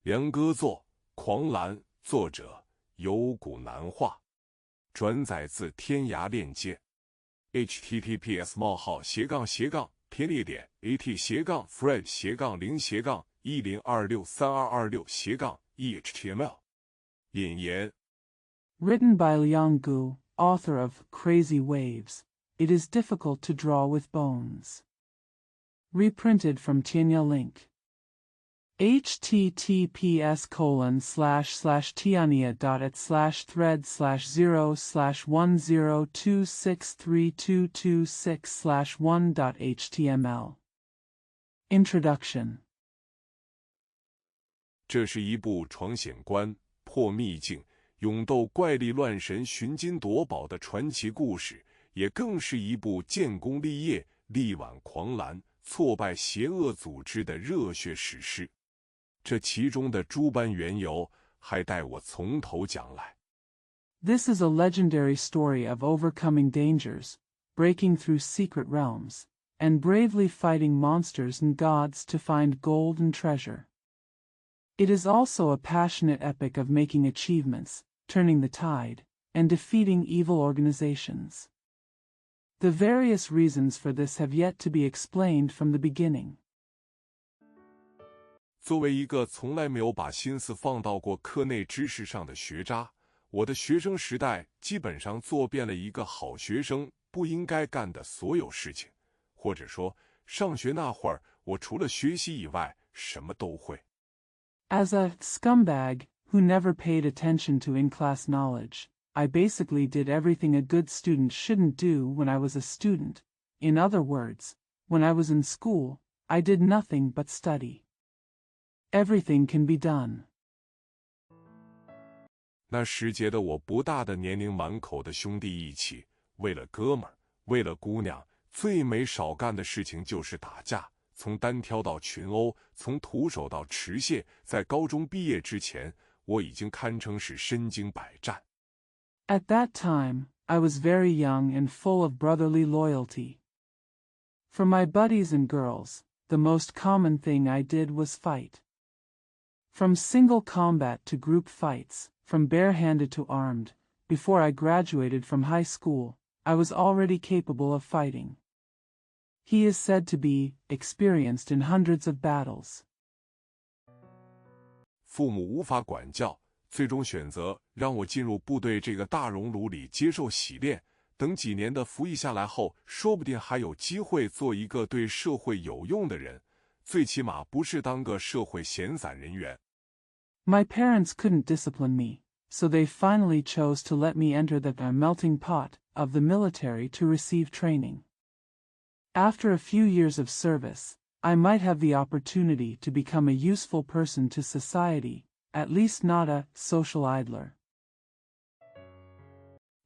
梁歌作《狂澜》，作者有谷南化，转载自天涯链接 https://at/fred-0/1026/1026322/HTML 引言 Written by Liang Gu, author of Crazy Waves, it is difficult to draw with bones. Reprinted from Tianya link. https://tianya.at/thread/0/10263226/1.html Introduction 这是一部闯险关、破秘境、勇斗怪力乱神、寻金夺宝的传奇故事，也更是一部建功立业、力挽狂澜、挫败邪恶组织的热血史诗。这其中的诸般缘由，还待我从头讲来。This is a legendary story of overcoming dangers, breaking through secret realms, and bravely fighting monsters and gods to find gold and treasure. It is also a passionate epic of making achievements, turning the tide, and defeating evil organizations. The various reasons for this have yet to be explained from the beginning. 作为一个从来没有把心思放到过课内知识上的学渣，我的学生时代基本上做遍了一个好学生不应该干的所有事情，或者说，上学那会儿，我除了学习以外，什么都会。As a scumbag who never paid attention to in-class knowledge, I basically did everything a good student shouldn't do when I was a student. In other words, when I was in school, I did nothing but study. Everything can be done. 那时节的我不大的年龄满口的兄弟义气，为了哥们儿，为了姑娘，最没少干的事情就是打架，从单挑到群殴，从徒手到持械，在高中毕业之前，我已经堪称是身经百战。At that time, I was very young and full of brotherly loyalty. For my buddies and girls, the most common thing I did was fight. From single combat to group fights, from barehanded to armed, before I graduated from high school, I was already capable of fighting. He is said to be experienced in hundreds of battles. 父母无法管教，最终选择让我进入部队这个大熔炉里接受洗练，等几年的服役下来后，说不定还有机会做一个对社会有用的人，最起码不是当个社会闲散人员。My parents couldn't discipline me, so they finally chose to let me enter the melting pot of the military to receive training. After a few years of service, I might have the opportunity to become a useful person to society, at least not a social idler.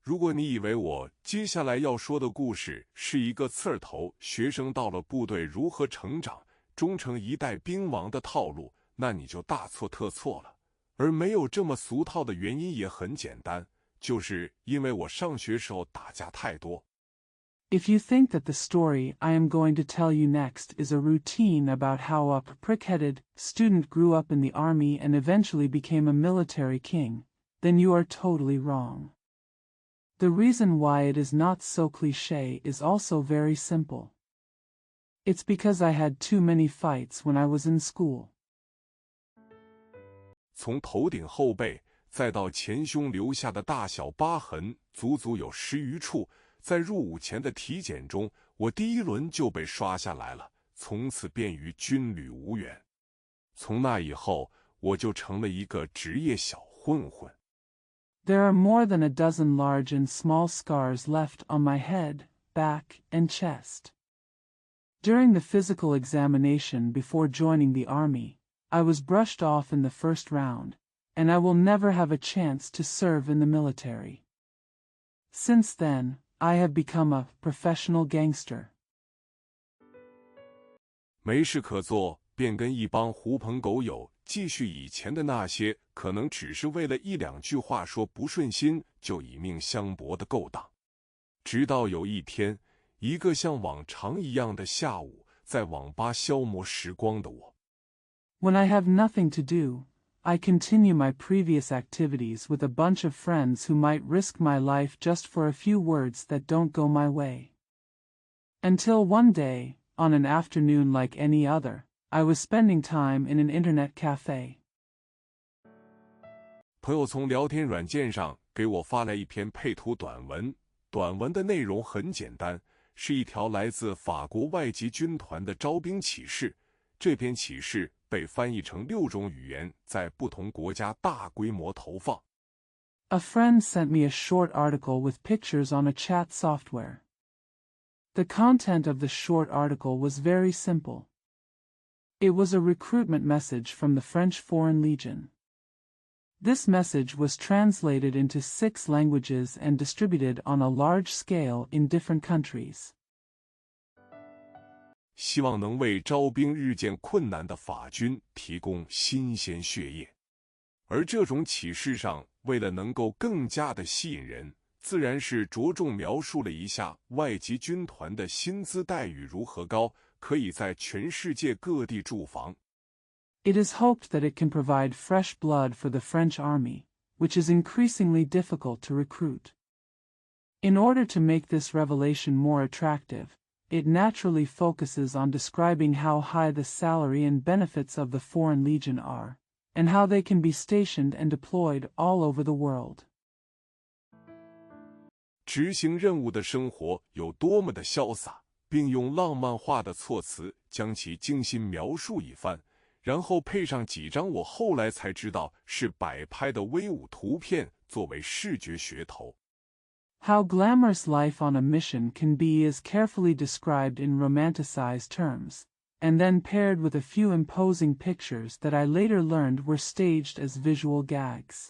如果你以为我接下来要说的故事是一个刺儿头学生到了部队如何成长、终成一代兵王的套路，那你就大错特错了。而没有这么俗套的原因也很简单，就是因为我上学时候打架太多。If you think that the story I am going to tell you next is a routine about how a prick-headed student grew up in the army and eventually became a military king, then you are totally wrong. The reason why it is not so cliché is also very simple. It's because I had too many fights when I was in school. 从头顶后背再到前胸留下的大小疤痕足足有10余处，在入伍前的体检中，我第一轮就被刷下来了，从此便与军旅无缘。从那以后，我就成了一个职业小混混。There are more than a dozen large and small scars left on my head, back, and chest. During the physical examination before joining the army, I was brushed off in the first round, and I will never have a chance to serve in the military. Since then, I have become a professional gangster. 没事可做，便跟一帮狐朋狗友继续以前的那些可能只是为了一两句话说不顺心就以命相搏的勾当。直到有一天，一个像往常一样的下午，在网吧消磨时光的我。When I have nothing to do, I continue my previous activities with a bunch of friends who might risk my life just for a few words that don't go my way. Until one day, on an afternoon like any other, I was spending time in an internet cafe. 朋友从聊天软件上给我发来一篇配图短文，短文的内容很简单，是一条来自法国外籍军团的招兵启事。这篇启事被翻译成6种语言，在不同国家大规模投放。A friend sent me a short article with pictures on a chat software. The content of the short article was very simple. It was a recruitment message from the French Foreign Legion. This message was translated into 6 languages and distributed on a large scale in different countries. 希望能为招兵日渐困难的法军提供新鲜血液。而这种启示上，为了能够更加的吸引人，自然是着重描述了一下外籍军团的薪资待遇如何高，可以在全世界各地驻防。It is hoped that it can provide fresh blood for the French army, which is increasingly difficult to recruit. In order to make this revelation more attractive, it naturally focuses on describing how high the salary and benefits of the Foreign Legion are, and how they can be stationed and deployed all over the world. 执行任务的生活有多么的潇洒，并用浪漫化的措辞将其精心描述一番，然后配上几张我后来才知道是摆拍的威武图片作为视觉噱头。How glamorous life on a mission can be is carefully described in romanticized terms, and then paired with a few imposing pictures that I later learned were staged as visual gags.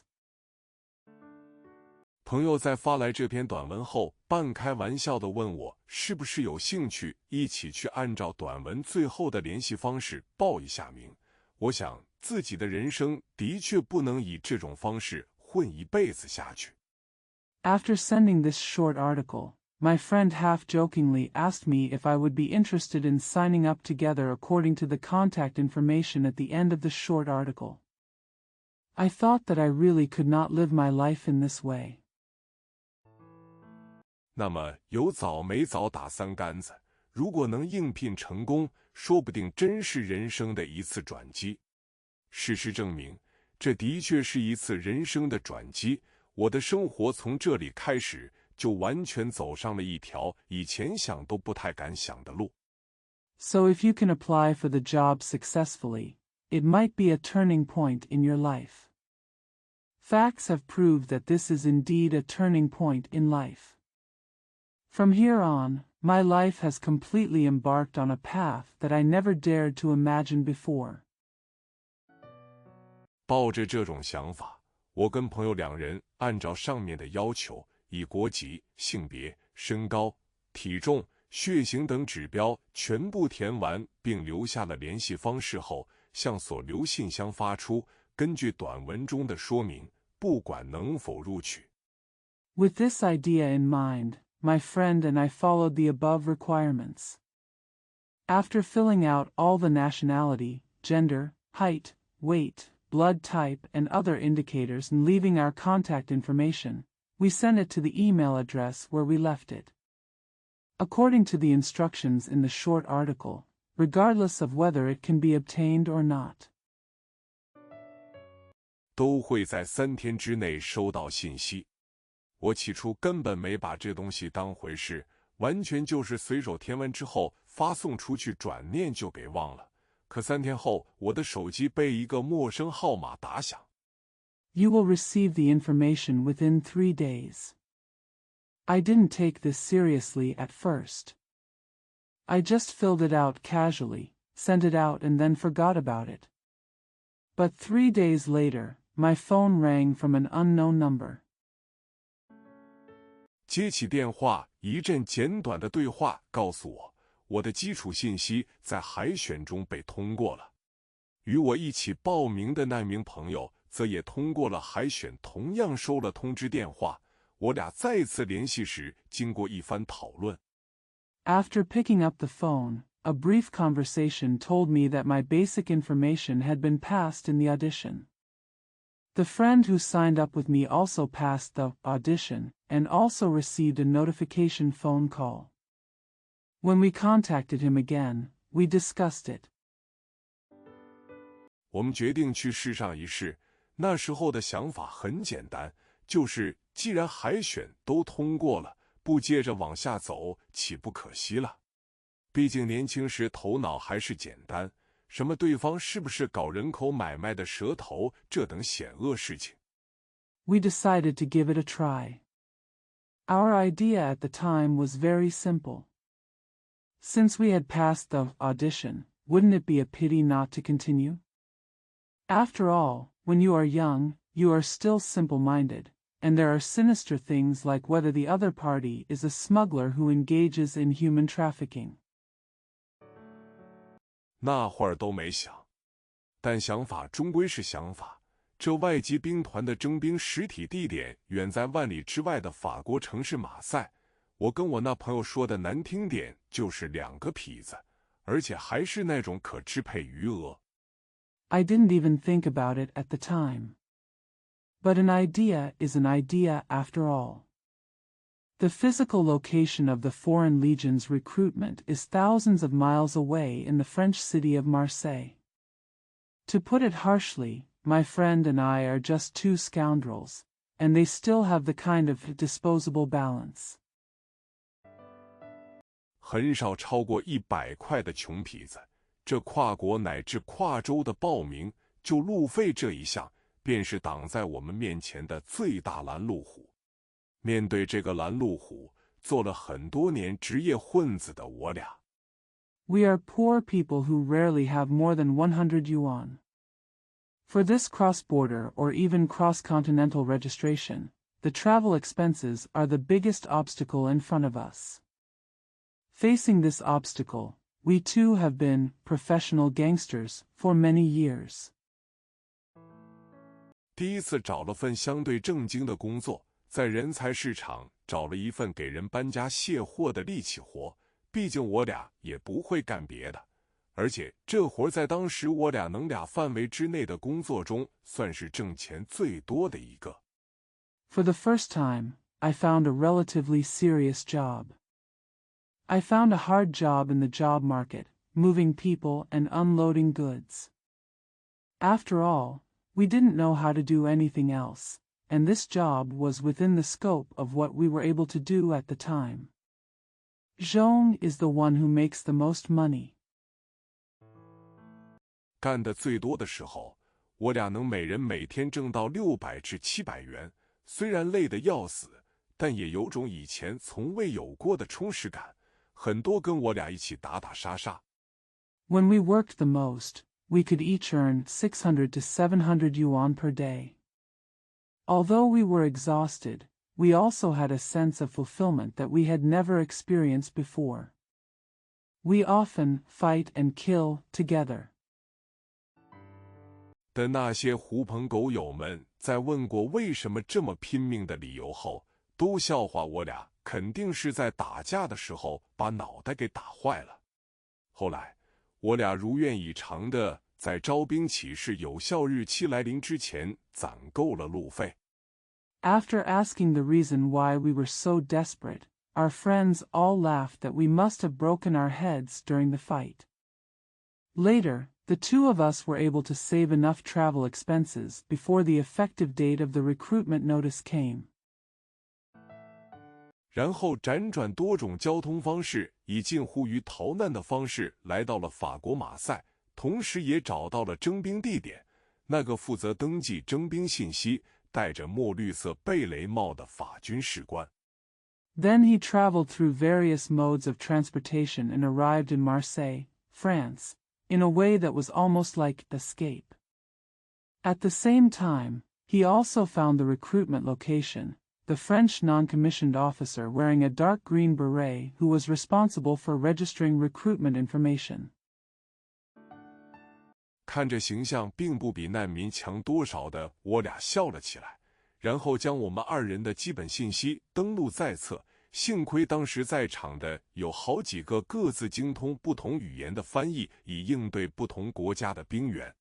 朋友在发来这篇短文后，半开玩笑地问我是不是有兴趣一起去按照短文最后的联系方式报一下名。我想自己的人生的确不能以这种方式混一辈子下去。After sending this short article, my friend half-jokingly asked me if I would be interested in signing up together according to the contact information at the end of the short article. I thought that I really could not live my life in this way. 那么有早没早打3竿子，如果能应聘成功，说不定真是人生的一次转机。事实证明，这的确是一次人生的转机。我的生活从这里开始，就完全走上了一条以前想都不太敢想的路。So if you can apply for the job successfully, it might be a turning point in your life. Facts have proved that this is indeed a turning point in life. From here on, my life has completely embarked on a path that I never dared to imagine before. 抱着这种想法，我跟朋友2人按照上面的要求，以国籍、性别、身高、体重、血型等指标全部填完，并留下了联系方式后，向所留信箱发出根据短文中的说明，不管能否录取。With this idea in mind, my friend and I followed the above requirements. After filling out all the nationality, gender, height, weight, blood type, and other indicators and leaving our contact information, we sent it to the email address where we left it. According to the instructions in the short article, regardless of whether it can be obtained or not, 都会在3天之内收到信息。我起初根本没把这东西当回事，完全就是随手填完之后发送出去，转念就给忘了。可3天后，我的手机被一个陌生号码打响。You will receive the information within 3 days. I didn't take this seriously at first. I just filled it out casually, sent it out and then forgot about it. But 3 days later, my phone rang from an unknown number. 接起电话，一阵简短的对话告诉我，我的基础信息在海选中被通过了。与我一起报名的那名朋友则也通过了海选，同样收了通知电话。我俩再次联系时，经过一番讨论。After picking up the phone, a brief conversation told me that my basic information had been passed in the audition. The friend who signed up with me also passed the audition and also received a notification phone call. When we contacted him again, we discussed it. 我们决定去试上一试。那时候的想法很简单，就是既然海选都通过了，不接着往下走，岂不可惜了？毕竟年轻时头脑还是简单，什么对方是不是搞人口买卖的蛇头，这等险恶事情。We decided to give it a try. Our idea at the time was very simple. Since we had passed the audition, wouldn't it be a pity not to continue? After all, when you are young, you are still simple-minded, and there are sinister things like whether the other party is a smuggler who engages in human trafficking. 那会儿都没想，但想法终归是想法。这外籍兵团的征兵实体地点远在万里之外的法国城市马赛，我跟我那朋友说的难听点就是2个痞子，而且还是那种可支配余额。I didn't even think about it at the time. But an idea is an idea after all. The physical location of the Foreign Legion's recruitment is thousands of miles away in the French city of Marseille. To put it harshly, my friend and I are just two scoundrels, and they still have the kind of disposable balance. 很少超过100块的穷痞子，这跨国乃至跨州的报名，就路费这一项，便是挡在我们面前的最大拦路虎。面对这个拦路虎，做了很多年职业混子的我俩。We are poor people who rarely have more than 100 yuan. For this cross-border or even cross-continental registration, the travel expenses are the biggest obstacle in front of us. Facing this obstacle, we too have been professional gangsters for many years. 第一次找了份相对正经的工作，在人才市场找了一份给人搬家卸货的力气活，毕竟我俩也不会干别的，而且这活在当时我俩能俩范围之内的工作中，算是挣钱最多的一个。For the first time, I found a relatively serious job. I found a hard job in the job market, moving people and unloading goods. After all, we didn't know how to do anything else, and this job was within the scope of what we were able to do at the time. Zhong is the one who makes the most money. 干得最多的时候，我俩能每人每天挣到600至700元，虽然累得要死，但也有种以前从未有过的充实感。很多跟我俩一起打打杀杀。When we worked the most, we could each earn 600 to 700 yuan per day. Although we were exhausted, we also had a sense of fulfillment that we had never experienced before. We often fight and kill together. 的那些狐朋狗友们在问过为什么这么拼命的理由后，都笑话我俩肯定是在打架的时候把脑袋给打坏了。后来，我俩如愿以偿的在招兵启事有效日期来临之前攒够了路费。After asking the reason why we were so desperate, our friends all laughed that we must have broken our heads during the fight. Later, the two of us were able to save enough travel expenses before the effective date of the recruitment notice came. 然后辗转多种交通方式，以近乎于逃难的方式来到了法国马赛，同时也找到了征兵地点，那个负责登记征兵信息、戴着墨绿色贝雷帽的法军士官。Then he traveled through various modes of transportation and arrived in Marseille, France, in a way that was almost like escape. At the same time, he also found the recruitment location, the French non-commissioned officer wearing a dark green beret who was responsible for registering recruitment information. 看着形象并不比难民强多少的我俩笑了起来，然后将我们2人的基本信息登录在册。幸亏当时在场的有好几个各自精通不同语言的翻译，以应对不同国家的兵员。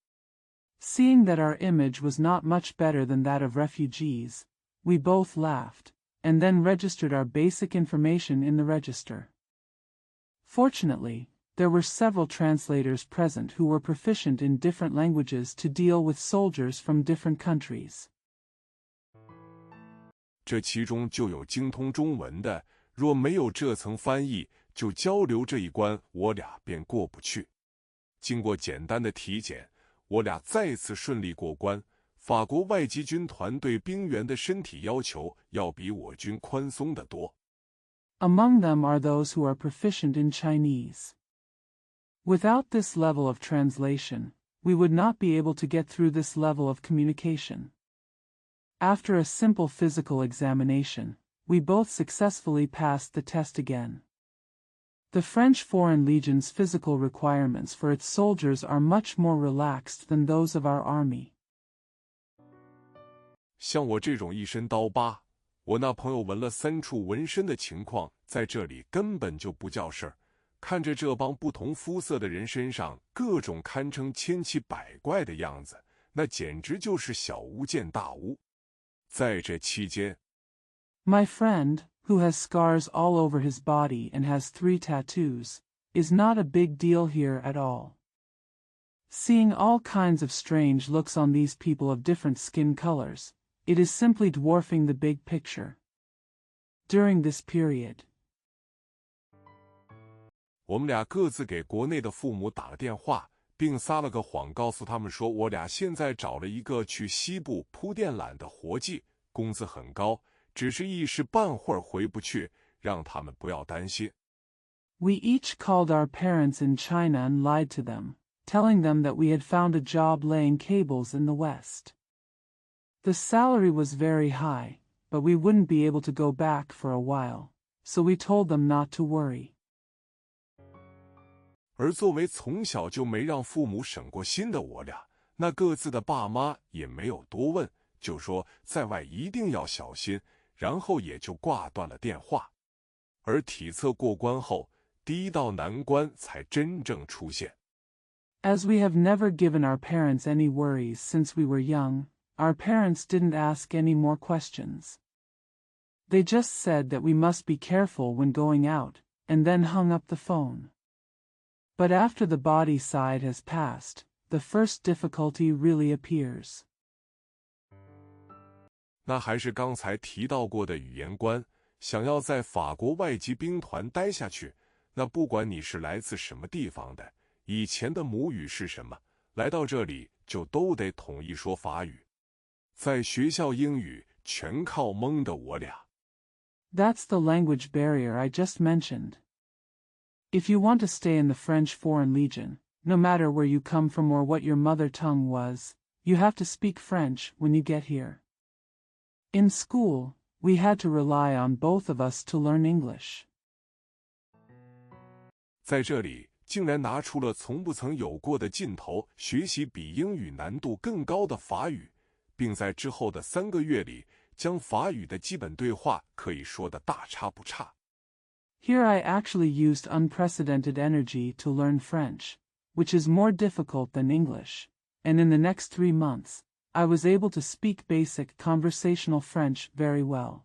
Seeing that our image was not much better than that of refugees, we both laughed, and then registered our basic information in the register. Fortunately, there were several translators present who were proficient in different languages to deal with soldiers from different countries. 这其中就有精通中文的，若没有这层翻译，就交流这一关，我俩便过不去。经过简单的体检，我俩再次顺利过关。法国外籍军团对兵员的身体要求要比我军宽松得多。Among them are those who are proficient in Chinese. Without this level of translation, we would not be able to get through this level of communication. After a simple physical examination, we both successfully passed the test again. The French Foreign Legion's physical requirements for its soldiers are much more relaxed than those of our army. 像我这种一身刀疤，我那朋友纹了3处纹身的情况，在这里根本就不叫事儿。看着这帮不同肤色的人身上各种堪称千奇百怪的样子，那简直就是小巫见大巫。在这期间 My friend, who has scars all over his body and has 3 tattoos, is not a big deal here at all. Seeing all kinds of strange looks on these people of different skin colors, it is simply dwarfing the big picture. During this period, 我们俩各自给国内的父母打了电话，并撒了个谎，告诉他们说我俩现在找了一个去西部铺电缆的活计，工资很高，只是一时半会儿回不去，让他们不要担心。we each called our parents in China and lied to them, telling them that we had found a job laying cables in the West. The salary was very high, but we wouldn't be able to go back for a while, so we told them not to worry. 而作为从小就没让父母省过心的我俩，那各自的爸妈也没有多问，就说在外一定要小心，然后也就挂断了电话。而体测过关后，第一道难关才真正出现。As we have never given our parents any worries since we were young, our parents didn't ask any more questions. They just said that we must be careful when going out, and then hung up the phone. But after the body side has passed, the first difficulty really appears. 那还是刚才提到过的语言关，想要在法国外籍兵团待下去，那不管你是来自什么地方的，以前的母语是什么，来到这里就都得统一说法语。在学校英语全靠蒙的我俩。That's the language barrier I just mentioned. If you want to stay in the French Foreign Legion, no matter where you come from or what your mother tongue was, you have to speak French when you get here. In school, we had to rely on both of us to learn English. 在这里，竟然拿出了从不曾有过的劲头，学习比英语难度更高的法语，并在之后的3个月里，将法语的基本对话可以说得大差不差。Here I actually used unprecedented energy to learn French, which is more difficult than English, and in the next 3 months, I was able to speak basic conversational French very well.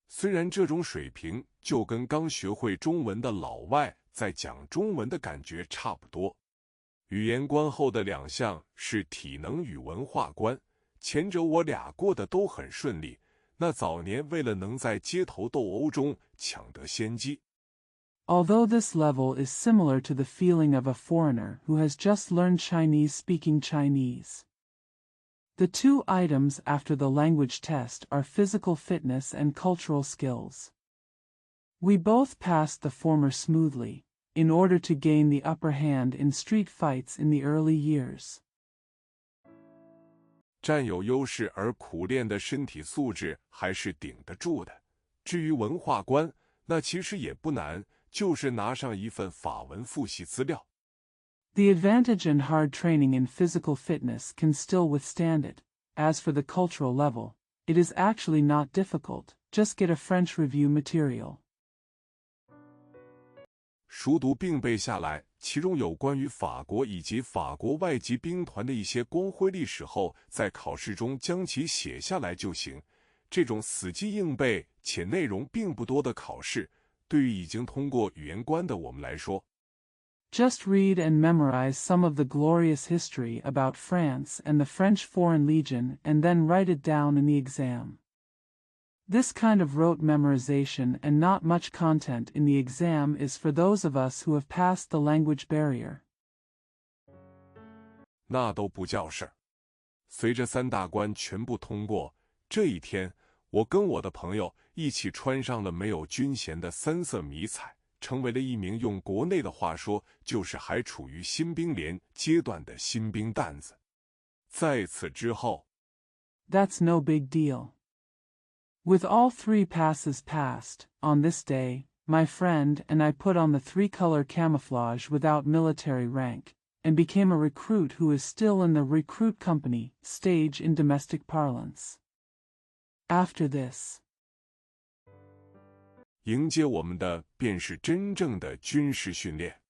虽然这种水平就跟刚学会中文的老外在讲中文的感觉差不多。语言关后的2项是体能与文化关，前者我俩过得都很顺利。那早年为了能在街头斗殴中抢得先机。Although this level is similar to the feeling of a foreigner who has just learned Chinese speaking Chinese. The 2 items after the language test are physical fitness and cultural skills. We both passed the former smoothly, in order to gain the upper hand in street fights in the early years. 占有优势而苦练的身体素质还是顶得住的。至于文化关，那其实也不难，就是拿上一份法文复习资料。The advantage and hard training in physical fitness can still withstand it. As for the cultural level, it is actually not difficult, just get a French review material. 熟读并背下来，其中有关于法国以及法国外籍兵团的一些光辉历史后，在考试中将其写下来就行。这种死记硬背且内容并不多的考试，对于已经通过语言关的我们来说， Just read and memorize some of the glorious history about France and the French Foreign Legion and then write it down in the exam. This kind of rote memorization and not much content in the exam is for those of us who have passed the language barrier. 那都不叫事儿。随着3大关全部通过，这一天，我跟我的朋友一起穿上了没有军衔的3色迷彩，成为了一名用国内的话说，就是还处于新兵连阶段的新兵蛋子。在此之后 That's no big deal. With all 3 passes passed, on this day, my friend and I put on the 3-color camouflage without military rank, and became a recruit who is still in the recruit company stage in domestic parlance. After this, 迎接我们的便是真正的军事训练。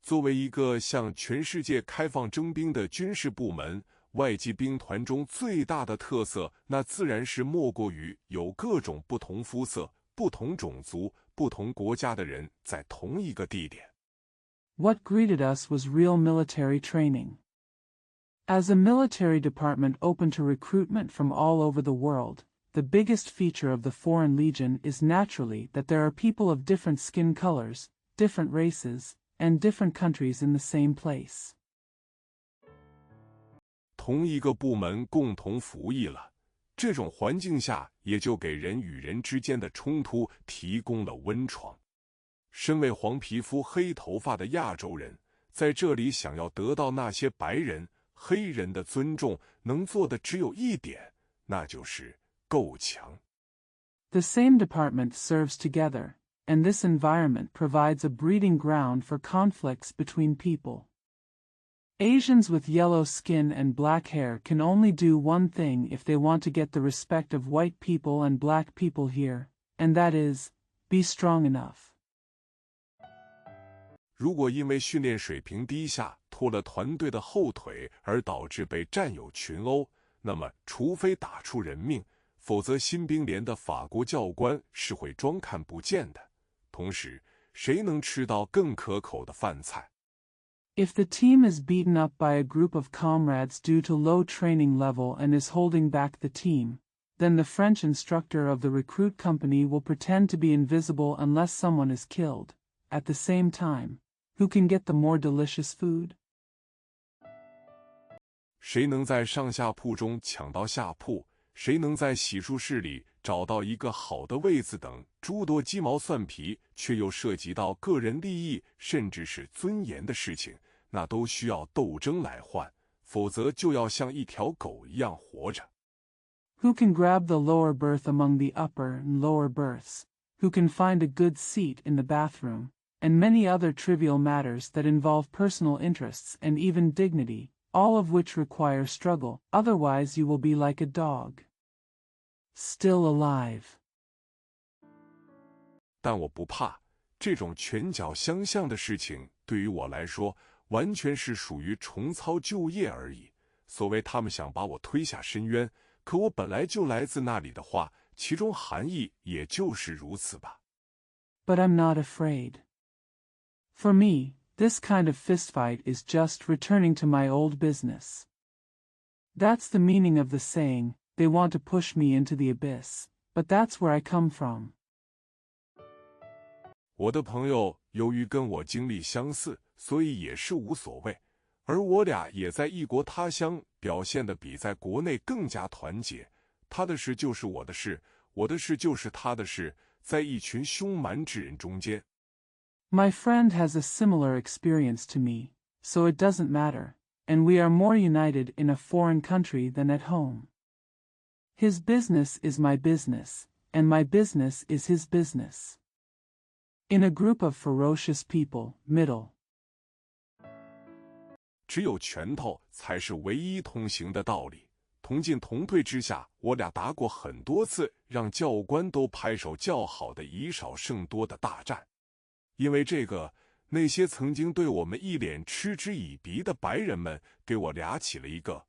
作为一个向全世界开放征兵的军事部门，外籍兵团中最大的特色，那自然是莫过于有各种不同肤色、不同种族、不同国家的人在同一个地点。what greeted us was real military training. As a military department open to recruitment from all over the world, the biggest feature of the Foreign Legion is naturally that there are people of different skin colors, different races, and different countries in the same place. 同一个部门共同服役了，这种环境下也就给人与人之间的冲突提供了温床。身为黄皮肤黑头发的亚洲人，在这里想要得到那些白人、黑人的尊重，能做的只有一点，那就是够强。The same department serves together, and this environment provides a breeding ground for conflicts between people. Asians with yellow skin and black hair can only do one thing if they want to get the respect of white people and black people here, and that is, be strong enough. 如果因为训练水平低下，拖了团队的后腿而导致被战友群殴，那么除非打出人命，否则新兵连的法国教官是会装看不见的。同时，谁能吃到更可口的饭菜？ If the team is beaten up by a group of comrades due to low training level and is holding back the team, then the French instructor of the recruit company will pretend to be invisible unless someone is killed. At the same time, who can get the more delicious food? 谁能在上下铺中抢到下铺？谁能在洗漱室里找到一个好的位子等诸多鸡毛蒜皮却又涉及到个人利益甚至是尊严的事情，那都需要斗争来换，否则就要像一条狗一样活着。 Who can grab the lower berth among the upper and lower berths? Who can find a good seat in the bathroom? And many other trivial matters that involve personal interests and even dignity, all of which require struggle, otherwise you will be like a dog. Still alive. 但我不怕，这种拳脚相向的事情对于我来说，完全是属于重操旧业而已。所谓他们想把我推下深渊，可我本来就来自那里的话，其中含义也就是如此吧。 But I'm not afraid. For me, this kind of fistfight is just returning to my old business. That's the meaning of the saying, they want to push me into the abyss, but that's where I come from. 我的朋友由于跟我经历相似，所以也是无所谓，而我俩也在异国他乡表现得比在国内更加团结。他的事就是我的事，我的事就是他的事，在一群凶蛮之人中间。 My friend has a similar experience to me, so it doesn't matter, and we are more united in a foreign country than at home. His business is my business, and my business is his business. In a group of ferocious people, middle. 只有拳头才是唯一通行的道理。同进同退之下，我俩打过很多次让教官都拍手叫好的以少胜多的大战。因为这个，那些曾经对我们一脸嗤之以鼻的白人们给我俩起了一个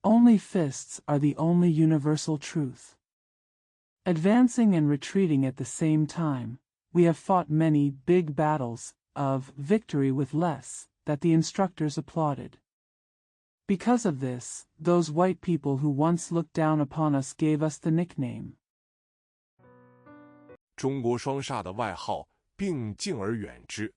Only fists are the only universal truth. Advancing and retreating at the same time, we have fought many big battles of victory with less that the instructors applauded. Because of this, those white people who once looked down upon us gave us the nickname 中国双煞的外号，并敬而远之。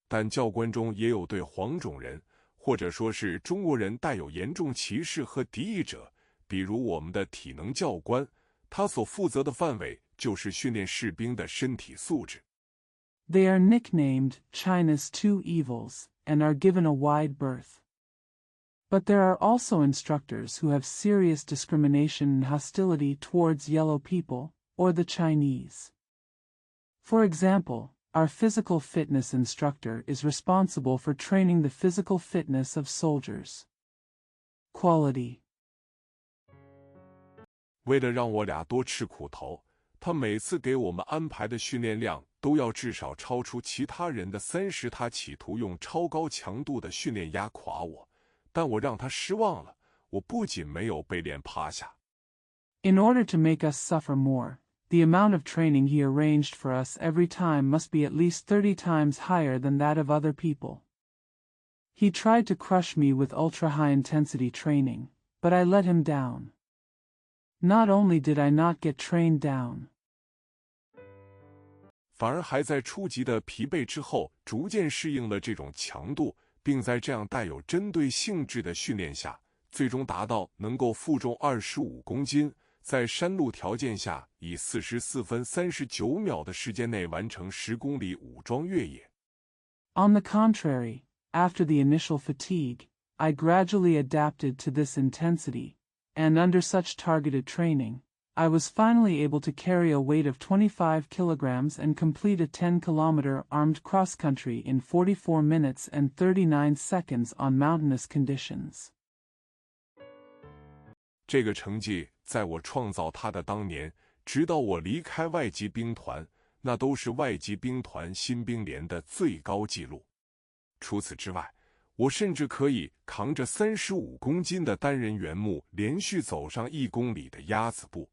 但教官中也有对黄种人，或者说是中国人带有严重歧视和敌意者，比如我们的体能教官，他所负责的范围就是训练士兵的身体素质。They are nicknamed China's two evils and are given a wide berth. But there are also instructors who have serious discrimination and hostility towards yellow people, or the Chinese. For example, our physical fitness instructor is responsible for training the physical fitness of soldiers. Quality. 为了让我俩多吃苦头，他每次给我们安排的训练量都要至少超出其他人的30，他企图用超高强度的训练压垮我，但我让他失望了，我不仅没有被练趴下。In order to make us suffer more, the amount of training he arranged for us every time must be at least 30 times higher than that of other people. He tried to crush me with ultra-high-intensity training, but I let him down. Not only did I not get trained down, 反而还在初级的疲惫之后，逐渐适应了这种强度，并在这样带有针对性质的训练下，最终达到能够负重25公斤，在山路条件下以44分39秒的时间内完成10公里武装越野。On the contrary, after the initial fatigue, I gradually adapted to this intensity, and under such targeted training, I was finally able to carry a weight of 25 kilograms and complete a 10-kilometer armed cross-country in 44 minutes and 39 seconds on mountainous conditions. 这个成绩在我创造它的当年，直到我离开外籍兵团，那都是外籍兵团新兵连的最高纪录。除此之外，我甚至可以扛着35公斤的单人原木连续走上1公里的鸭子步。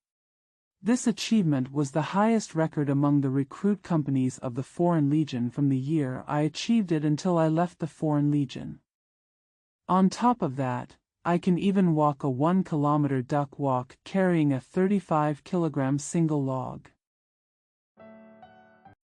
This achievement was the highest record among the recruit companies of the Foreign Legion from the year I achieved it until I left the Foreign Legion. On top of that, I can even walk a 1-kilometer duck walk carrying a 35-kilogram single log.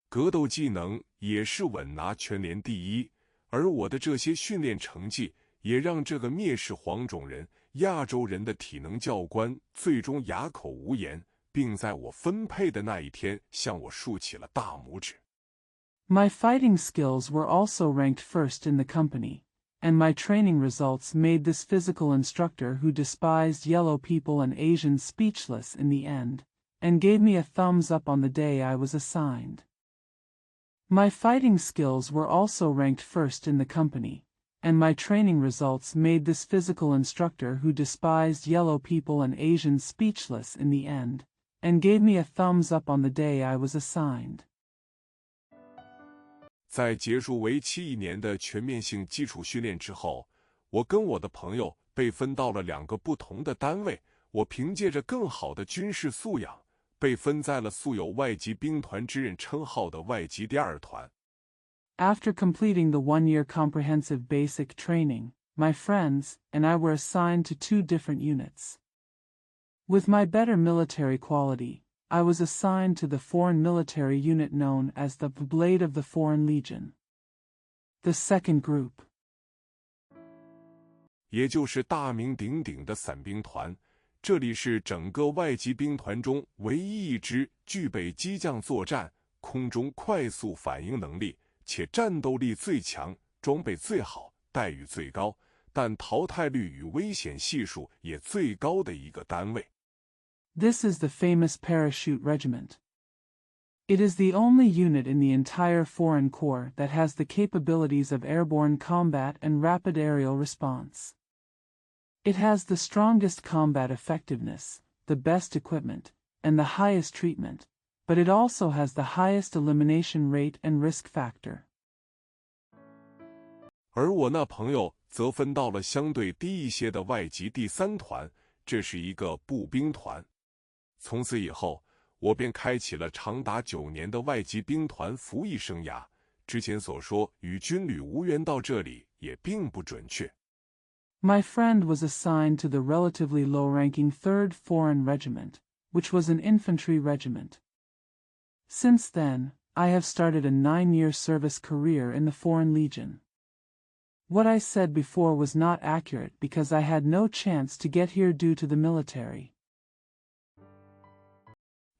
格斗技能也是稳拿全连第一，而我的这些训练成绩也让这个蔑视黄种人、亚洲人的体能教官最终哑口无言，并在我分配的那一天向我竖起了大拇指。My fighting skills were also ranked first in the company, and my training results made this physical instructor who despised yellow people and Asians speechless in the end, and gave me a thumbs up on the day I was assigned. My fighting skills were also ranked first in the company, and my training results made this physical instructor who despised yellow people and Asians speechless in the end, and gave me a thumbs up on the day I was assigned. 在结束为期1年的全面性基础训练之后，我跟我的朋友被分到了2个不同的单位。我凭借着更好的军事素养，被分在了素有外籍兵团之人称号的外籍第2团。After completing the 1-year comprehensive basic training, my friends and I were assigned to 2 different units. With my better military quality, I was assigned to the foreign military unit known as the Blade of the Foreign Legion. The second group. 也就是大名鼎鼎的伞兵团，这里是整个外籍兵团中唯一一支具备机降作战、空中快速反应能力，且战斗力最强、装备最好、待遇最高，但淘汰率与危险系数也最高的一个单位。This is the famous Parachute Regiment. It is the only unit in the entire Foreign Corps that has the capabilities of airborne combat and rapid aerial response. It has the strongest combat effectiveness, the best equipment, and the highest treatment, but it also has the highest elimination rate and risk factor. 而我那朋友则分到了相对低一些的外籍第3团，这是一个步兵团。从此以后，我便开启了长达9年的外籍兵团服役生涯。之前所说与军旅无缘到这里也并不准确。My friend was assigned to the relatively low-ranking 3rd Foreign Regiment, which was an infantry regiment. Since then, I have started a 9-year service career in the Foreign Legion. What I said before was not accurate because I had no chance to get here due to the military.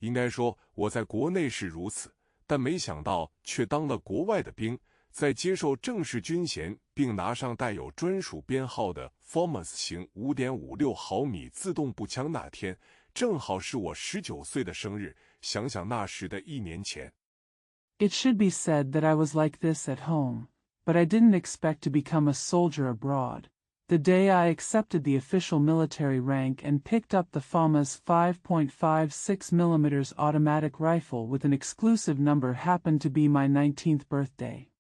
应该说我在国内是如此，但没想到却当了国外的兵。在接受正式军衔并拿上带有专属编号的 FOMAS 型 5.56 毫米自动步枪那天，正好是我19岁的生日。想想那时的1年前。It should be said that I was like this at home, but I didn't expect to become a soldier abroad. The day I accepted the official military rank and picked up the FOMAS 5.56mm automatic rifle with an exclusive number happened to be my 19th birthday.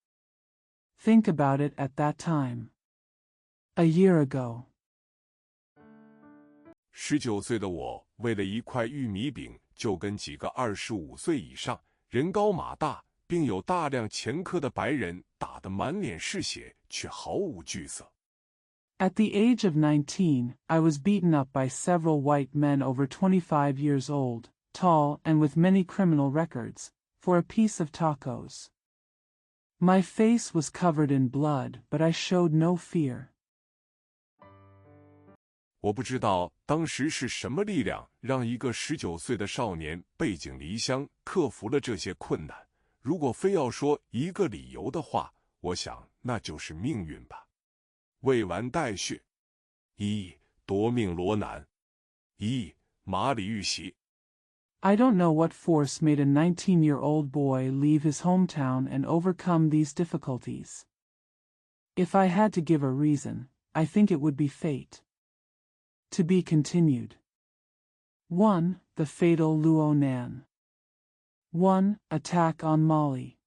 Think about it at that time. A year ago. 19岁的我，为了一块玉米饼，就跟几个25岁以上、人高马大，并有大量前科的白人打得满脸是血，却毫无惧色。At the age of 19, I was beaten up by several white men over 25 years old, tall and with many criminal records, for a piece of tacos. My face was covered in blood, but I showed no fear. 我不知道当时是什么力量让一个19岁的少年背井离乡，克服了这些困难。如果非要说一个理由的话，我想那就是命运吧。未完待续。1. 夺命罗南。1. 马里遇袭。I don't know what force made a 19-year-old boy leave his hometown and overcome these difficulties. If I had to give a reason, I think it would be fate. To be continued. 1. The fatal Luo Nan. 1. Attack on Mali.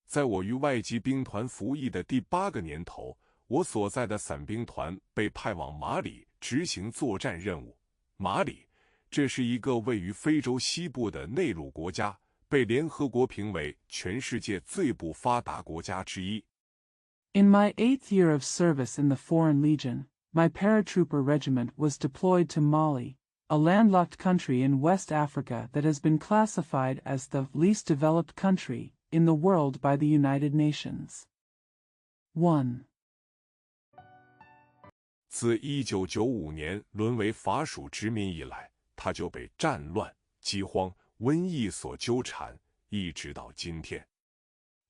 在我于外籍兵团服役的第8个年头，我所在的伞兵团被派往马里执行作战任务。马里，这是一个位于非洲西部的内陆国家，被联合国评为全世界最不发达国家之一。In my 8th year of service in the Foreign Legion, my paratrooper regiment was deployed to Mali, a landlocked country in West Africa that has been classified as the least developed country in the world by the United Nations. 1. 自1995年沦为法属殖民以来，他就被战乱、饥荒、瘟疫所纠缠，一直到今天。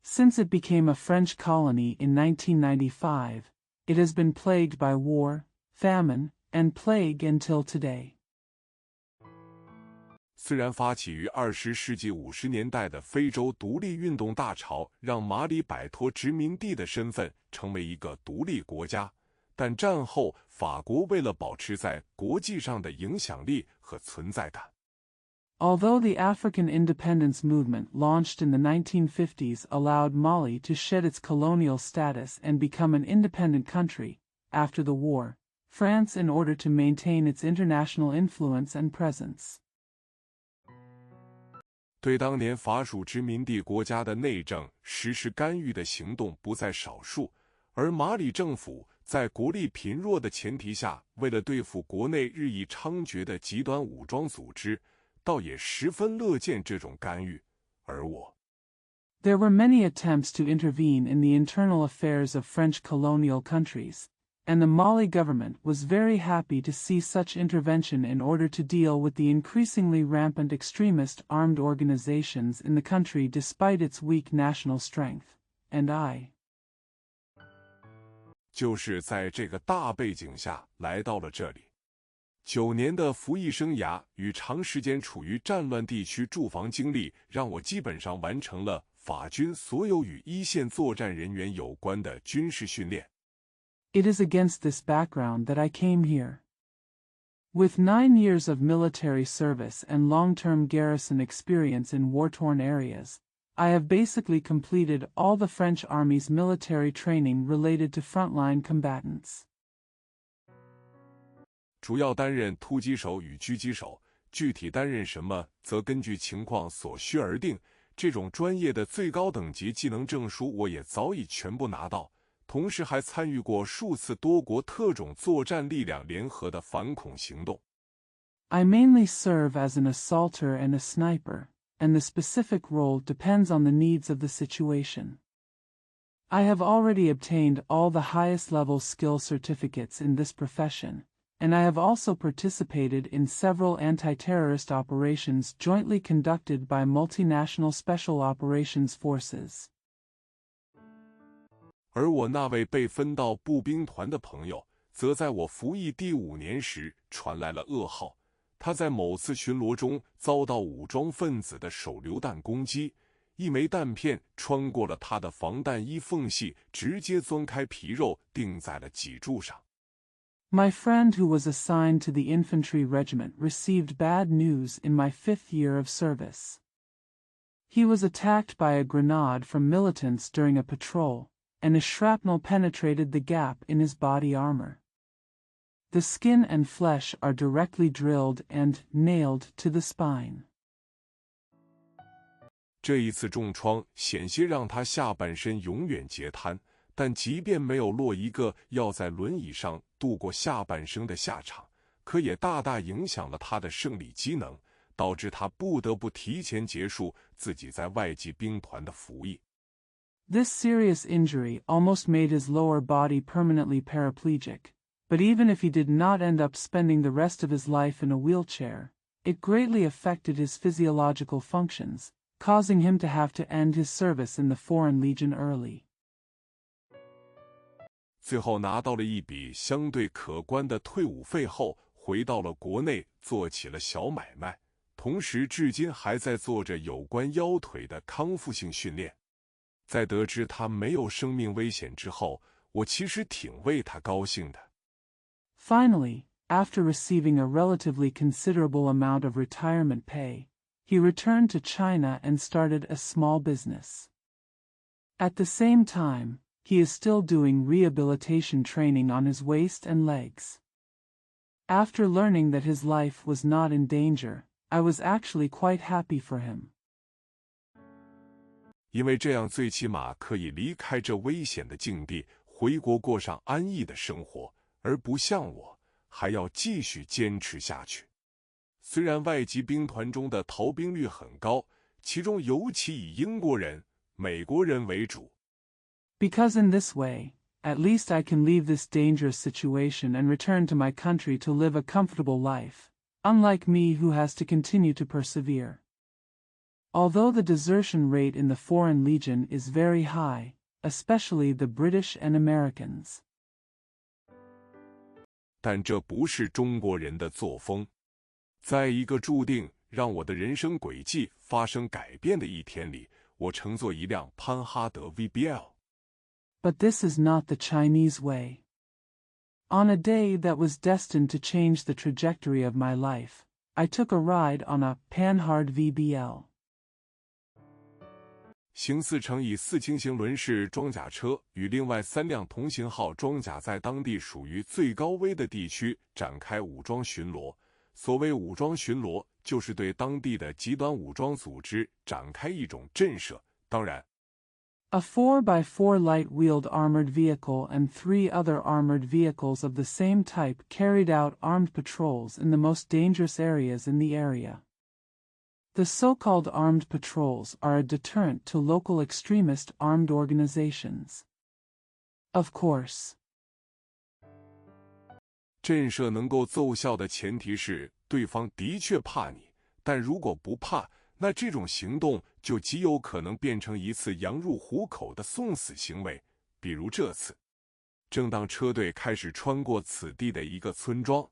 Since it became a French colony in 1995, it has been plagued by war, famine, and plague until today. 虽然发起于20世纪50年代的非洲独立运动大潮让马里摆脱殖民地的身份，成为一个独立国家，但战后法国为了保持在国际上的影响力和存在感。Although the African independence movement launched in the 1950s allowed Mali to shed its colonial status and become an independent country, after the war, France in order to maintain its international influence and presence. 对当年法属殖民地国家的内政实施干预的行动不在少数，而马里政府在国力贫弱的前提下，为了对付国内日益猖獗的极端武装组织，倒也十分乐见这种干预。而我 There were many attempts to intervene in the internal affairs of French colonial countries, and the Mali government was very happy to see such intervention in order to deal with the increasingly rampant extremist armed organizations in the country despite its weak national strength, and I 就是在这个大背景下来到了这里。9年的服役生涯与长时间处于战乱地区驻防经历，让我基本上完成了法军所有与一线作战人员有关的军事训练。It is against this background that I came here. With 9 years of military service and long-term garrison experience in war-torn areas, I have basically completed all the French Army's military training related to frontline combatants. 主要担任突击手与狙击手，具体担任什么则根据情况所需而定。这种专业的最高等级技能证书我也早已全部拿到，同时还参与过数次多国特种作战力量联合的反恐行动。I mainly serve as an assaulter and a sniper, and the specific role depends on the needs of the situation. I have already obtained all the highest level skill certificates in this profession, and I have also participated in several anti-terrorist operations jointly conducted by multinational special operations forces. 而我那位被分到步兵团的朋友，则在我服役第5年时传来了噩耗。他在某次巡逻中遭到武装分子的手榴弹攻击，一枚弹片穿过了他的防弹衣缝隙，直接钻开皮肉，钉在了脊柱上。My friend who was assigned to the infantry regiment received bad news in my 5th year of service. He was attacked by a grenade from militants during a patrol, and a shrapnel penetrated the gap in his body armor. The skin and flesh are directly drilled and nailed to the spine. 这一次重创险些让他下半身永远截瘫，但即便没有落一个要在轮椅上度过下半生的下场，可也大大影响了他的生理机能，导致他不得不提前结束自己在外籍兵团的服役。This serious injury almost made his lower body permanently paraplegic, but even if he did not end up spending the rest of his life in a wheelchair, it greatly affected his physiological functions, causing him to have to end his service in the Foreign Legion early. 最后拿到了一笔相对可观的退伍费后，回到了国内做起了小买卖，同时至今还在做着有关腰腿的康复性训练。在得知他没有生命危险之后，我其实挺为他高兴的。Finally, after receiving a relatively considerable amount of retirement pay, he returned to China and started a small business. At the same time, he is still doing rehabilitation training on his waist and legs. After learning that his life was not in danger, I was actually quite happy for him. 因为这样最起码可以离开这危险的境地，回国过上安逸的生活，而不像我还要继续坚持下去。虽然外籍兵团中的逃兵率很高，其中尤其以英国人、美国人为主。Because in this way, at least I can leave this dangerous situation and return to my country to live a comfortable life, unlike me who has to continue to persevere. Although the desertion rate in the Foreign Legion is very high, especially the British and Americans. 但这不是中国人的作风。在一个注定让我的人生轨迹发生改变的一天里，我乘坐一辆潘哈德 VBL。But this is not the Chinese way. On a day that was destined to change the trajectory of my life, I took a ride on a Panhard VBL. 行四乘以4轻型轮式装甲车与另外3辆同型号装甲在当地属于最高危的地区展开武装巡逻。所谓武装巡逻，就是对当地的极端武装组织展开一种震慑。当然 A 4x4 light-wheeled armored vehicle and 3 other armored vehicles of the same type carried out armed patrols in the most dangerous areas in the area. The so-called armed patrols are a deterrent to local extremist armed organizations. Of course. 震慑能够奏效的前提是对方的确怕你，但如果不怕，那这种行动就极有可能变成一次羊入虎口的送死行为。比如这次，正当车队开始穿过此地的一个村庄。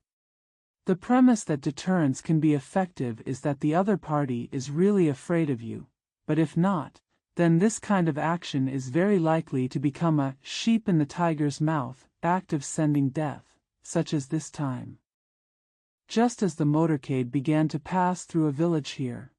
The premise that deterrence can be effective is that the other party is really afraid of you, but if not, then this kind of action is very likely to become a sheep in the tiger's mouth act of sending death, such as this time. Just as the motorcade began to pass through a village here.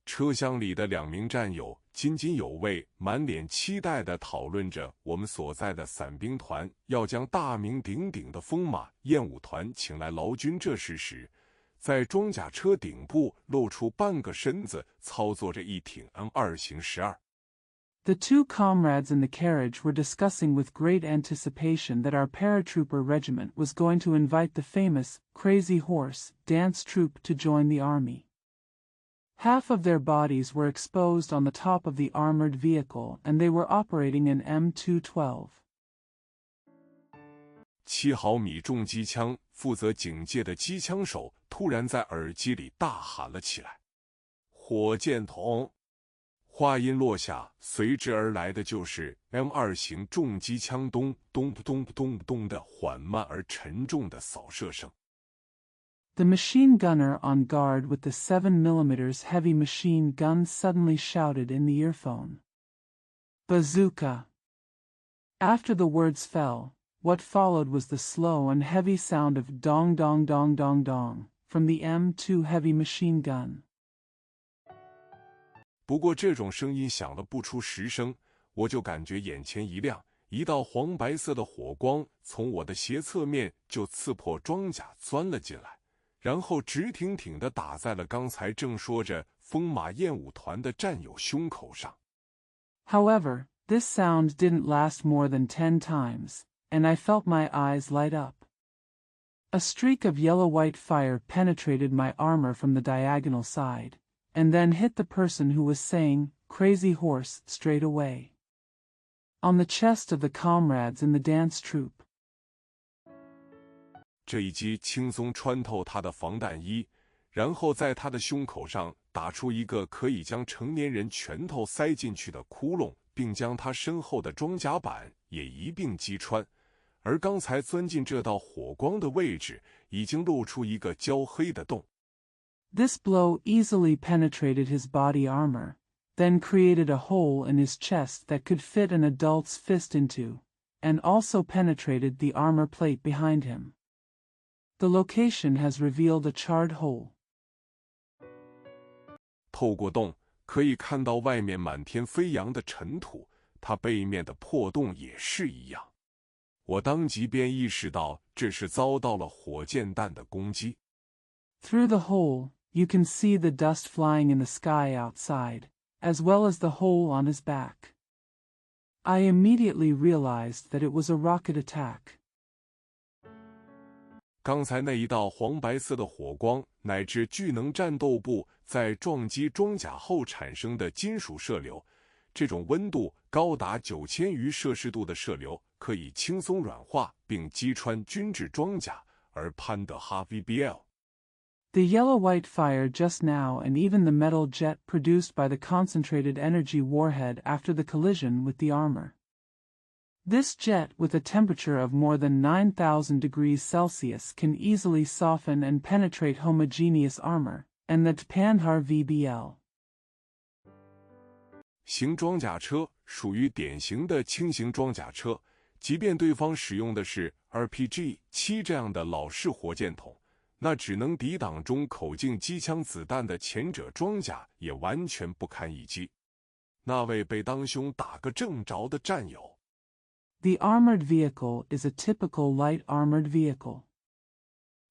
车厢里的2名战友津津有味、满脸期待地讨论着我们所在的伞兵团要将大名鼎鼎的风马燕舞团请来劳军这事时，在装甲车顶部露出半个身子，操作着一挺 M2 型12。The two comrades in the carriage were discussing with great anticipation that our paratrooper regiment was going to invite the famous Crazy Horse dance troupe to join the army. Half of their bodies were exposed on the top of the armored vehicle, and they were operating an M212. 7毫米重机枪负责警戒的机枪手突然在耳机里大喊了起来：“火箭筒！”话音落下，随之而来的就是 M2 型重机枪咚咚咚咚咚的缓慢而沉重的扫射声。The machine gunner on guard with the 7mm heavy machine gun suddenly shouted in the earphone, "Bazooka!" After the words fell, what followed was the slow and heavy sound of dong dong dong dong dong from the M2 heavy machine gun. 不过这种声音响了不出10声，我就感觉眼前一亮，一道黄白色的火光从我的斜侧面就刺破装甲钻了进来，然后直挺挺地打在了刚才正说着风马燕舞团的战友胸口上。However, this sound didn't last more than 10 times, and I felt my eyes light up. A streak of yellow-white fire penetrated my armor from the diagonal side, and then hit the person who was saying, "Crazy Horse," straight away. On the chest of the comrades in the dance troupe. 这一击轻松穿透他的防弹衣，然后在他的胸口上打出一个可以将成年人拳头塞进去的窟窿，并将他身后的装甲板也一并击穿。而刚才钻进这道火光的位置，已经露出一个焦黑的洞。This blow easily penetrated his body armor, then created a hole in his chest that could fit an adult's fist into, and also penetrated the armor plate behind him. The location has revealed a charred hole. 透过洞，可以看到外面满天飞扬的尘土，它背面的破洞也是一样。我当即便意识到这是遭到了火箭弹的攻击。Through the hole, you can see the dust flying in the sky outside, as well as the hole on his back. I immediately realized that it was a rocket attack. 刚才那一道黄白色的火光，乃至巨能战斗部在撞击装甲后产生的金属射流，这种温度高达9000余摄氏度的射流，可以轻松软化并击穿军制装甲，而潘德哈 VBL。The yellow-white fire just now and even the metal jet produced by the concentrated energy warhead after the collision with the armor. This jet with a temperature of more than 9,000 degrees Celsius can easily soften and penetrate homogeneous armor, and that Panhar VBL. 型装甲车属于典型的轻型装甲车，即便对方使用的是 RPG-7 这样的老式火箭筒，那只能抵挡中口径机枪子弹的前者装甲也完全不堪一击。那位被当胸打个正着的战友。The armored vehicle is a typical light armored vehicle.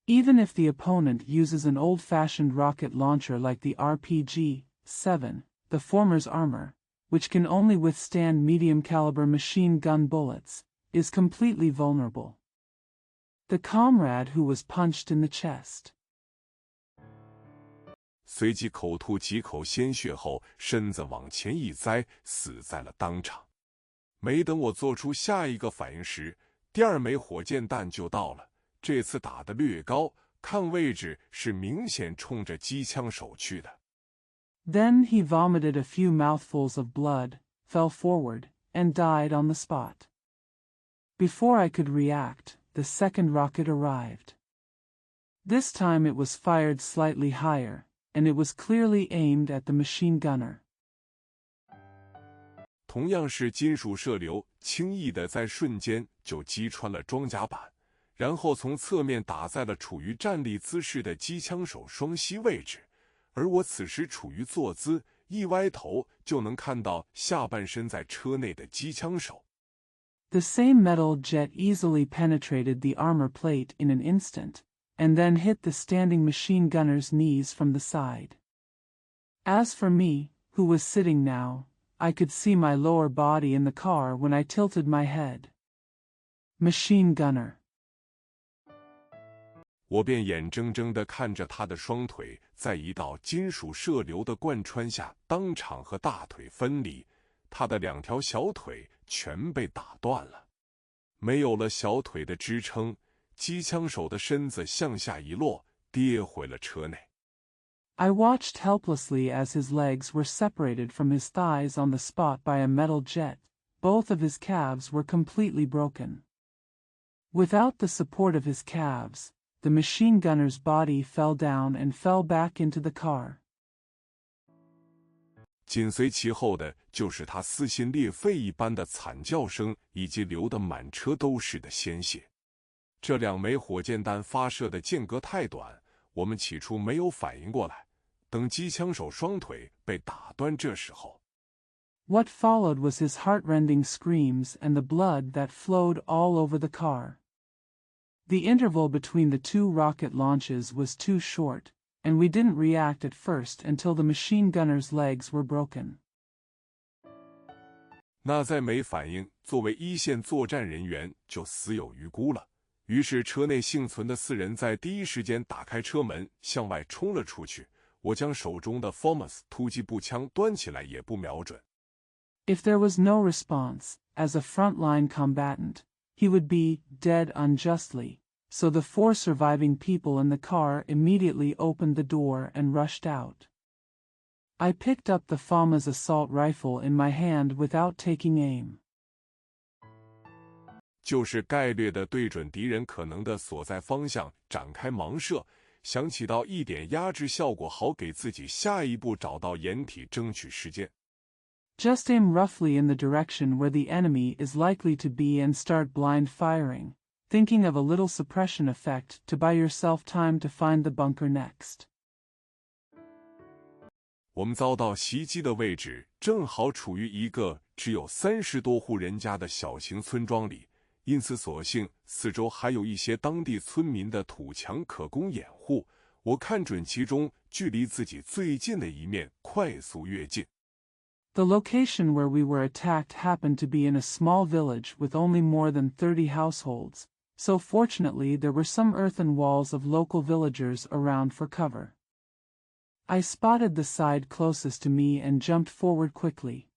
Even if the opponent uses an old-fashioned rocket launcher like the RPG-7, the former's armor, which can only withstand medium-caliber machine gun bullets, is completely vulnerable. The comrade who was punched in the chest. 随即口吐几口鲜血后，身子往前一栽，死在了当场。没等我做出下一个反应时，第2枚火箭弹就到了。这次打得略高，看位置是明显冲着机枪手去的。Then he vomited a few mouthfuls of blood, fell forward, and died on the spot. Before I could react, the second rocket arrived. This time it was fired slightly higher, and it was clearly aimed at the machine gunner. 同样是金属射流，轻易地在瞬间就击穿了装甲板，然后从侧面打在了处于站立姿势的机枪手双膝位置，而我此时处于坐姿，一歪头就能看到下半身在车内的机枪手。The same metal jet easily penetrated the armor plate in an instant, and then hit the standing machine gunner's knees from the side. As for me, who was sitting now, I could see my lower body in the car when I tilted my head. Machine gunner. 我便眼睁睁地看着他的双腿在一道金属射流的贯穿下当场和大腿分离，他的2条小腿全被打断了。没有了小腿的支撑，机枪手的身子向下一落，跌回了车内。I watched helplessly as his legs were separated from his thighs on the spot by a metal jet. Both of his calves were completely broken. Without the support of his calves, the machine gunner's body fell down and fell back into the car. 紧随其后的就是他撕心裂肺一般的惨叫声，以及流得满车都是的鲜血。这2枚火箭弹发射的间隔太短，我们起初没有反应过来。等机枪手双腿被打断，这时候 What followed was his heart-rending screams and the blood that flowed all over the car. The interval between the 2 rocket launches was too short, and we didn't react at first until the machine gunner's legs were broken. 那再没反应，作为一线作战人员就死有余辜了。于是车内幸存的4人在第一时间打开车门，向外冲了出去。我将手中的 FOMAS 突击步枪端起来，也不瞄准。If there was no response, as a frontline combatant, he would be dead unjustly, so the 4 surviving people in the car immediately opened the door and rushed out. I picked up the FOMAS assault rifle in my hand without taking aim. 就是概略地对准敌人可能的所在方向展开盲射，想起到一点压制效果，好给自己下一步找到掩体争取时间。Just aim roughly in the direction where the enemy is likely to be and start blind firing, thinking of a little suppression effect to buy yourself time to find the bunker next. 我们遭到袭击的位置正好处于一个只有30多户人家的小型村庄里，因此所幸四周还有一些当地村民的土墙可供掩护。我看准其中距离自己最近的一面，快速跃进。The location where we were attacked happened to be in a small village with only more than 30 households, so fortunately there were some earthen walls of local villagers around for cover. I spotted the side closest to me and jumped forward quickly.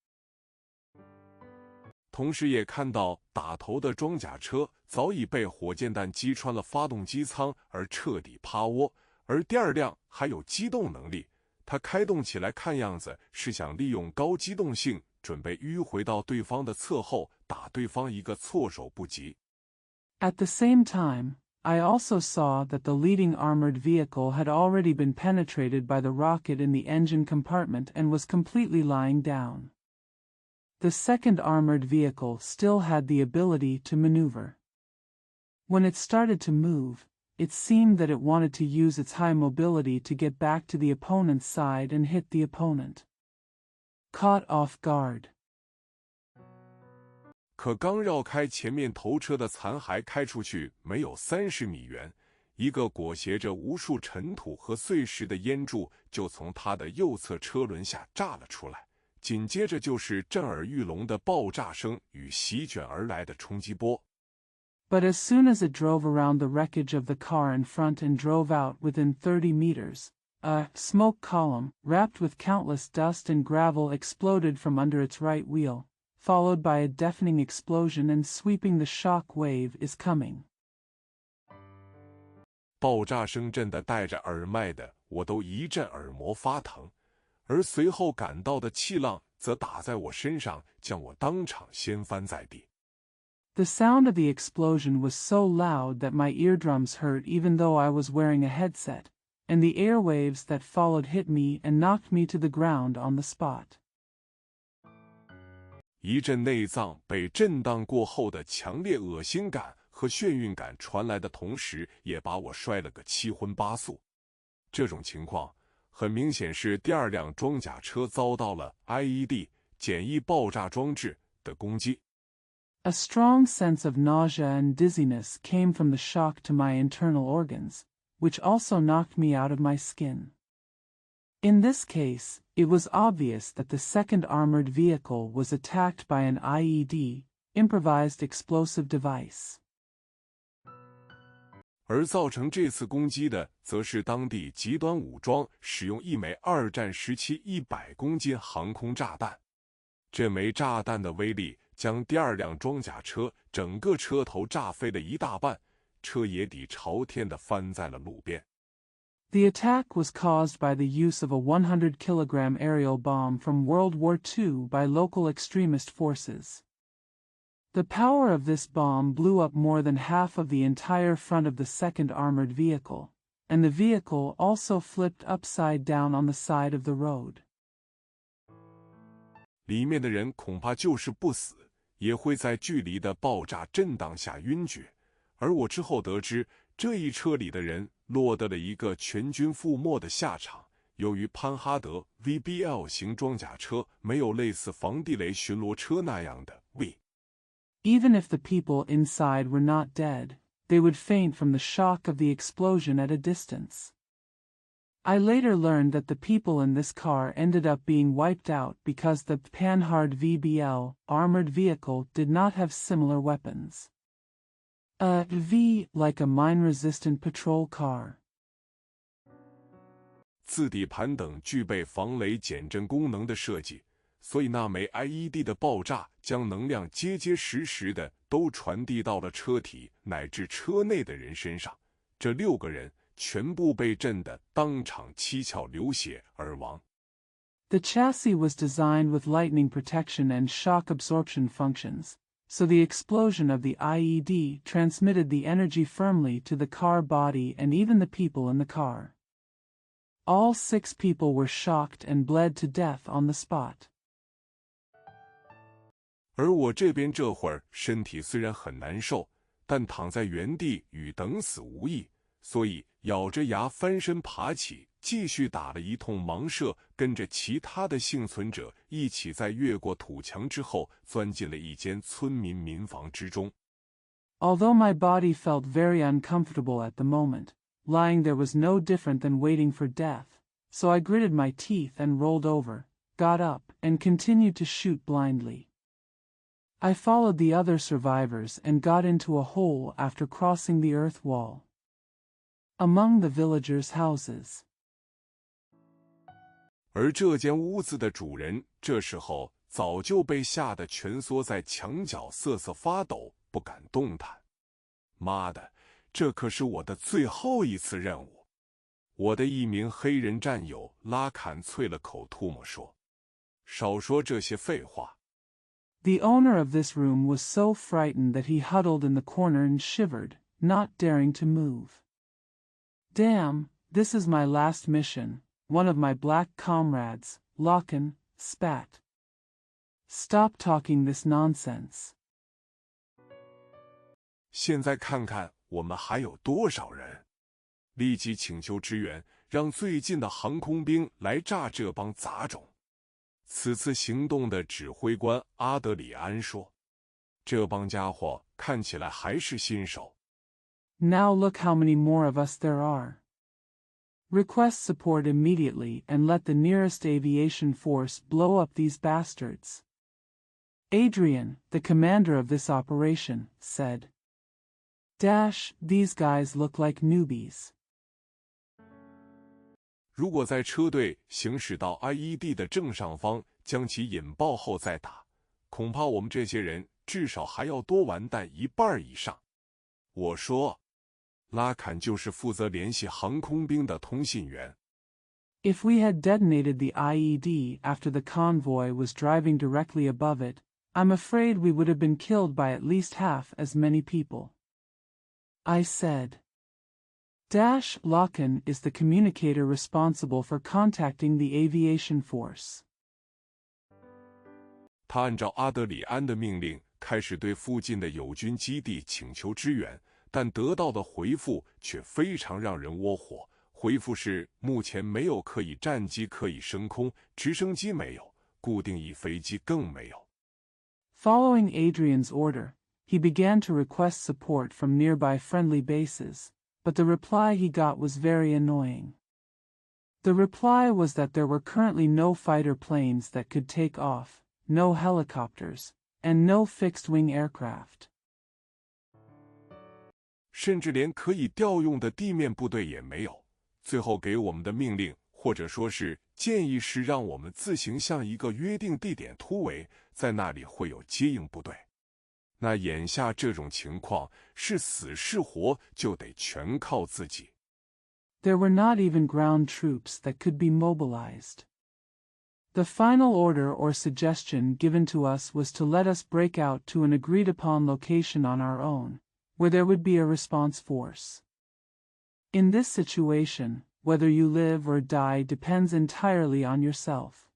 同时也看到打头的装甲车早已被火箭弹击穿了发动机舱而彻底趴窝，而第2辆还有机动能力。它开动起来，看样子是想利用高机动性，准备迂回到对方的侧后，打对方一个措手不及。At the same time, I also saw that the leading armored vehicle had already been penetrated by the rocket in the engine compartment and was completely lying down. The second armored vehicle still had the ability to maneuver. When it started to move, it seemed that it wanted to use its high mobility to get back to the opponent's side and hit the opponent. Caught off guard. 可刚绕开前面头车的残骸开出去没有30米远，一个裹挟着无数尘土和碎石的烟柱就从他的右侧车轮下炸了出来，紧接着就是震耳欲聋的爆炸声与席卷而来的冲击波。But as soon as it drove around the wreckage of the car in front and drove out within 30 meters, a smoke column, wrapped with countless dust and gravel, exploded from under its right wheel, followed by a deafening explosion and sweeping the shock wave is coming. 爆炸声震得带着耳麦的我都一阵耳膜发疼，而随后感到的气浪则打在我身上，将我当场掀翻在地。The sound of the explosion was so loud that my eardrums hurt even though I was wearing a headset, and the airwaves that followed hit me and knocked me to the ground on the spot. 一阵内脏被震荡过后的强烈恶心感和眩晕感传来的同时，也把我摔了个七荤八素。这种情况很明显是第二辆装甲车遭到了 IED 简易爆炸装置的攻击。A strong sense of nausea and dizziness came from the shock to my internal organs, which also knocked me out of my skin. In this case, it was obvious that the second armored vehicle was attacked by an IED, improvised explosive device. 而造成这次攻击的，则是当地极端武装使用一枚二战时期100公斤航空炸弹。这枚炸弹的威力将第二辆装甲车整个车头炸飞了一大半，车也底朝天地翻在了路边。The attack was caused by the use of a 100-kilogram aerial bomb from World War II by local extremist forces. The power of this bomb blew up more than half of the entire front of the second armored vehicle, and the vehicle also flipped upside down on the side of the road. 里面的人恐怕就是不死，也会在距离的爆炸震荡下晕厥。而我之后得知，这一车里的人落得了一个全军覆没的下场。由于潘哈德 VBL 型装甲车没有类似防地雷巡逻车那样的 Even if the people inside were not dead, they would faint from the shock of the explosion at a distance. I later learned that the people in this car ended up being wiped out because the Panhard VBL armored vehicle did not have similar weapons. A V like a mine-resistant patrol car. 自底盘等具备防雷减震功能的设计，所以那枚 IED 的爆炸将能量结结实实的都传递到了车体乃至车内的人身上。这6个人全部被震得当场七窍流血而亡。The chassis was designed with lightning protection and shock absorption functions, so the explosion of the IED transmitted the energy firmly to the car body and even the people in the car. All 6 people were shocked and bled to death on the spot. 而我这边这会儿身体虽然很难受，但躺在原地与等死无异，所以咬着牙翻身爬起，继续打了一通盲射，跟着其他的幸存者一起在越过土墙之后，钻进了一间村民民房之中。Although my body felt very uncomfortable at the moment, lying there was no different than waiting for death, so I gritted my teeth and rolled over, got up, and continued to shoot blindly. I followed the other survivors and got into a hole after crossing the earth wall. Among the villagers' houses. 而这间屋子的主人这时候早就被吓得蜷缩在墙角瑟瑟发抖，不敢动弹。妈的，这可是我的最后一次任务。我的一名黑人战友拉坎啐了口唾沫说：“少说这些废话。” The owner of this room was so frightened that he huddled in the corner and shivered, not daring to move. Damn, this is my last mission, one of my black comrades, Locken, spat. Stop talking this nonsense. 现在看看我们还有多少人？立即请求支援，让最近的航空兵来炸这帮杂种。此次行动的指挥官阿德里安说：“这帮家伙看起来还是新手。” Now look how many more of us there are. Request support immediately and let the nearest aviation force blow up these bastards. Adrian, the commander of this operation, said. These guys look like newbies. 如果在车队行驶到 IED 的正上方，将其引爆后再打，恐怕我们这些人至少还要多完蛋一半以上。我说，拉坎就是负责联系航空兵的通信员。If we had detonated the IED after the convoy was driving directly above it, I'm afraid we would have been killed by at least half as many people. I said. Locken is the communicator responsible for contacting the aviation force. 他按照阿德里安的命令，开始对附近的友军基地请求支援，但得到的回复却非常让人窝火。回复是目前没有可以战机可以升空，直升机没有，固定翼飞机更没有。Following Adrian's order, he began to request support from nearby friendly bases, but the reply he got was very annoying. The reply was that there were currently no fighter planes that could take off, no helicopters, and no fixed-wing aircraft. 甚至连可以调用的地面部队也没有。最后给我们的命令，或者说是建议是让我们自行向一个约定地点突围，在那里会有接应部队。那眼下这种情况，是死是活就得全靠自己。There were not even ground troops that could be mobilized. The final order or suggestion given to us was to let us break out to an agreed-upon location on our own, where there would be a response force. In this situation, whether you live or die depends entirely on yourself.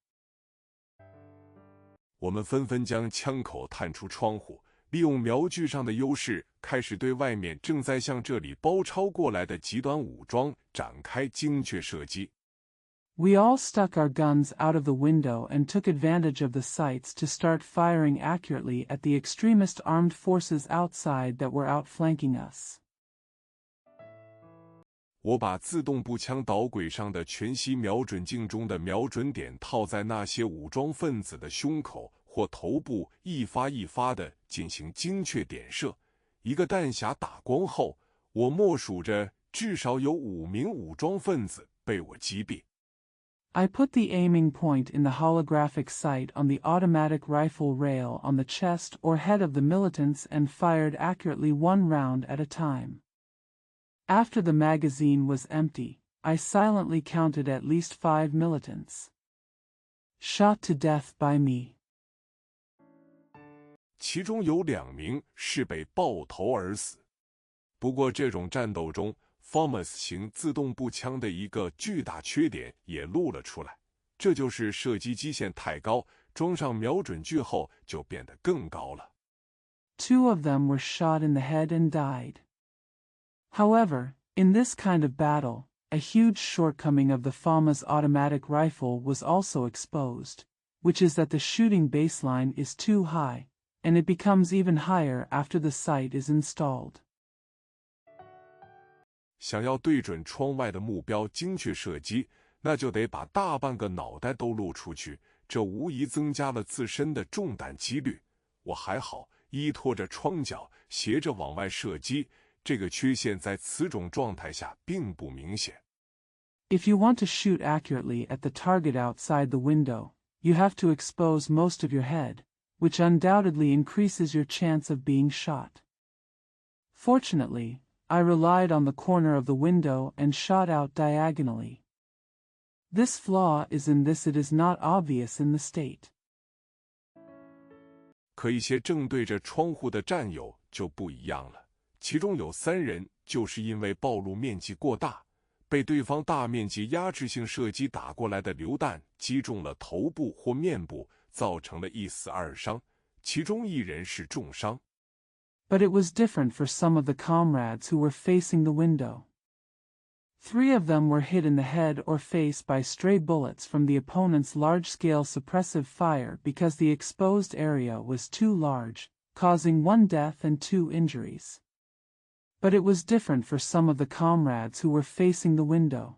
我们纷纷将枪口探出窗户，利用瞄具上的优势，开始对外面正在向这里包抄过来的极端武装展开精确射击。We all stuck our guns out of the window and took advantage of the sights to start firing accurately at the extremist armed forces outside that were outflanking us. 我把自动步枪导轨上的全息瞄准镜中的瞄准点套在那些武装分子的胸口或头部，一发一发地进行精确点射。一个弹匣打光后，我默数着至少有5名武装分子被我击毙。I put the aiming point in the holographic sight on the automatic rifle rail on the chest or head of the militants and fired accurately 1 round at a time. After the magazine was empty, I silently counted at least 5 militants shot to death by me. 其中有2名是被爆头而死。不过这种战斗中，FAMAS 型自动步枪的一个巨大缺点也露了出来，这就是射击基线太高，装上瞄准具后就变得更高了。2 of them were shot in the head and died. However, in this kind of battle, a huge shortcoming of the FAMAS automatic rifle was also exposed, which is that the shooting baseline is too high, and it becomes even higher after the sight is installed. 想要对准窗外的目标精确射击，那就得把大半个脑袋都露出去，这无疑增加了自身的中弹几率。我还好，依托着窗角，斜着往外射击，这个缺陷在此种状态下并不明显。If you want to shoot accurately at the target outside the window, you have to expose most of your head, which undoubtedly increases your chance of being shot. Fortunately, I relied on the corner of the window and shot out diagonally. This flaw is in this it is not obvious in the state. 可一些正对着窗户的战友就不一样了，其中有3人就是因为暴露面积过大，被对方大面积压制性射击打过来的榴弹击中了头部或面部，造成了1死2伤，其中1人是重伤。But it was different for some of the comrades who were facing the window. 3 of them were hit in the head or face by stray bullets from the opponent's large-scale suppressive fire because the exposed area was too large, causing 1 death and 2 injuries. But it was different for some of the comrades who were facing the window.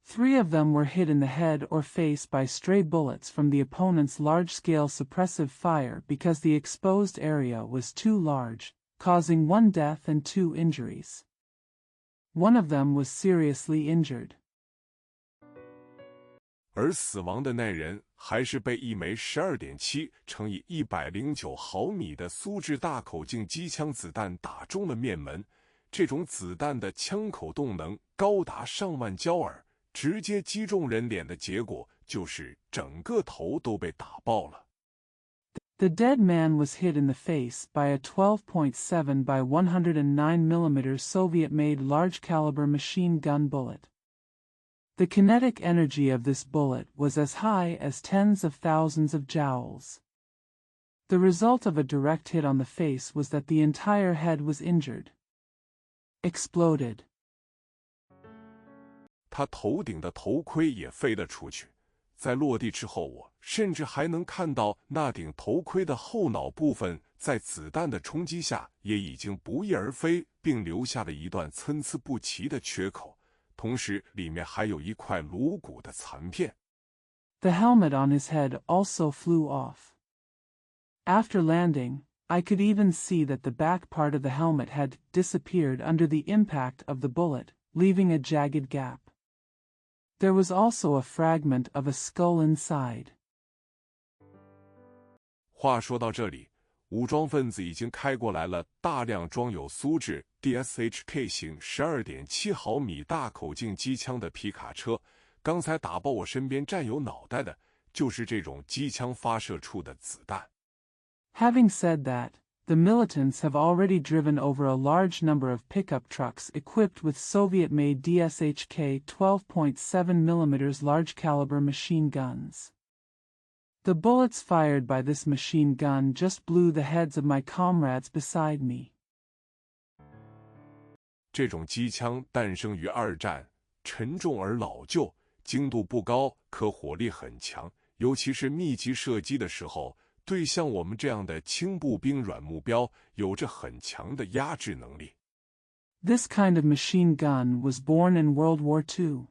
3 of them were hit in the head or face by stray bullets from the opponent's large-scale suppressive fire because the exposed area was too large, causing 1 death and 2 injuries. 1 of them was seriously injured. 而死亡的那人还是被一枚 12.7 乘以109毫米的苏制大口径机枪子弹打中了面门，这种子弹的枪口动能高达上万焦耳，直接击中人脸的结果就是整个头都被打爆了。The dead man was hit in the face by a 12.7 by 109mm Soviet-made large-caliber machine gun bullet. The kinetic energy of this bullet was as high as tens of thousands of joules. The result of a direct hit on the face was that the entire head was injured. Exploded. 他头顶的头盔也飞了出去。在落地之后，我甚至还能看到那顶头盔的后脑部分在子弹的冲击下也已经不翼而飞，并留下了一段参差不齐的缺口，同时里面还有一块颅骨的残片。The helmet on his head also flew off. After landing, I could even see that the back part of the helmet had disappeared under the impact of the bullet, leaving a jagged gap. There was also a fragment of a skull inside. 话说到这里，武装分子已经开过来了大量装有苏制 DSHK 型 12.7 毫米大口径机枪的皮卡车。刚才打爆我身边战友脑袋的，就是这种机枪发射出的子弹。Having said that, the militants have already driven over a large number of pickup trucks equipped with Soviet-made DSHK 12.7mm large-caliber machine guns. The bullets fired by this machine gun just blew the heads of my comrades beside me. 这种机枪诞生于二战，沉重而老旧，精度不高，可火力很强，尤其是密集射击的时候，对像我们这样的轻步兵软目标有着很强的压制能力。This kind of machine gun was born in World War II.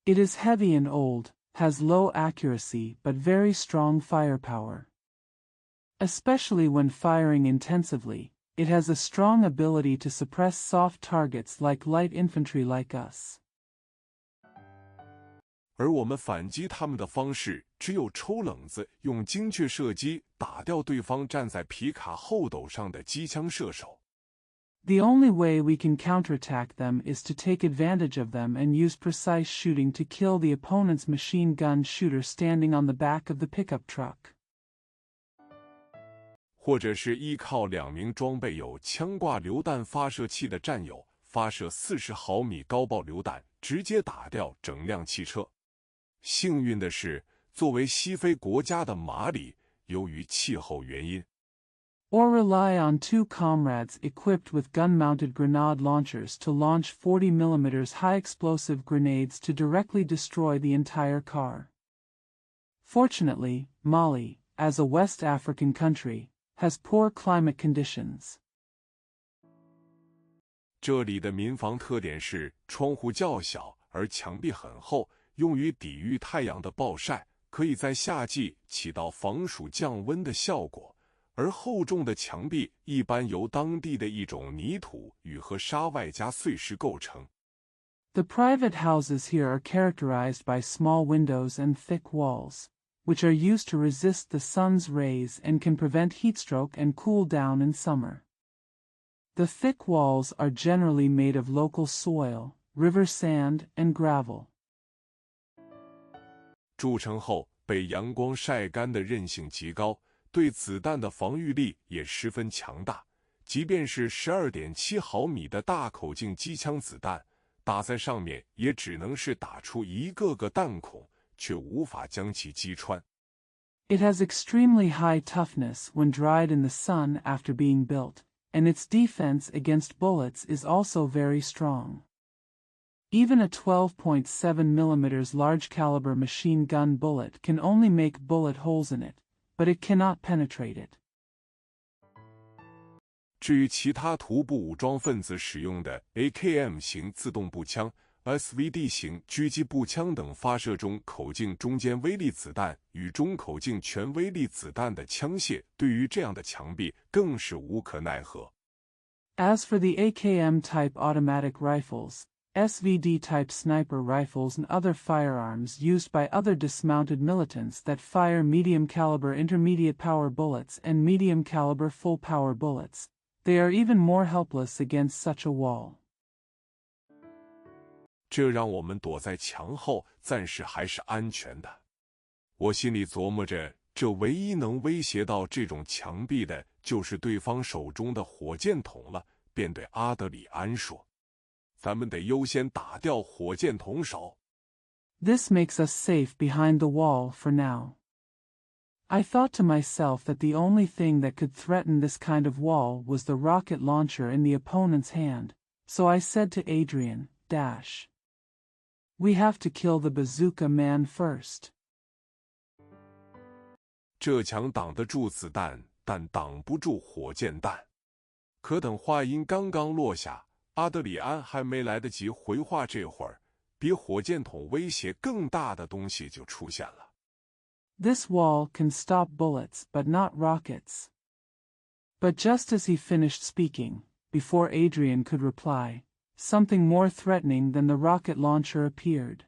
It is heavy and old, has low accuracy but very strong firepower. Especially when firing intensively, it has a strong ability to suppress soft targets like light infantry like us. 而我们反击他们的方式只有抽冷子，用精确射击打掉对方站在皮卡后斗上的机枪射手。The only way we can counterattack them is to take advantage of them and use precise shooting to kill the opponent's machine gun shooter standing on the back of the pickup truck. 或者是依靠2名装备有枪挂榴弹发射器的战友发射40毫米高爆榴弹，直接打掉整辆汽车。幸运的是，作为西非国家的马里，由于气候原因 or rely on 2 comrades equipped with gun-mounted grenade launchers to launch 40mm high-explosive grenades to directly destroy the entire car. Fortunately, Mali, as a West African country, has poor climate conditions. 这里的民房特点是窗户较小，而墙壁很厚，用于抵御太阳的暴晒，可以在夏季起到防暑降温的效果。而厚重的墙壁一般由当地的一种泥土与和沙外加碎石构成。The private houses here are characterized by small windows and thick walls, which are used to resist the sun's rays and can prevent heatstroke and cool down in summer. The thick walls are generally made of local soil, river sand, and gravel. 筑成后被阳光晒干的韧性极高，对子弹的防御力也十分强大。即便是12.7毫米的大口径机枪子弹，打在上面也只能是打出一个个弹孔，却无法将其击穿。It has extremely high toughness when dried in the sun after being built, and its defense against bullets is also very strong. Even a 12.7mm large-caliber machine gun bullet can only make bullet holes in it, but it cannot penetrate it. 至于其他徒步武装分子使用的 AKM 型自动步枪、SVD 型狙击步枪等发射中口径中间威力子弹与中口径全威力子弹的枪械，对于这样的墙壁更是无可奈何。As for the AKM-type automatic rifles, SVD-type sniper rifles and other firearms used by other dismounted militants that fire medium-caliber intermediate-power bullets and medium-caliber full-power bullets, they are even more helpless against such a wall. 这让我们躲在墙后暂时还是安全的。我心里琢磨着，这唯一能威胁到这种墙壁的就是对方手中的火箭筒了，便对阿德里安说：“咱们得优先打掉火箭筒手。” This makes us safe behind the wall for now. I thought to myself that the only thing that could threaten this kind of wall was the rocket launcher in the opponent's hand, so I said to Adrian, We have to kill the bazooka man first. 这枪挡得住子弹，但挡不住火箭弹。可等话音刚刚落下，阿德里安还没来得及回话，这会儿，比火箭筒威胁更大的东西就出现了。This wall can stop bullets, but not rockets. But just as he finished speaking, before Adrian could reply, something more threatening than the rocket launcher appeared.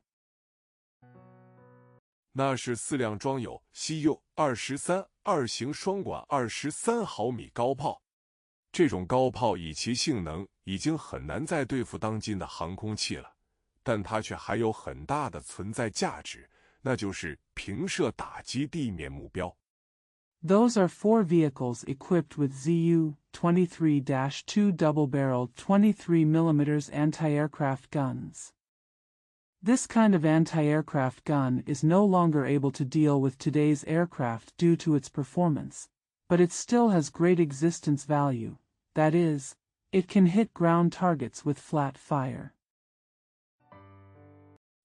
那是4辆装有西柚232型双管23毫米高炮。这种高炮以其性能已经很难再对付当今的航空器了，但它却还有很大的存在价值，那就是平射打击地面目标。Those are 4 vehicles equipped with ZU-23-2 double-barreled 23mm anti-aircraft guns. This kind of anti-aircraft gun is no longer able to deal with today's aircraft due to its performance, but it still has great existence value. That is, it can hit ground targets with flat fire.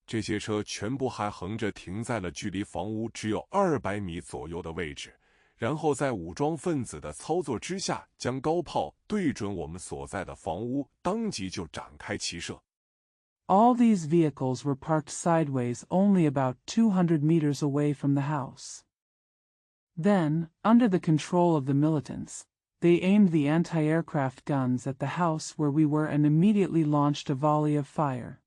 这些车全部还横着停在了距离房屋只有200米左右的位置，然后在武装分子的操作之下，将高炮对准我们所在的房屋，当即就展开齐射。All these vehicles were parked sideways only about 200 meters away from the house. Then, under the control of the militants, they aimed the anti-aircraft guns at the house where we were and immediately launched a volley of fire.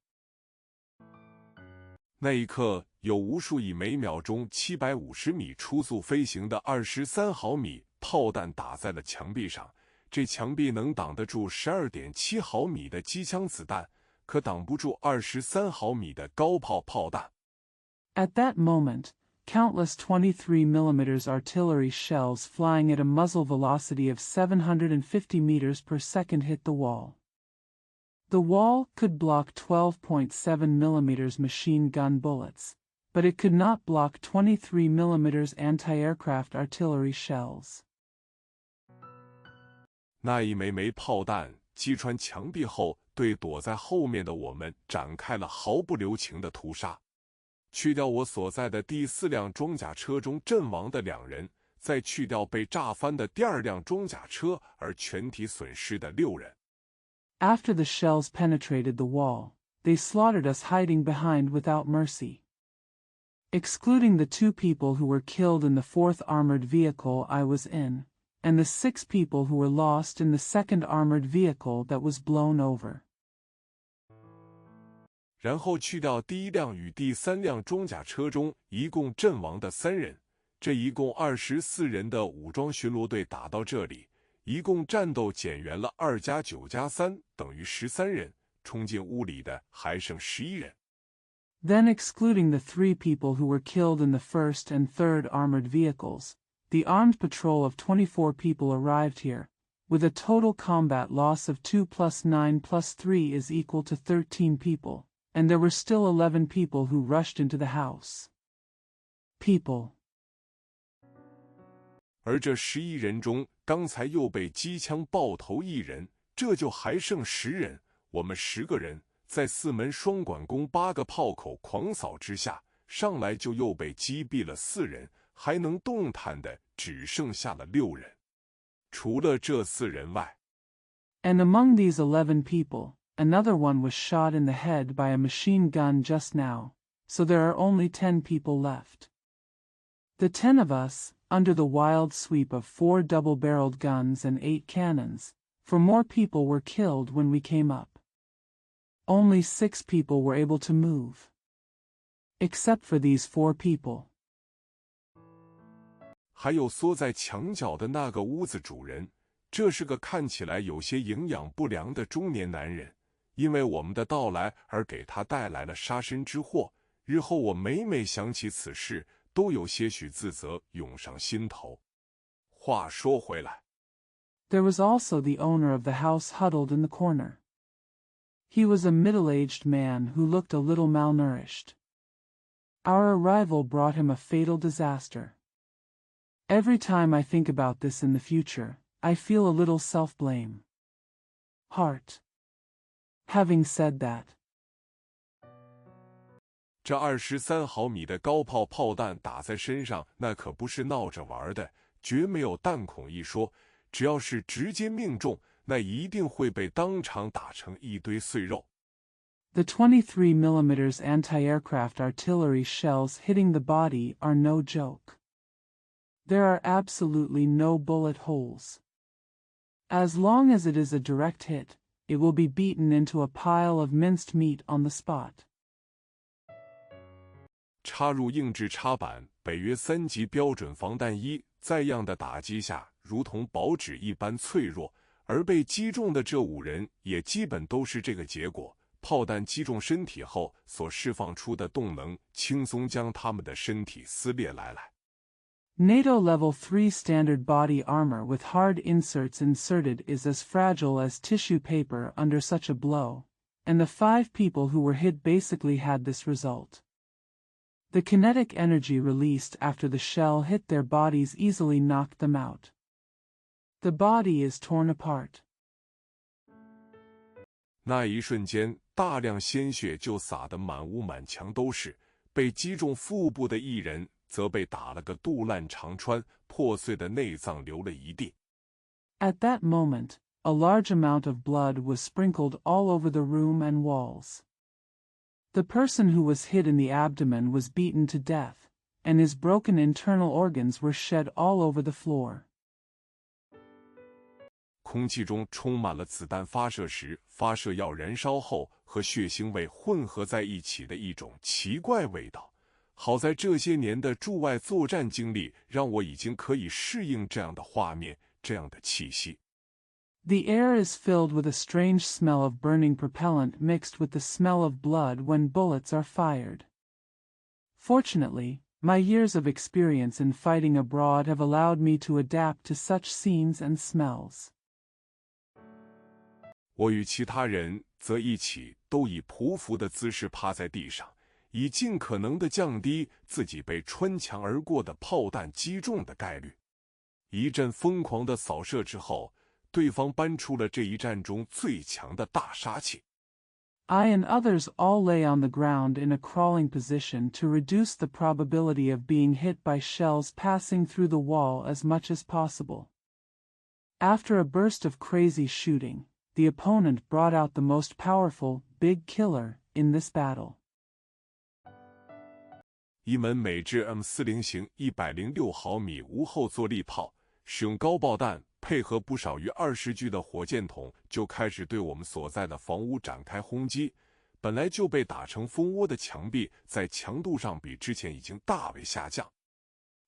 那一刻，有无数以每秒钟750米初速飞行的23毫米炮弹打在了墙壁上，这墙壁能挡得住12.7毫米的机枪子弹，可挡不住23毫米的高炮炮弹。At that moment, countless 23mm artillery shells flying at a muzzle velocity of 750 meters per second hit the wall. The wall could block 12.7mm machine gun bullets, but it could not block 23mm anti-aircraft artillery shells. 那一枚枚炮弹击穿墙壁后，对躲在后面的我们展开了毫不留情的屠杀。去掉我所在的第4辆装甲车中阵亡的2人，再去掉被炸翻的第2辆装甲车而全体损失的6人。After the shells penetrated the wall, they slaughtered us hiding behind without mercy. Excluding the 2 people who were killed in the 4th armored vehicle I was in, and the 6 people who were lost in the 2nd armored vehicle that was blown over. 然后去掉第1辆与第3辆装甲车中一共阵亡的3人，这一共24人的武装巡逻队打到这里，一共战斗减员了2+9+3等于13人，冲进屋里的还剩11人。Then excluding the 3 people who were killed in the 1st and 3rd armored vehicles, the armed patrol of 24 people arrived here, with a total combat loss of 2 + 9 + 3 is equal to 13 people, and there were still 11 people who rushed into the house. People. 而这11人中，刚才又被机枪爆头1人，这就还剩10人。我们10个人在4门双管弓8个炮口狂扫之下，上来就又被击毙了4人，还能动弹的只剩下了6人。除了这4人外 And among these 11 people, another one was shot in the head by a machine gun just now, so there are only 10 people left. The 10 of us, under the wild sweep of 4 double-barreled guns and 8 cannons, for more people were killed when we came up. Only 6 people were able to move. Except for these 4 people. 还有缩在墙角的那个屋子主人，这是个看起来有些营养不良的中年男人，因为我们的到来而给他带来了杀身之祸。日后我每每想起此事，都有些许自责涌上心头。话说回来 There was also the owner of the house huddled in the corner. He was a middle-aged man who looked a little malnourished. Our arrival brought him a fatal disaster. Every time I think about this in the future, I feel a little self-blame. Heart. Having said that, 这23毫米的高炮炮弹打在身上，那可不是闹着玩的，绝没有弹孔一说。只要是直接命中，那一定会被当场打成一堆碎肉。The 23mm anti-aircraft artillery shells hitting the body are no joke. There are absolutely no bullet holes. As long as it is a direct hit, it will be beaten into a pile of minced meat on the spot. 插入硬质插板，北约3级标准防弹衣，在样的打击下，如同薄纸一般脆弱，而被击中的这5人也基本都是这个结果。炮弹击中身体后所释放出的动能，轻松将他们的身体撕裂来。NATO Level 3 standard body armor with hard inserts inserted is as fragile as tissue paper under such a blow, and the 5 people who were hit basically had this result. The kinetic energy released after the shell hit their bodies easily knocked them out. The body is torn apart. 那一瞬间，大量鲜血就洒得满屋满墙都是。被击中腹部的一人则被打了个肚烂肠穿，破碎的内脏流了一地。At that moment, a large amount of blood was sprinkled all over the room and walls. The person who was hit in the abdomen was beaten to death, and his broken internal organs were shed all over the floor. 空气中充满了子弹发射时发射药燃烧后和血腥味混合在一起的一种奇怪味道。好在这些年的驻外作战经历让我已经可以适应这样的画面，这样的气息。The air is filled with a strange smell of burning propellant mixed with the smell of blood when bullets are fired. Fortunately, my years of experience in fighting abroad have allowed me to adapt to such scenes and smells. 我与其他人则一起都以匍匐的姿势趴在地上，以尽可能地降低自己被穿墙而过的炮弹击中的概率。一阵疯狂的扫射之后，对方搬出了这一战中最强的大杀器。I and others all lay on the ground in a crawling position to reduce the probability of being hit by shells passing through the wall as much as possible. After a burst of crazy shooting, the opponent brought out the most powerful, big killer in this battle. 一门美制 M40型106毫米无后坐力炮，使用高爆弹，配合不少于20具的火箭筒，就开始对我们所在的房屋展开轰击。本来就被打成蜂窝的墙壁，在强度上比之前已经大为下降。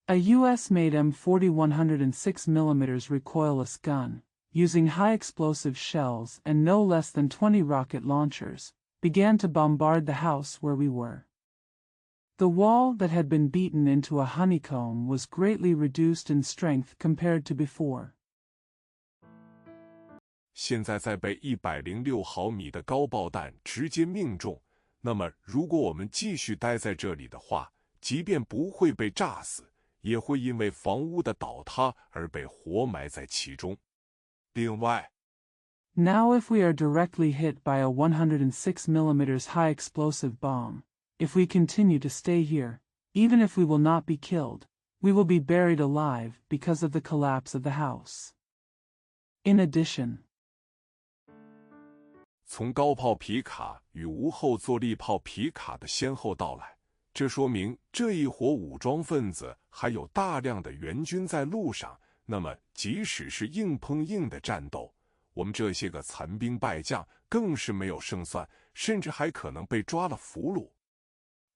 A US-made M40 106mm recoilless gun, using high explosive shells and no less than 20 rocket launchers, began to bombard the house where we were. The wall that had been beaten into a honeycomb was greatly reduced in strength compared to before. 现在在被106毫米的高爆弹直接命中，那么如果我们继续待在这里的话，即便不会被炸死，也会因为房屋的倒塌而被活埋在其中。另外 Now if we are directly hit by a 106mm high explosive bomb, if we continue to stay here, even if we will not be killed, we will be buried alive because of the collapse of the house. In addition, 从高炮皮卡与无后坐力炮皮卡的先后到来，这说明这一伙武装分子还有大量的援军在路上。那么即使是硬碰硬的战斗，我们这些个残兵败将更是没有胜算，甚至还可能被抓了俘虏。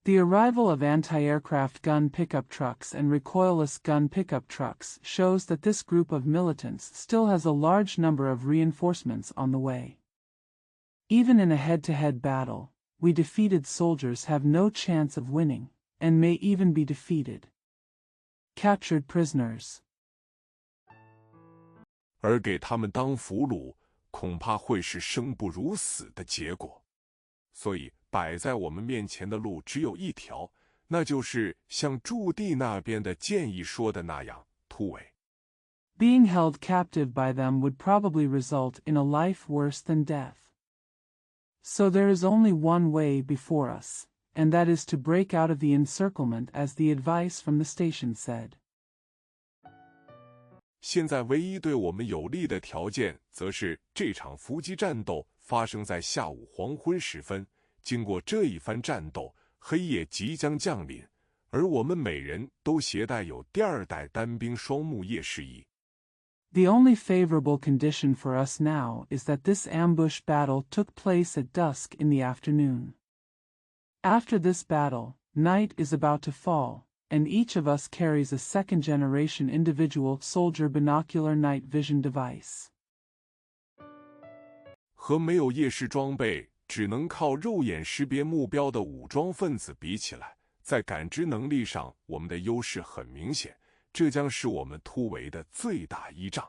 The arrival of anti-aircraft gun pickup trucks and recoilless gun pickup trucks shows that this group of militants still has a large number of reinforcements on the way. Even in a head-to-head battle, we defeated soldiers have no chance of winning, and may even be defeated. Captured prisoners. 而给他们当俘虏，恐怕会是生不如死的结果。所以摆在我们面前的路只有一条，那就是像驻地那边的建议说的那样，突围。Being held captive by them would probably result in a life worse than death. So there is only one way before us, and that is to break out of the encirclement as the advice from the station said. 现在唯一对我们有利的条件，则是这场伏击战斗发生在下午黄昏时分。经过这一番战斗，黑夜即将降临，而我们每人都携带有第二代单兵双目夜视仪。The only favorable condition for us now is that this ambush battle took place at dusk in the afternoon. After this battle, night is about to fall, and each of us carries a second-generation individual soldier binocular night vision device. 和没有夜视装备，只能靠肉眼识别目标的武装分子比起来，在感知能力上，我们的优势很明显。这将是我们突围的最大依仗。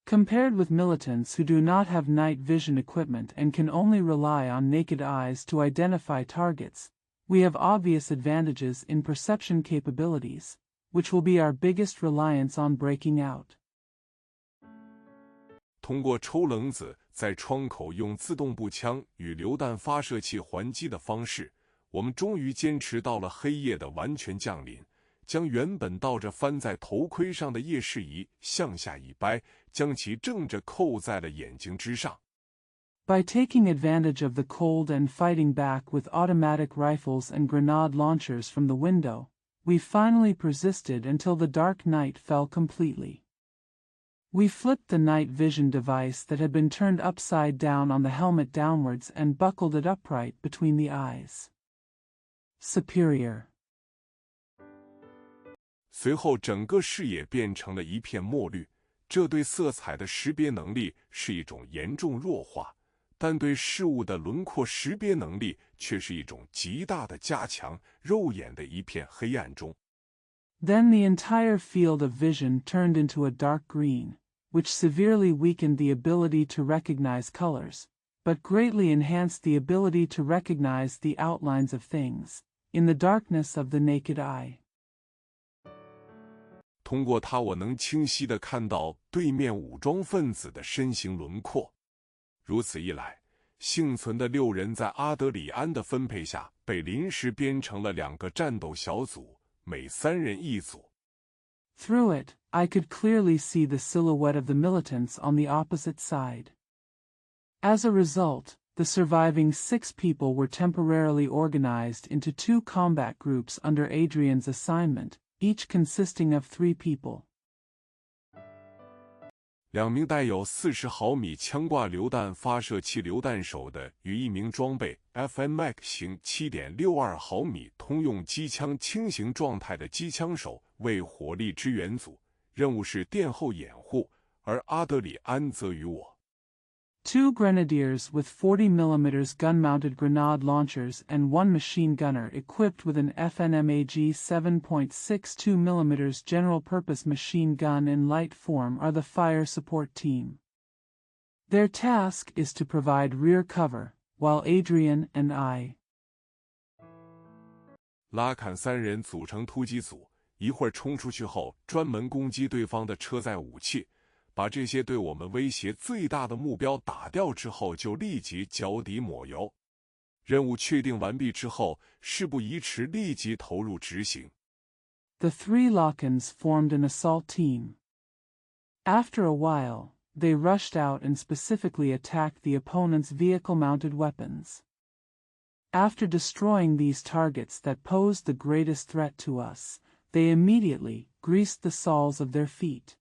Compared with militants who do not have night vision equipment and can only rely on naked eyes to identify targets, we have obvious advantages in perception capabilities, which will be our biggest reliance on breaking out. 通过抽棱子在窗口用自动步枪与榴弹发射器还击的方式，我们终于坚持到了黑夜的完全降临。将原本倒着翻在头盔上的夜视仪向下一掰，将其正着扣在了眼睛之上。By taking advantage of the cold and fighting back with automatic rifles and grenade launchers from the window, we finally persisted until the dark night fell completely. We flipped the night vision device that had been turned upside down on the helmet downwards and buckled it upright between the eyes. Superior. 随后整个视野变成了一片墨绿，这对色彩的识别能力是一种严重弱化，但对事物的轮廓识别能力却是一种极大的加强。肉眼的一片黑暗中， Then the entire field of vision turned into a dark green, which severely weakened the ability to recognize colors, but greatly enhanced the ability to recognize the outlines of things, in the darkness of the naked eye. 通过它，我能清晰地看到对面武装分子的身形轮廓。如此一来，幸存的6人在阿德里安的分配下，被临时编成了2个战斗小组，每3人一组。Through it, I could clearly see the silhouette of the militants on the opposite side. As a result, the surviving 6 people were temporarily organized into 2 combat groups under Adrian's assignment, each consisting of 3 people. 2名带有40毫米枪挂榴弹发射器榴弹手的与1名装备 FMX 型 7.62 毫米通用机枪轻型状态的机枪手为火力支援组，任务是殿后掩护，而阿德里安则与我。2 grenadiers with 40mm gun-mounted grenade launchers and 1 machine gunner equipped with an FNMAG 7.62mm general-purpose machine gun in light form are the fire support team. Their task is to provide rear cover, while Adrian and I 拉坎3人组成突击组，一会儿冲出去后，专门攻击对方的车载武器。把这些对我们威胁最大的目标打掉之后，就立即脚底抹油。任务确定完毕之后，事不宜迟，立即投入执行。The 3 Lockins formed an assault team. After a while, they rushed out and specifically attacked the opponent's vehicle-mounted weapons. After destroying these targets that posed the greatest threat to us, they immediately greased the soles of their feet.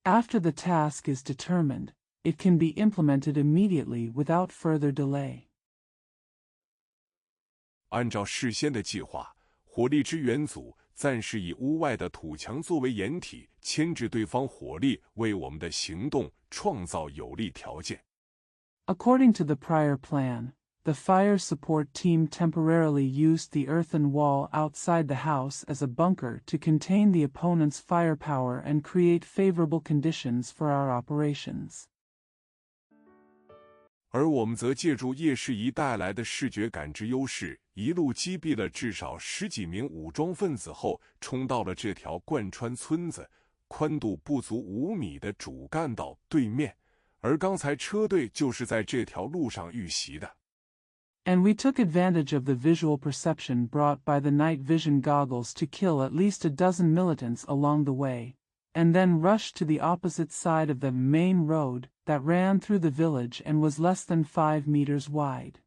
After the task is determined, it can be implemented immediately without further delay. 按照事先的计划，火力支援组暂时以屋外的土墙作为掩体，牵制对方火力，为我们的行动创造有利条件。According to the prior plan, the fire support team temporarily used the earthen wall outside the house as a bunker to contain the opponent's firepower and create favorable conditions for our operations. 而我们则借助夜视仪带来的视觉感知优势，一路击毙了至少10几名武装分子后，冲到了这条贯穿村子、宽度不足5米的主干道对面，而刚才车队就是在这条路上遇袭的。And we took advantage of the visual perception brought by the night vision goggles to kill at least a dozen militants along the way, and then rushed to the opposite side of the main road that ran through the village and was less than 5 meters wide.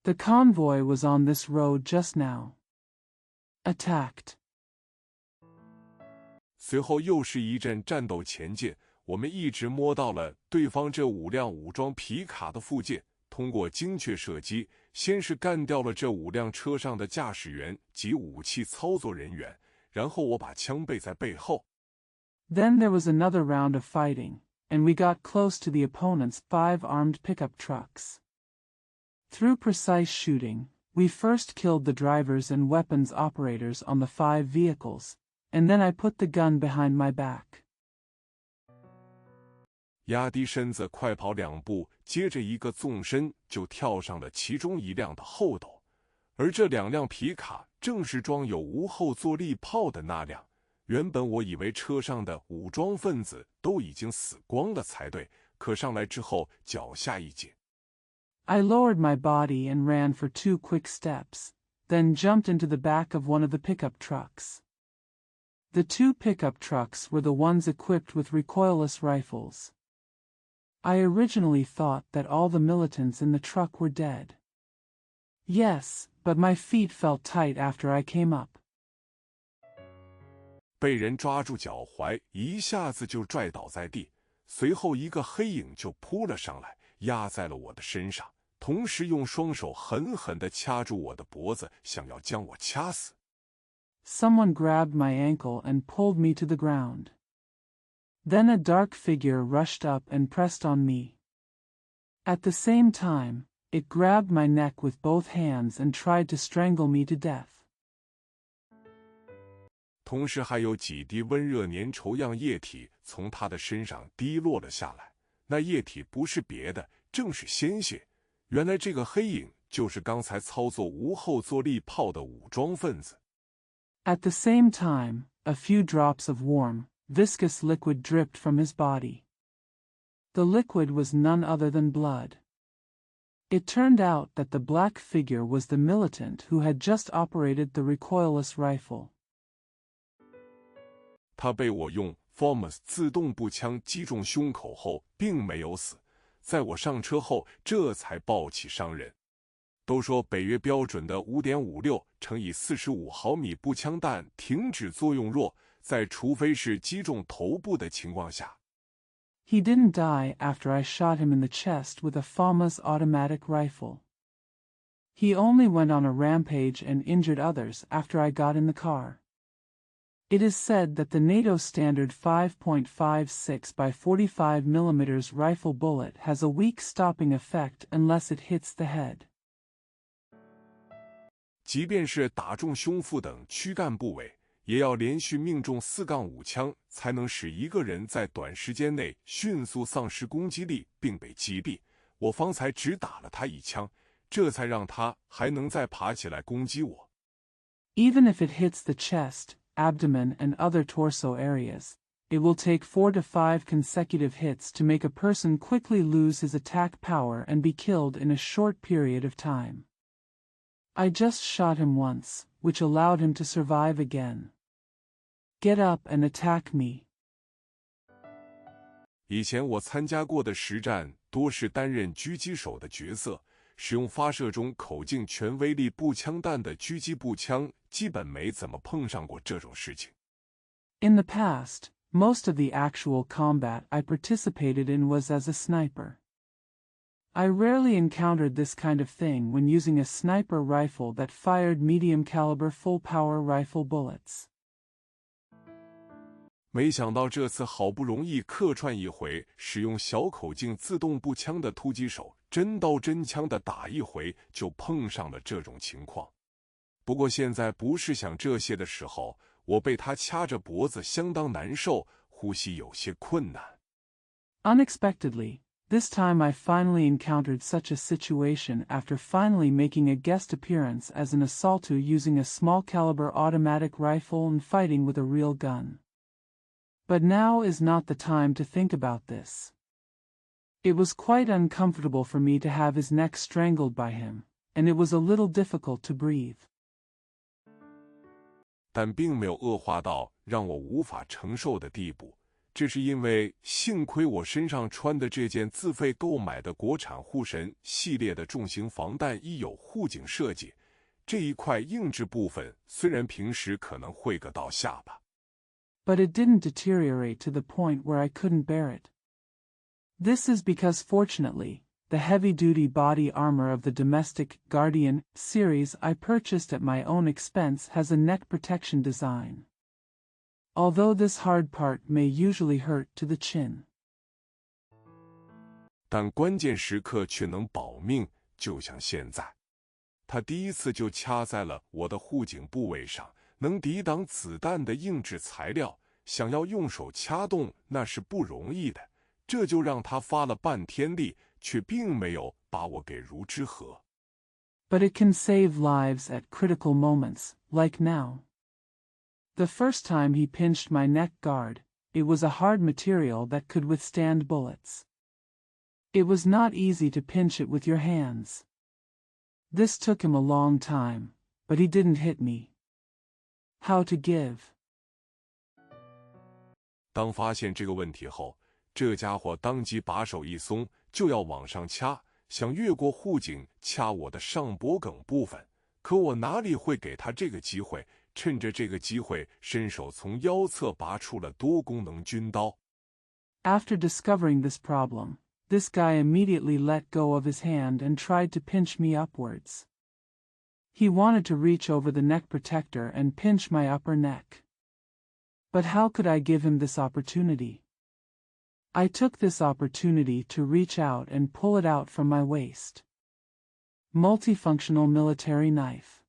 The convoy was on this road just now. Attacked. 随后又是一阵战斗前进，我们一直摸到了对方这5辆武装皮卡的附近，通过精确射击，先是干掉了这5辆车上的驾驶员及武器操作人员，然后我把枪背在背后。Then there was another round of fighting, and we got close to the opponent's 5 armed pickup trucks. Through precise shooting, we first killed the drivers and weapons operators on the 5 vehicles, and then I put the gun behind my back. 压低身子快跑2步，接着一个纵身就跳上了其中一辆的后斗，而这2辆皮卡正是装有无后坐力炮的那辆。原本我以为车上的武装分子都已经死光了才对，可上来之后脚下一紧。I lowered my body and ran for 2 quick steps, then jumped into the back of one of the pickup trucks. The 2 pickup trucks were the ones equipped with recoilless rifles. I originally thought that all the militants in the truck were dead. Yes, but my feet felt tight after I came up. 被人抓住脚踝，一下子就拽倒在地，随后一个黑影就扑了上来，压在了我的身上，同时用双手狠狠地掐住我的脖子，想要将我掐死。Someone grabbed my ankle and pulled me to the ground. Then a dark figure rushed up and pressed on me. At the same time, it grabbed my neck with both hands and tried to strangle me to death. 同时还有几滴温热粘稠样液体从他的身上滴落了下来，那液体不是别的，正是鲜血。原来这个黑影就是刚才操作无后坐力炮的武装分子。At the same time, a few drops of warm, viscous liquid dripped from his body. The liquid was none other than blood. It turned out that the black figure was the militant who had just operated the recoilless rifle. 他被我用 FOMAS 自动步枪击中胸口后并没有死，在我上车后这才抱起伤人。都说北约标准的 5.56 乘以45毫米步枪弹停止作用弱，在除非是击中头部的情况下。He didn't die after I shot him in the chest with a FOMAS automatic rifle. He only went on a rampage and injured others after I got in the car. It is said that the NATO standard 5.56 by 45 mm rifle bullet has a weak stopping effect unless it hits the head. 即便是打中胸腹等躯干部位，也要连续命中4-5枪，才能使一个人在短时间内迅速丧失攻击力并被击毙。我方才只打了他1枪，这才让他还能再爬起来攻击我。Even if it hits the chest, abdomen and other torso areas, it will take 4 to 5 consecutive hits to make a person quickly lose his attack power and be killed in a short period of time. I just shot him once, which allowed him to survive again. Get up and attack me. 以前我参加过的实战多是担任狙击手的角色，使用发射中口径全威力步枪弹的狙击步枪，基本没怎么碰上过这种事情。In the past, most of the actual combat I participated in was as a sniper. I rarely encountered this kind of thing when using a sniper rifle that fired medium-caliber full-power rifle bullets. 没想到这次好不容易客串一回使用小口径自动步枪的突击手，真刀真枪的打一回就碰上了这种情况。不过现在不是想这些的时候，我被他掐着脖子相当难受，呼吸有些困难。Unexpectedly, this time I finally encountered such a situation after finally making a guest appearance as an assaulter using a small-caliber automatic rifle and fighting with a real gun. But now is not the time to think about this. It was quite uncomfortable for me to have his neck strangled by him, and it was a little difficult to breathe. 但并没有恶化到让我无法承受的地步。这是因为幸亏我身上穿的这件自费购买的国产护神系列的重型防弹衣有护颈设计，这一块硬质部分虽然平时可能会硌到下巴。But it didn't deteriorate to the point where I couldn't bear it. This is because fortunately, the heavy-duty body armor of the domestic Guardian series I purchased at my own expense has a neck protection design. Although this hard part may usually hurt to the chin. 但关键时刻却能保命，就像现在。它第一次就掐在了我的护颈部位上，能抵挡子弹的硬质材料，想要用手掐动那是不容易的，这就让它发了半天力，却并没有把我给如之何。But it can save lives at critical moments, like now. The first time he pinched my neck guard, it was a hard material that could withstand bullets. It was not easy to pinch it with your hands. This took him a long time, but he didn't hit me. How to give? 当发现这个问题后，这家伙当即把手一松，就要往上掐，想越过护颈掐我的上脖梗部分。可我哪里会给他这个机会？趁着这个机会，伸手从腰侧拔出了多功能军刀。After discovering this problem, this guy immediately let go of his hand and tried to pinch me upwards. He wanted to reach over the neck protector and pinch my upper neck. But how could I give him this opportunity? I took this opportunity to reach out and pull it out from my waist. Multifunctional military knife.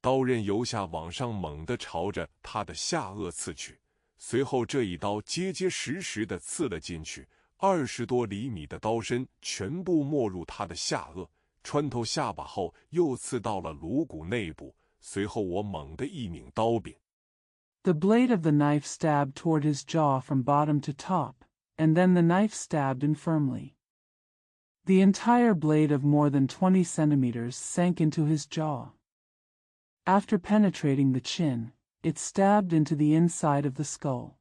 刀刃由下往上猛地朝着他的下颚刺去，随后这一刀结结实实地刺了进去，20多厘米的刀身全部没入他的下颚，穿透下巴后又刺到了颅骨内部，随后我猛地一拧刀柄。The blade of the knife stabbed toward his jaw from bottom to top, and then the knife stabbed in firmly. The entire blade of more than 20 centimeters sank into his jaw. After penetrating the chin, it stabbed into the inside of the skull.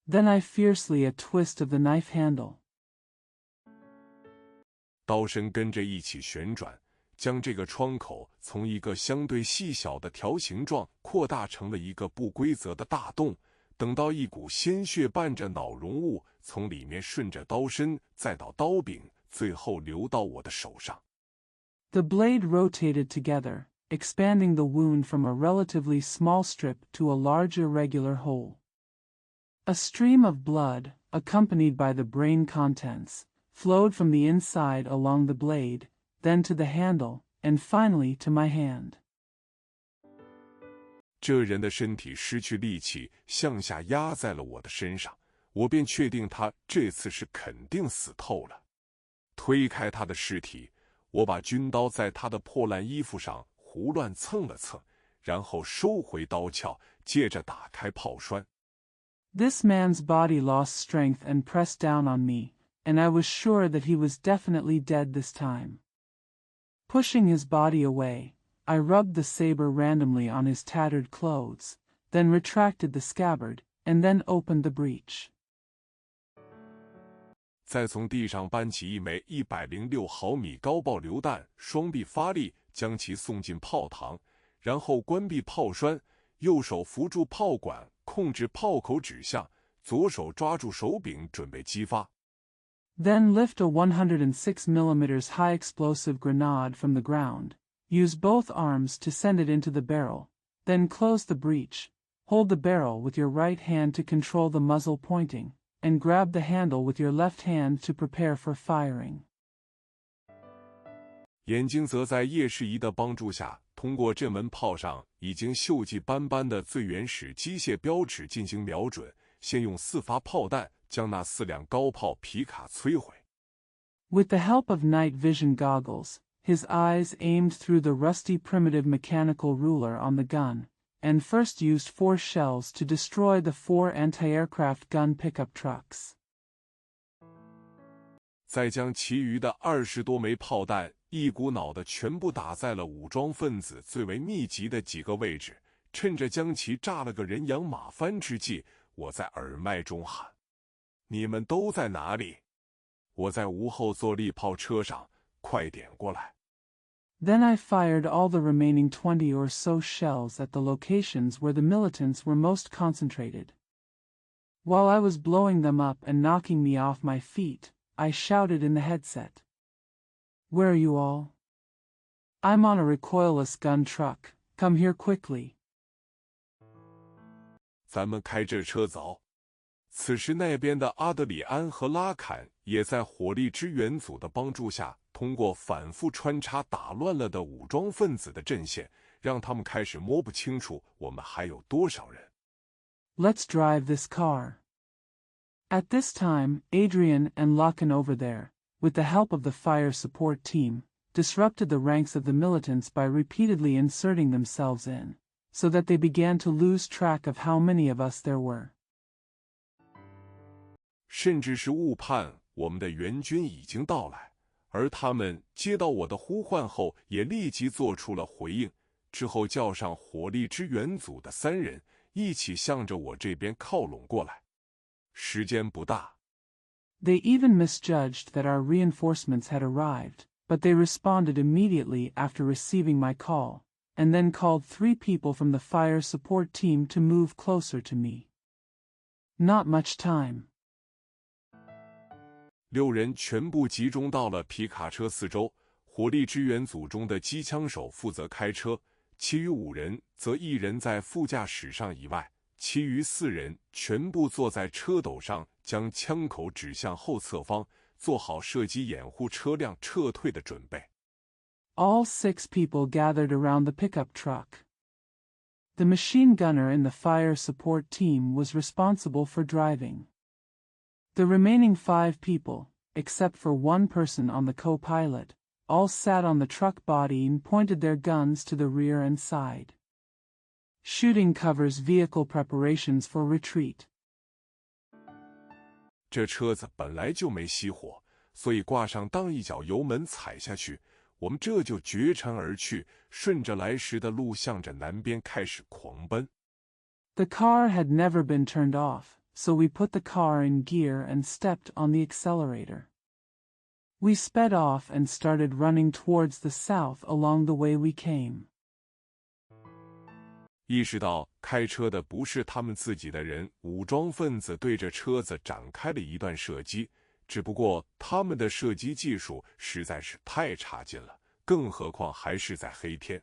Then I fiercely a twist of the knife handle. 刀身跟着一起旋转，将这个窗口从一个相对细小的条形状扩大成了一个不规则的大洞。等到一股鲜血伴着脑溶物从里面顺着刀身再到刀柄，最后流到我的手上。The blade rotated together, expanding the wound from a relatively small strip to a large irregular hole. A stream of blood, accompanied by the brain contents, flowed from the inside along the blade, then to the handle, and finally to my hand. 这人的身体失去力气，向下压在了我的身上，我便确定他这次是肯定死透了。推开他的尸体，我把军刀在他的破烂衣服上胡乱蹭了蹭，然后收回刀鞘，接着打开炮栓。This man's body lost strength and pressed down on me, and I was sure that he was definitely dead this time. Pushing his body away, I rubbed the saber randomly on his tattered clothes, then retracted the scabbard, and then opened the breech. 再从地上搬起一枚106毫米高爆榴弹，双臂发力，将其送进炮膛，然后关闭炮栓，右手扶住炮管，控制炮口指向，左手抓住手柄准备击发。Then lift a 106 mm high explosive grenade from the ground, use both arms to send it into the barrel, then close the breech, hold the barrel with your right hand to control the muzzle pointing, and grab the handle with your left hand to prepare for firing. 眼睛则在叶世仪的帮助下，通过这门炮上已经锈迹斑斑的最原始机械标尺进行瞄准，先用4发炮弹将那4辆高炮皮卡摧毁。With the help of night vision goggles, his eyes aimed through the rusty primitive mechanical ruler on the gun, and first used 4 shells to destroy the 4 anti-aircraft gun pickup trucks. 再将其余的20多枚炮弹一股脑的全部打在了武装分子最为密集的几个位置，趁着将其炸了个人仰马翻之际，我在耳麦中喊：“你们都在哪里？我在无后坐力炮车上，快点过来。” Then I fired all the remaining 20 or so shells at the locations where the militants were most concentrated. While I was blowing them up and knocking me off my feet, I shouted in the headset. Where are you all? I'm on a recoilless gun truck. Come here quickly. 咱们开这车走。此时那边的阿德里安和拉坎也在火力支援组的帮助下，通过反复穿插打乱了的武装分子的阵线，让他们开始摸不清楚我们还有多少人。Let's drive this car. At this time, Adrian and Lacan over there, with the help of the fire support team, disrupted the ranks of the militants by repeatedly inserting themselves in, so that they began to lose track of how many of us there were. 甚至是误判我们的援军已经到来，而他们接到我的呼唤后，也立即做出了回应。之后叫上火力支援组的3人，一起向着我这边靠拢过来。时间不大。They even misjudged that our reinforcements had arrived, but they responded immediately after receiving my call, and then called 3 people from the fire support team to move closer to me. Not much time. 6人全部集中到了皮卡车四周，火力支援组中的机枪手负责开车，其余5人则1人在副驾驶上以外，其余4人全部坐在车斗上，将枪口指向后侧方，做好射击掩护车辆撤退的准备。All 6 people gathered around the pickup truck. The machine gunner in the fire support team was responsible for driving. The remaining 5 people, except for 1 person on the co-pilot, all sat on the truck body and pointed their guns to the rear and side. Shooting covers vehicle preparations for retreat. 这车子本来就没熄火，所以挂上当一脚油门踩下去，我们这就绝尘而去，顺着来时的路向着南边开始狂奔。The car had never been turned off, so we put the car in gear and stepped on the accelerator. We sped off and started running towards the south along the way we came. 意识到开车的不是他们自己的人，武装分子对着车子展开了一段射击，只不过他们的射击技术实在是太差劲了，更何况还是在黑天。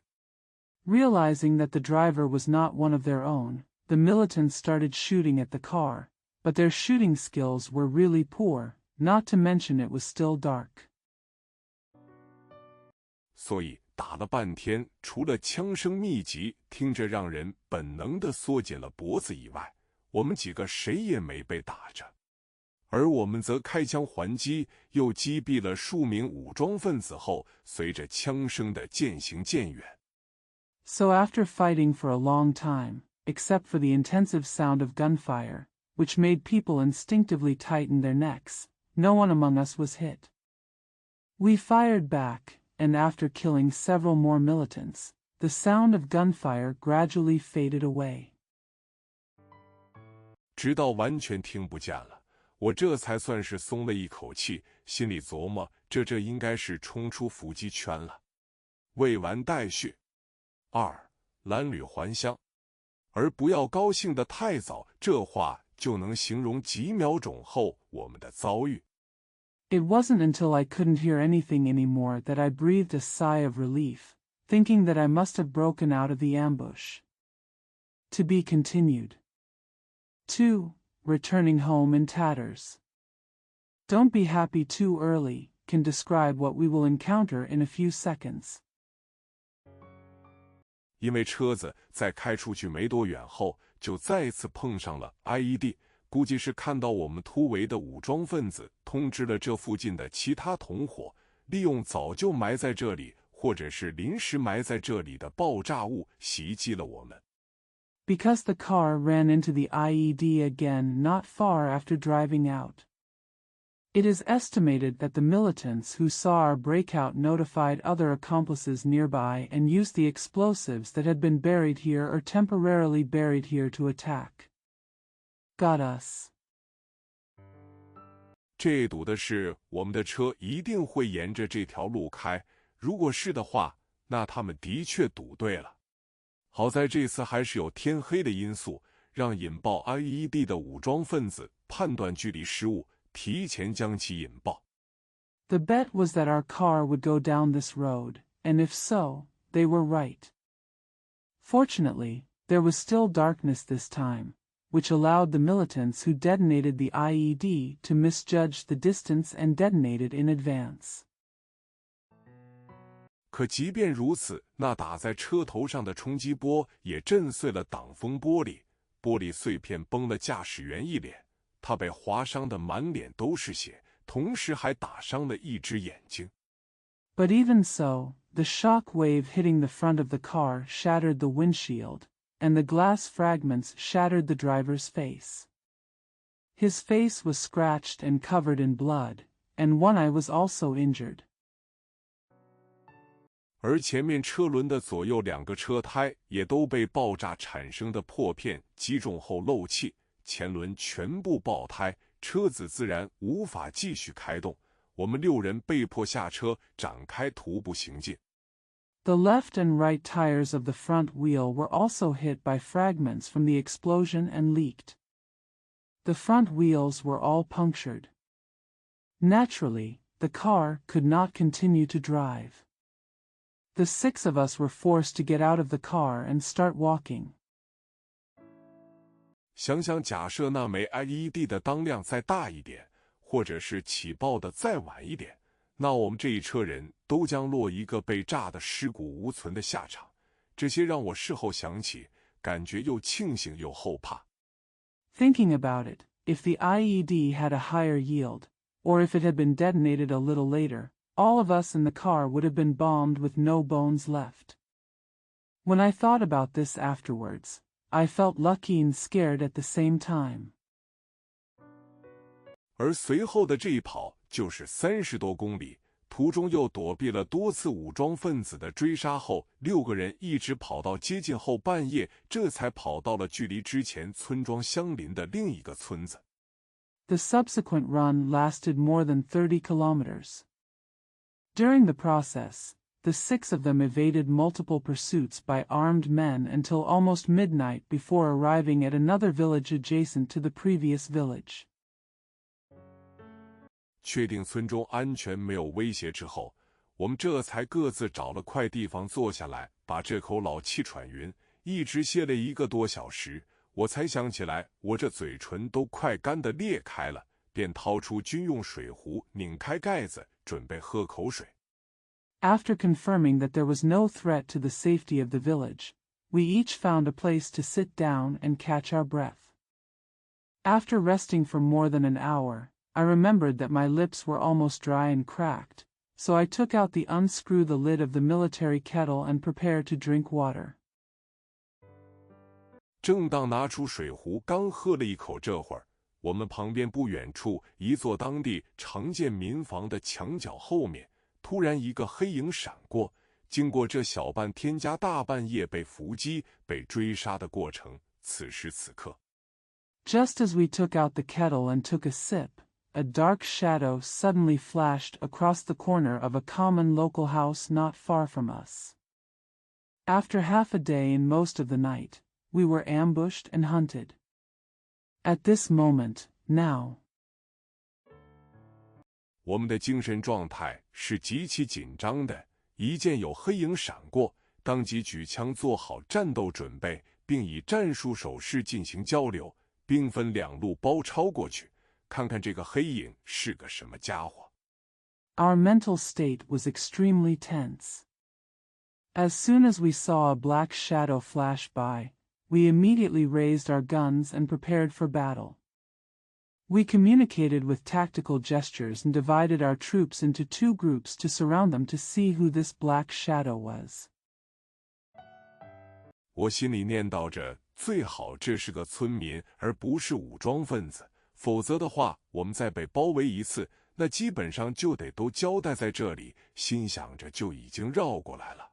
Realizing that the driver was not one of their own, the militants started shooting at the car, but their shooting skills were really poor, not to mention it was still dark. 所以打了半天，除了枪声密集，听着让人本能地缩紧了脖子以外，我们几个谁也没被打着。而我们则开枪还击，又击毙了数名武装分子后，随着枪声的渐行渐远。So after fighting for a long time, except for the intensive sound of gunfire, which made people instinctively tighten their necks, no one among us was hit. We fired back, and after killing several more militants, the sound of gunfire gradually faded away. 直到完全听不见了，我这才算是松了一口气，心里琢磨，这应该是冲出伏击圈了。未完待续。2. 褴褛还乡。而不要高兴得太早，这话就能形容几秒钟后我们的遭遇。It wasn't until I couldn't hear anything anymore that I breathed a sigh of relief, thinking that I must have broken out of the ambush. To be continued. 2. Returning home in tatters. Don't be happy too early can describe what we will encounter in a few seconds. 因为车子在开出去没多远后，就再次碰上了 IED， 估计是看到我们突围的武装分子通知了这附近的其他同伙，利用早就埋在这里或者是临时埋在这里的爆炸物袭击了我们。Because the car ran into the IED again not far after driving out. It is estimated that the militants who saw our breakout notified other accomplices nearby and used the explosives that had been buried here or temporarily buried here to attack. Got us. 这堵的是我们的车一定会沿着这条路开，如果是的话，那他们的确堵对了。好在这次还是有天黑的因素，让引爆 IED 的武装分子判断距离失误，提前将其引爆。The bet was that our car would go down this road, and if so, they were right. Fortunately, there was still darkness this time, which allowed the militants who detonated the IED to misjudge the distance and detonated in advance. 可即便如此，那打在车头上的冲击波也震碎了挡风玻璃，玻璃碎片崩了驾驶员一脸，他被划伤得满脸都是血，同时还打伤了一只眼睛。But even so, the shock wave hitting the front of the car shattered the windshield, and the glass fragments shattered the driver's face. His face was scratched and covered in blood, and one eye was also injured. 而前面车轮的左右两个车胎也都被爆炸产生的破片击中后漏气，前轮全部爆胎，车子自然无法继续开动。我们6人被迫下车展开徒步行进。The left and right tires of the front wheel were also hit by fragments from the explosion and leaked. The front wheels were all punctured. Naturally, the car could not continue to drive. The 6 of us were forced to get out of the car and start walking. 想想假设那枚 IED 的当量再大一点，或者是起爆的再晚一点，那我们这一车人都将落一个被炸得尸骨无存的下场。这些让我事后想起，感觉又庆幸又后怕。Thinking about it, if the IED had a higher yield, or if it had been detonated a little later, all of us in the car would have been bombed with no bones left. When I thought about this afterwards, I felt lucky and scared at the same time. 而随后的这一跑就是30多公里，途中又躲避了多次武装分子的追杀后，6个人一直跑到接近后半夜，这才跑到了距离之前村庄相邻的另一个村子。The subsequent run lasted more than 30 kilometers. During the process, the 6 of them evaded multiple pursuits by armed men until almost midnight before arriving at another village adjacent to the previous village. 确定村中安全没有威胁之后，我们这才各自找了块地方坐下来，把这口老气喘匀，一直歇了1个多小时，我才想起来我这嘴唇都快干得裂开了，便掏出军用水壶，拧开盖子，准备喝口水。After confirming that there was no threat to the safety of the village, we each found a place to sit down and catch our breath. After resting for more than an hour, I remembered that my lips were almost dry and cracked, so I took out the unscrew the lid of the military kettle and prepared to drink water. 正当拿出水壶刚喝了一口，这会儿，我们旁边不远处一座当地常见民房的墙角后面，突然一个黑影闪过。经过这小半天加大半夜被伏击、被追杀的过程，此时此刻 Just as we took out the kettle and took a sip, a dark shadow suddenly flashed across the corner of a common local house not far from us. After half a day and most of the night, we were ambushed and hunted. At this moment, now, 我们的精神状态是极其紧张的，一见有黑影闪过，当即举枪做好战斗准备，并以战术手势进行交流，兵分2路包抄过去，看看这个黑影是个什么家伙。Our mental state was extremely tense. As soon as we saw a black shadow flash by, we immediately raised our guns and prepared for battle. We communicated with tactical gestures and divided our troops into 2 groups to surround them to see who this black shadow was. 我心里念叨着，最好这是个村民，而不是武装分子，否则的话，我们再被包围一次，那基本上就得都交代在这里，心想着就已经绕过来了。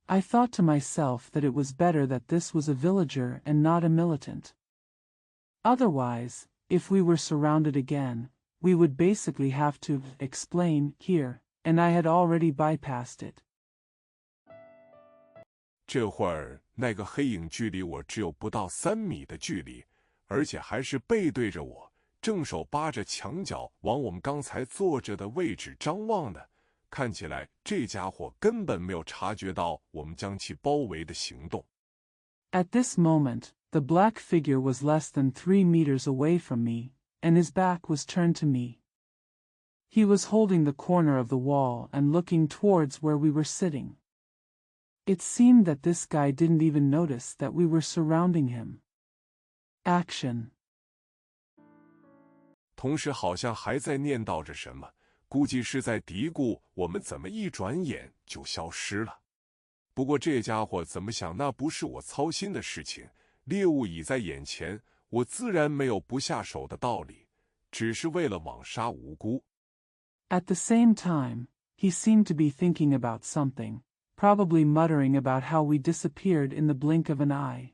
I thought to myself that it was better that this was a villager and not a militant. Otherwise, if we were surrounded again, we would basically have to explain here, and I had already bypassed it. 这会儿那个黑影距离我只有不到3米的距离，而且还是背对着我，正手扒着墙角往我们刚才坐着的位置张望的。看起来这家伙根本没有察觉到我们将其包围的行动。At this moment, the black figure was less than 3 meters away from me, and his back was turned to me. He was holding the corner of the wall and looking towards where we were sitting. It seemed that this guy didn't even notice that we were surrounding him. Action. 同时好像还在念叨着什么，估计是在嘀咕我们怎么一转眼就消失了。不过这家伙怎么想，那不是我操心的事情，猎物已在眼前，我自然没有不下手的道理，只是为了枉杀无辜。At the same time, he seemed to be thinking about something, probably muttering about how we disappeared in the blink of an eye.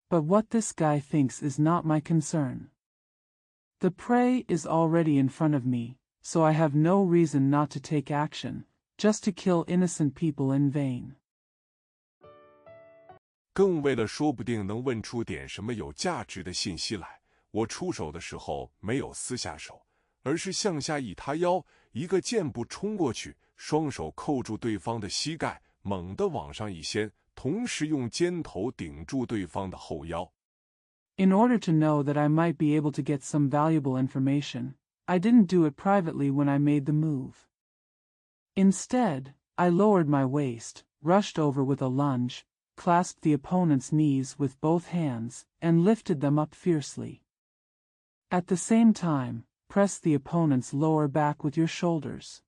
But what this guy thinks is not my concern. The prey is already in front of me, so I have no reason not to take action, just to kill innocent people in vain. 更为了说不定能问出点什么有价值的信息来，我出手的时候没有撕下手，而是向下一塌腰，一个箭步冲过去，双手扣住对方的膝盖，猛地往上一掀，同时用肩头顶住对方的后腰。In order to know that I might be able to get some valuable information, I didn't do it privately when I made the move. Instead, I lowered my waist, rushed over with a lunge, clasped the opponent's knees with both hands, and lifted them up fiercely. At the same time, press the opponent's lower back with your shoulders.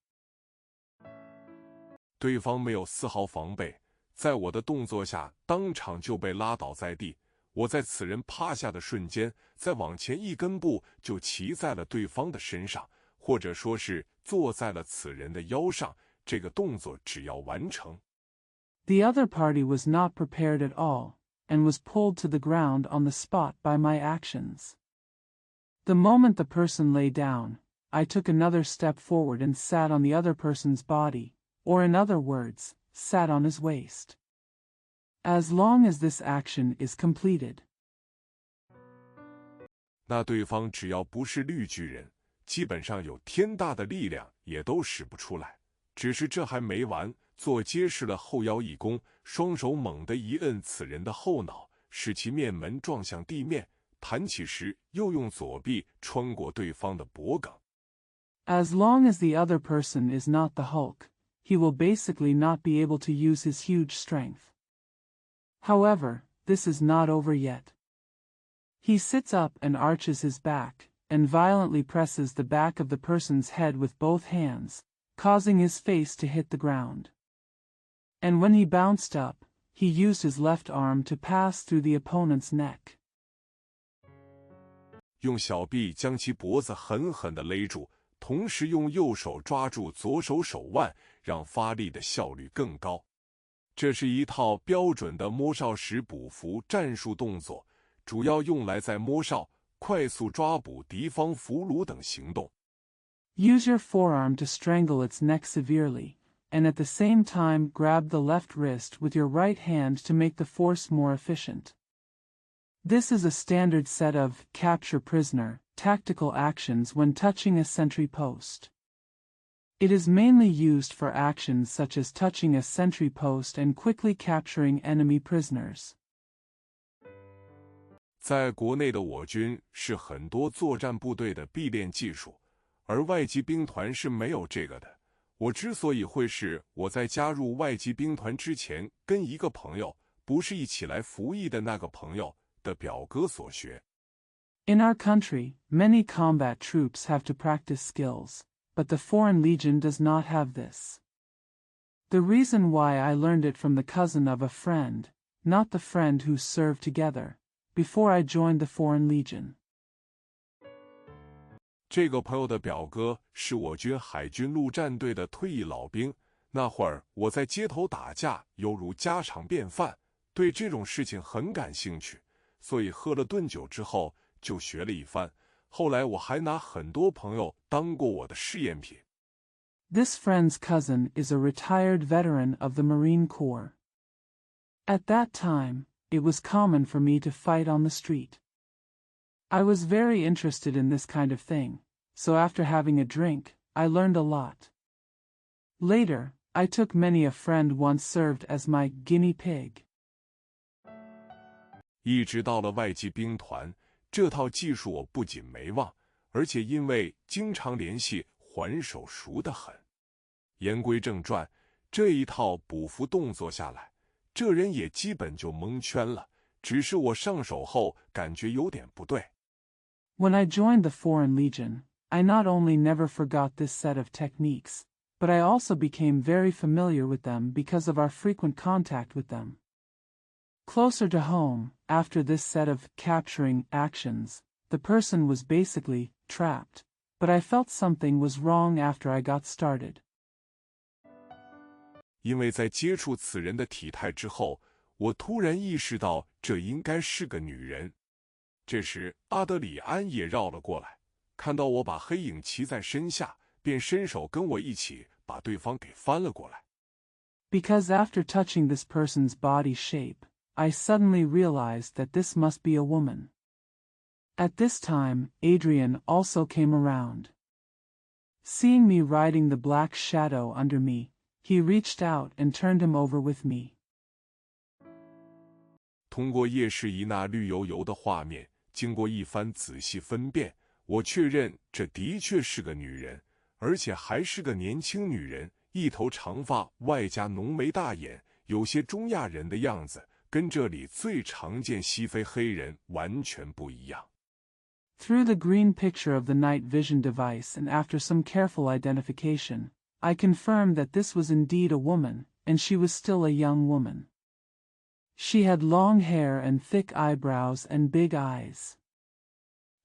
对方没有丝毫防备，在我的动作下当场就被拉倒在地。我在此人趴下的瞬间，再往前一根步就骑在了对方的身上，或者说是坐在了此人的腰上。这个动作只要完成， The other party was not prepared at all, and was pulled to the ground on the spot by my actions. The moment the person lay down, I took another step forward and sat on the other person's body, or in other words, sat on his waist. As long as this action is completed. 那对方只要不是绿巨人，基本上有天大的力量也都使不出来。只是这还没完，做结实了后腰一弓，双手猛地一摁此人的后脑，使其面门撞向地面，弹起时又用左臂穿过对方的脖颈。As long as the other person is not the Hulk, he will basically not be able to use his huge strength. However, this is not over yet. He sits up and arches his back, and violently presses the back of the person's head with both hands, causing his face to hit the ground. And when he bounced up, he used his left arm to pass through the opponent's neck. 用小臂将其脖子狠狠地勒住，同时用右手抓住左手手腕，让发力的效率更高。这是一套标准的摸哨时捕俘战术动作，主要用来在摸哨、快速抓捕敌方俘虏等行动。Use your forearm to strangle its neck severely, and at the same time grab the left wrist with your right hand to make the force more efficient. This is a standard set of capture prisoner tactical actions when touching a sentry post. It is mainly used for actions such as touching a sentry post and quickly capturing enemy prisoners. 在国内的我军是很多作战部队的必练技术，而外籍兵团是没有这个的。我之所以会是我在加入外籍兵团之前跟一个朋友，不是一起来服役的那个朋友的表哥所学。In our country, many combat troops have to practice skills, but the Foreign Legion does not have this. The reason why I learned it from the cousin of a friend, not the friend who served together, before I joined the Foreign Legion. 这个朋友的表哥是我军海军陆战队的退役老兵，那会儿我在街头打架犹如家常便饭，对这种事情很感兴趣，所以喝了顿酒之后就学了一番。后来我还拿很多朋友当过我的试验品。This friend's cousin is a retired veteran of the Marine Corps. At that time, it was common for me to fight on the street. I was very interested in this kind of thing, so after having a drink, I learned a lot. Later, I took many a friend once served as my guinea pig. 一直到了外籍兵团，这套技术我不仅没忘，而且因为经常联系，还手熟得很。言归正传，这一套补服动作下来，这人也基本就蒙圈了，只是我上手后感觉有点不对。When I joined the Foreign Legion, I not only never forgot this set of techniques, but I also became very familiar with them because of our frequent contact with them. Closer to home, after this set of capturing actions, the person was basically trapped, but I felt something was wrong after I got started. 因为在接触此人的体态之后，我突然意识到这应该是个女人。这时阿德里安也绕了过来，看到我把黑影骑在身下，便伸手跟我一起把对方给翻了过来。Because after touching this person's body shape, I suddenly realized that this must be a woman. At this time, Adrian also came around. Seeing me riding the black shadow under me, he reached out and turned him over with me. 通过夜视仪那绿油油的画面，经过一番仔细分辨，我确认这的确是个女人，而且还是个年轻女人，一头长发，外加浓眉大眼，有些中亚人的样子，跟这里最常见西非黑人完全不一样。Through the green picture of the night vision device and after some careful identification, I confirmed that this was indeed a woman, and she was still a young woman. She had long hair and thick eyebrows and big eyes.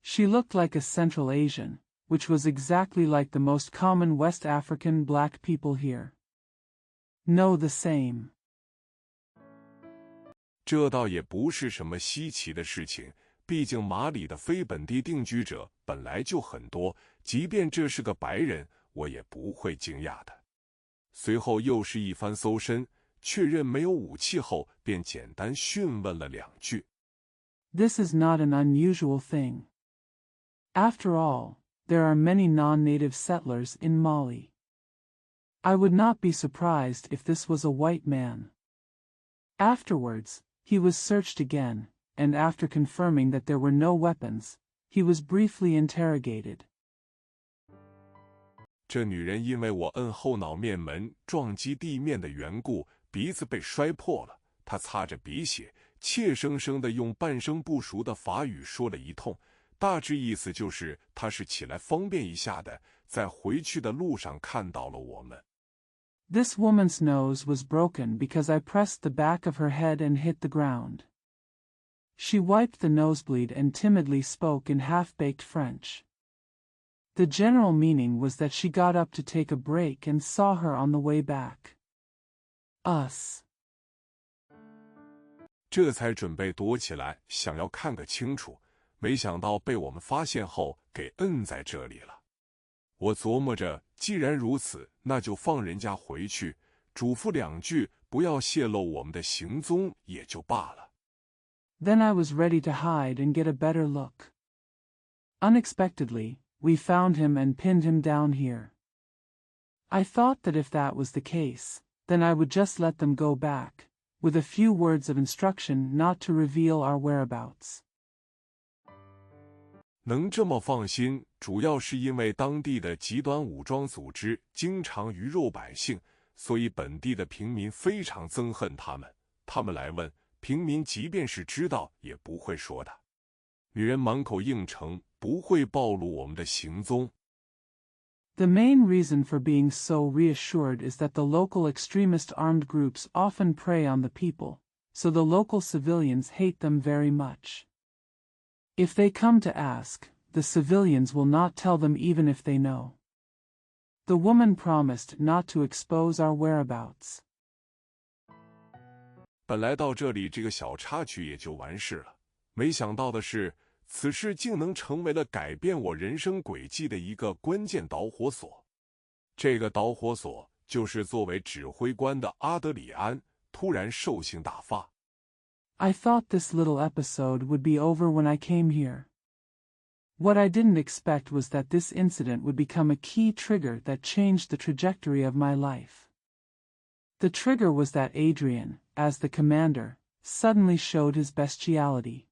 She looked like a Central Asian, which was exactly like the most common West African black people here. No, the same. 这倒也不是什么稀奇的事情，毕竟马里的非本地定居者本来就很多，即便这是个白人，我也不会惊讶的。随后又是一番搜身，确认没有武器后，便简单讯问了两句。This is not an unusual thing. After all, there are many non-native settlers in Mali. I would not be surprised if this was a white man. Afterwards, he was searched again, and after confirming that there were no weapons, he was briefly interrogated. 这女人因为我摁后脑面门撞击地面的缘故，鼻子被摔破了。她擦着鼻血，怯生生地用半生不熟的法语说了一通，大致意思就是她是起来方便一下的，在回去的路上看到了我们。This woman's nose was broken because I pressed the back of her head and hit the ground. She wiped the nosebleed and timidly spoke in half-baked French. The general meaning was that she got up to take a break and saw her on the way back. Us. 这才准备躲起来，想要看个清楚，没想到被我们发现后给摁在这里了。我琢磨着，既然如此，那就放人家回去，嘱咐两句，不要泄露我们的行踪也就罢了。Then I was ready to hide and get a better look. Unexpectedly, we found him and pinned him down here. I thought that if that was the case, then I would just let them go back, with a few words of instruction not to reveal our whereabouts. 能这么放心，主要是因为当地的极端武装组织经常鱼肉百姓，所以本地的平民非常憎恨他们。他们来问，平民即便是知道，也不会说的。女人满口应承，不会暴露我们的行踪。The main reason for being so reassured is that the local extremist armed groups often prey on the people, so the local civilians hate them very much. If they come to ask, the civilians will not tell them even if they know. The woman promised not to expose our whereabouts. 本来到这里这个小插曲也就完事了，没想到的是，此事竟能成为了改变我人生轨迹的一个关键导火索。这个导火索就是作为指挥官的阿德里安突然兽性大发。I thought this little episode would be over when I came here. What I didn't expect was that this incident would become a key trigger that changed the trajectory of my life. The trigger was that Adrian, as the commander, suddenly showed his bestiality.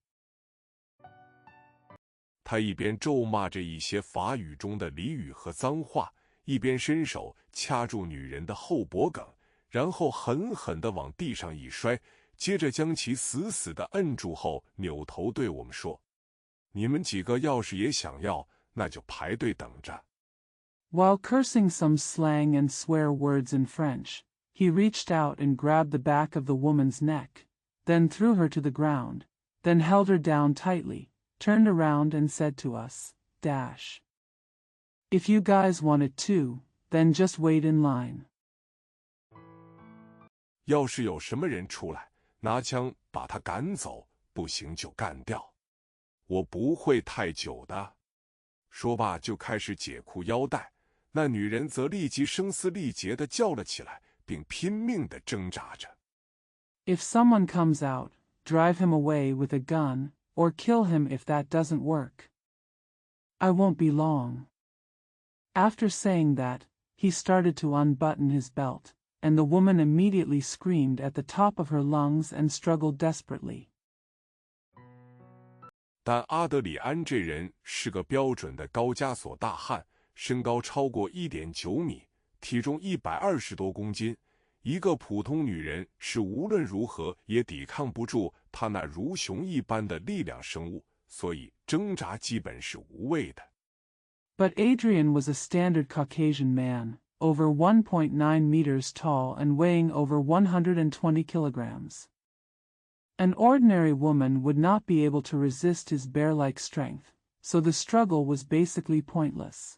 他一边咒骂着一些法语中的俚语和脏话，一边伸手掐住女人的后脖梗，然后狠狠地往地上一摔，接着将其死死地摁住后，扭头对我们说：“你们几个要是也想要，那就排队等着。” While cursing some slang and swear words in French, he reached out and grabbed the back of the woman's neck, then threw her to the ground, then held her down tightly, turned around and said to us, "If you guys want it too, then just wait in line." 要是有什么人出来，拿枪把他赶走，不行就干掉。我不会太久的。说罢就开始解裤腰带，那女人则立即声嘶力竭地叫了起来，并拼命地挣扎着。If someone comes out, drive him away with a gun, or kill him if that doesn't work. I won't be long. After saying that, he started to unbutton his belt, and the woman immediately screamed at the top of her lungs and struggled desperately. 但阿德里安这人是个标准的高加索大汉，身高超过 1.9 米，体重120多公斤。一个普通女人是无论如何也抵抗不住他那如熊一般的力量生物，所以挣扎基本是无谓的。But Adrian was a standard Caucasian man, over 1.9 meters tall and weighing over 120 kilograms. An ordinary woman would not be able to resist his bear-like strength, so the struggle was basically pointless.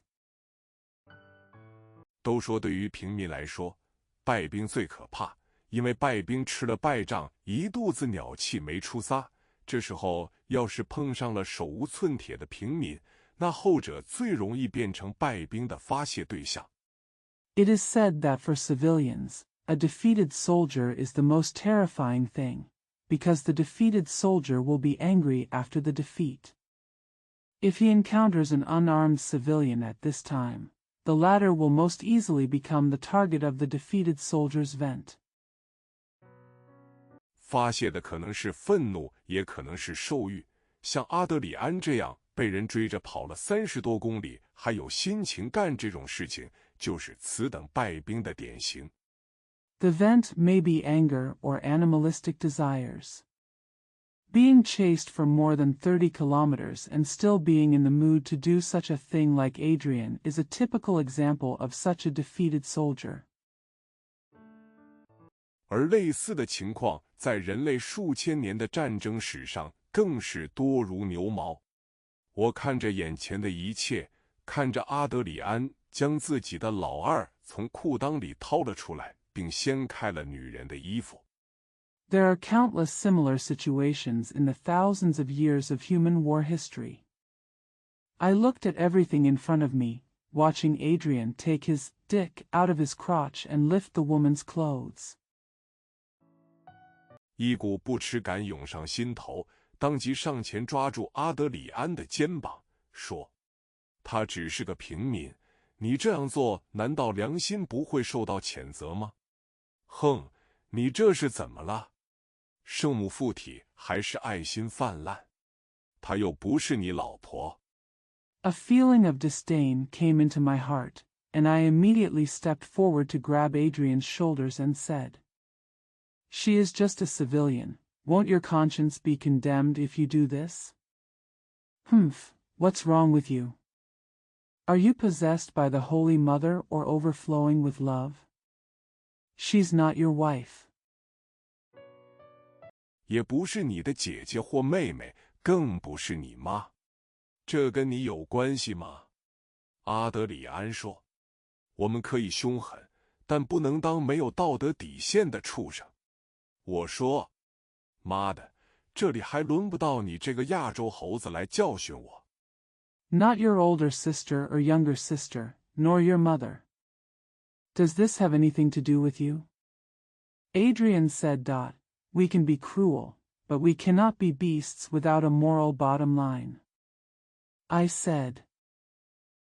都说对于平民来说，败兵最可怕，因为败兵吃了败仗，一肚子鸟气没出撒。这时候要是碰上了手无寸铁的平民，那后者最容易变成败兵的发泄对象。It is said that for civilians, a defeated soldier is the most terrifying thing, because the defeated soldier will be angry after the defeat. If he encounters an unarmed civilian at this time, the latter will most easily become the target of the defeated soldier's vent. 发泄的可能是愤怒，也可能是兽欲。像阿德里安这样被人追着跑了30多公里，还有心情干这种事情，就是此等败兵的典型。The vent may be anger or animalistic desires. Being chased for more than 30 kilometers and still being in the mood to do such a thing like Adrian is a typical example of such a defeated soldier. 而类似的情况在人类数千年的战争史上更是多如牛毛。我看着眼前的一切，看着阿德里安将自己的老二从裤裆里掏了出来，并掀开了女人的衣服。There are countless similar situations in the thousands of years of human war history. I looked at everything in front of me, watching Adrian take his dick out of his crotch and lift the woman's clothes. 一股不耻感涌上心头，当即上前抓住阿德里安的肩膀，说：“他只是个平民，你这样做难道良心不会受到谴责吗？哼，你这是怎么了？圣母附体还是爱心泛滥？她又不是你老婆。” A feeling of disdain came into my heart, and I immediately stepped forward to grab Adrian's shoulders and said, "She is just a civilian. Won't your conscience be condemned if you do this? Humph, what's wrong with you? Are you possessed by the Holy Mother or overflowing with love? She's not your wife." 也不是你的姐姐或妹妹，更不是你妈。这跟你有关系吗？阿德里安说。我们可以凶狠，但不能当没有道德底线的畜生。我说，妈的，这里还轮不到你这个亚洲猴子来教训我。Not your older sister or younger sister, nor your mother. Does this have anything to do with you? Adrian said. We can be cruel, but we cannot be beasts without a moral bottom line. I said.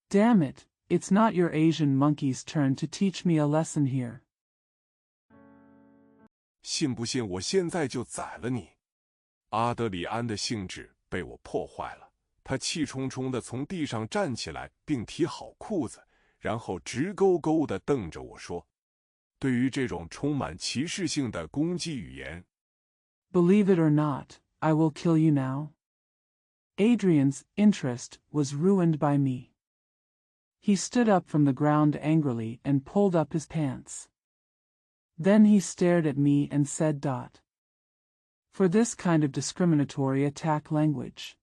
Damn it, it's not your Asian monkey's turn to teach me a lesson here. 信不信我现在就宰了你？阿德里安的兴致被我破坏了，他气冲冲地从地上站起来，并提好裤子，然后直勾勾地瞪着我说：“对于这种充满歧视性的攻击语言 Believe it or not, I will kill you now." Adrian's interest was ruined by me. He stood up from the ground angrily and pulled up his pants. Then he stared at me and said. For this kind of discriminatory attack language.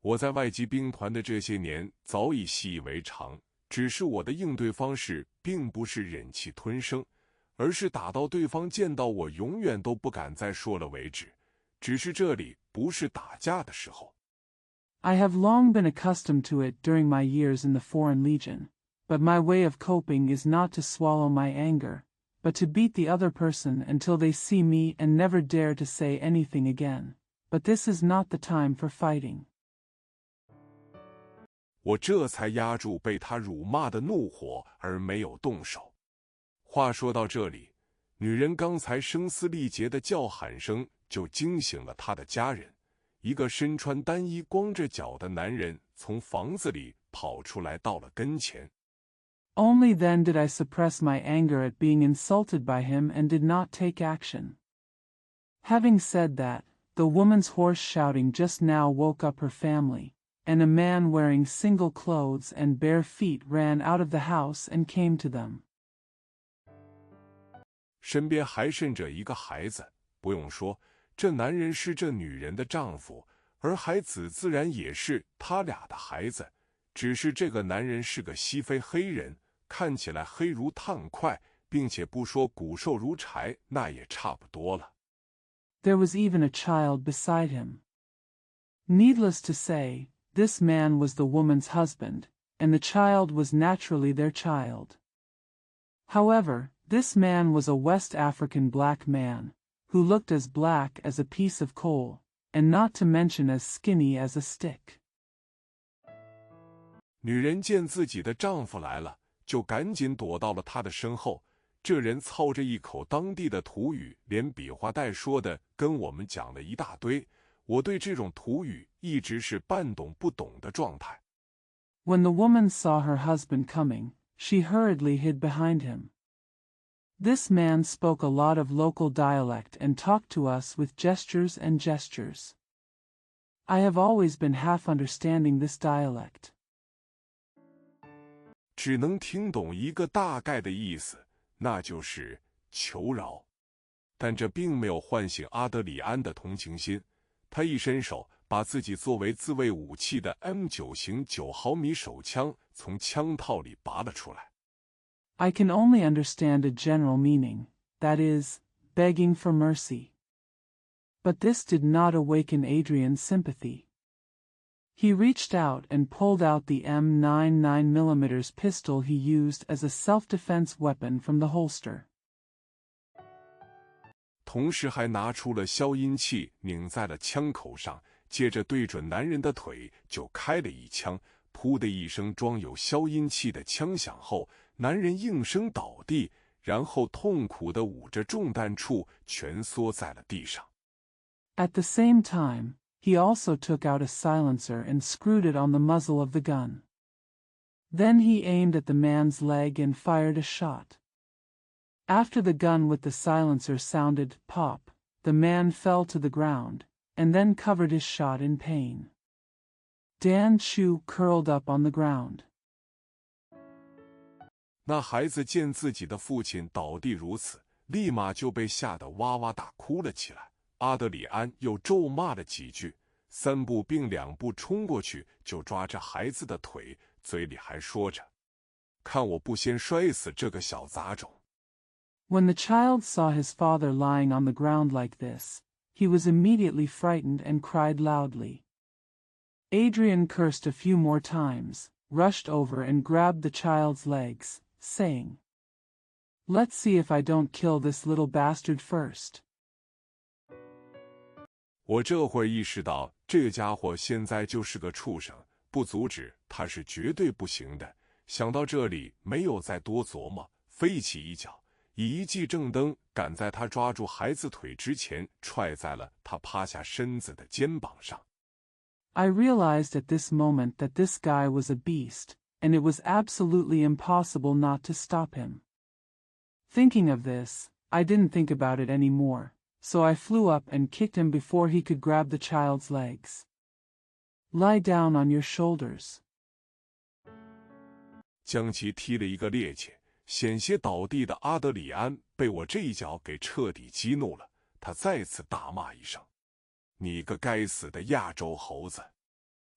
我在外籍兵团的这些年早已习以为常，只是我的应对方式并不是忍气吞声，而是打到对方见到我永远都不敢再说了为止。只是这里不是打架的时候。I have long been accustomed to it during my years in the Foreign Legion, but my way of coping is not to swallow my anger, but to beat the other person until they see me and never dare to say anything again. But this is not the time for fighting. 我这才压住被他辱骂的怒火而没有动手。话说到这里，女人刚才声嘶力竭的叫喊声就惊醒了她的家人。一个身穿单衣光着脚的男人从房子里跑出来到了跟前。Only then did I suppress my anger at being insulted by him and did not take action. Having said that, the woman's hoarse shouting just now woke up her family, and a man wearing single clothes and bare feet ran out of the house and came to them. 身边还剩着一个孩子，不用说，这男人是这女人的丈夫，而孩子自然也是他俩的孩子，只是这个男人是个西非黑人，看起来黑如炭块，并且不说骨瘦如柴，那也差不多了。There was even a child beside him. Needless to say, this man was the woman's husband, and the child was naturally their child. However, this man was a West African black man, who looked as black as a piece of coal, and not to mention as skinny as a stick. 女人见自己的丈夫来了，就赶紧躲到了他的身后。这人操着一口当地的土语，连比划带说的跟我们讲了一大堆。我对这种土语一直是半懂不懂的状态。When the woman saw her husband coming, she hurriedly hid behind him. This man spoke a lot of local dialect and talked to us with gestures and gestures. I have always been half understanding this dialect. 只能听懂一个大概的意思，那就是求饶。但这并没有唤醒阿德里安的同情心，他一伸手把自己作为自卫武器的 M9 型9毫米手枪从枪套里拔了出来。I can only understand a general meaning, that is, begging for mercy. But this did not awaken Adrian's sympathy. He reached out and pulled out the M99mm pistol he used as a self-defense weapon from the holster. 同时还拿出了消音器拧在了枪口上，接着对准男人的腿就开了一枪。噗的一声装有消音器的枪响后，男人应声倒地，然后痛苦地捂着中弹处蜷缩在了地上。At the same time, he also took out a silencer and screwed it on the muzzle of the gun. Then he aimed at the man's leg and fired a shot. After the gun with the silencer sounded pop, the man fell to the ground, and then covered his shot in pain. Dan Chu curled up on the ground. 那孩子见自己的父亲倒地如此，立马就被吓得哇哇大哭了起来。阿德里安又咒骂了几句， 3步并2步冲过去，就抓着孩子的腿，嘴里还说着：“看我不先摔死这个小杂种。” When the child saw his father lying on the ground like this, he was immediately frightened and cried loudly. Adrian cursed a few more times, rushed over and grabbed the child's legs, saying, "Let's see if I don't kill this little bastard first." 我这会儿意识到，这家伙现在就是个畜生，不阻止他是绝对不行的。想到这里，没有再多琢磨，飞起一脚，以一记正蹬，赶在他抓住孩子腿之前，踹在了他趴下身子的肩膀上。I realized at this moment that this guy was a beast, and it was absolutely impossible not to stop him. Thinking of this, I didn't think about it anymore, so I flew up and kicked him before he could grab the child's legs. Lie down on your shoulders. 将其踢了一个趔趄，险些倒地的阿德里安被我这一脚给彻底激怒了，他再次大骂一声：“你个该死的亚洲猴子！”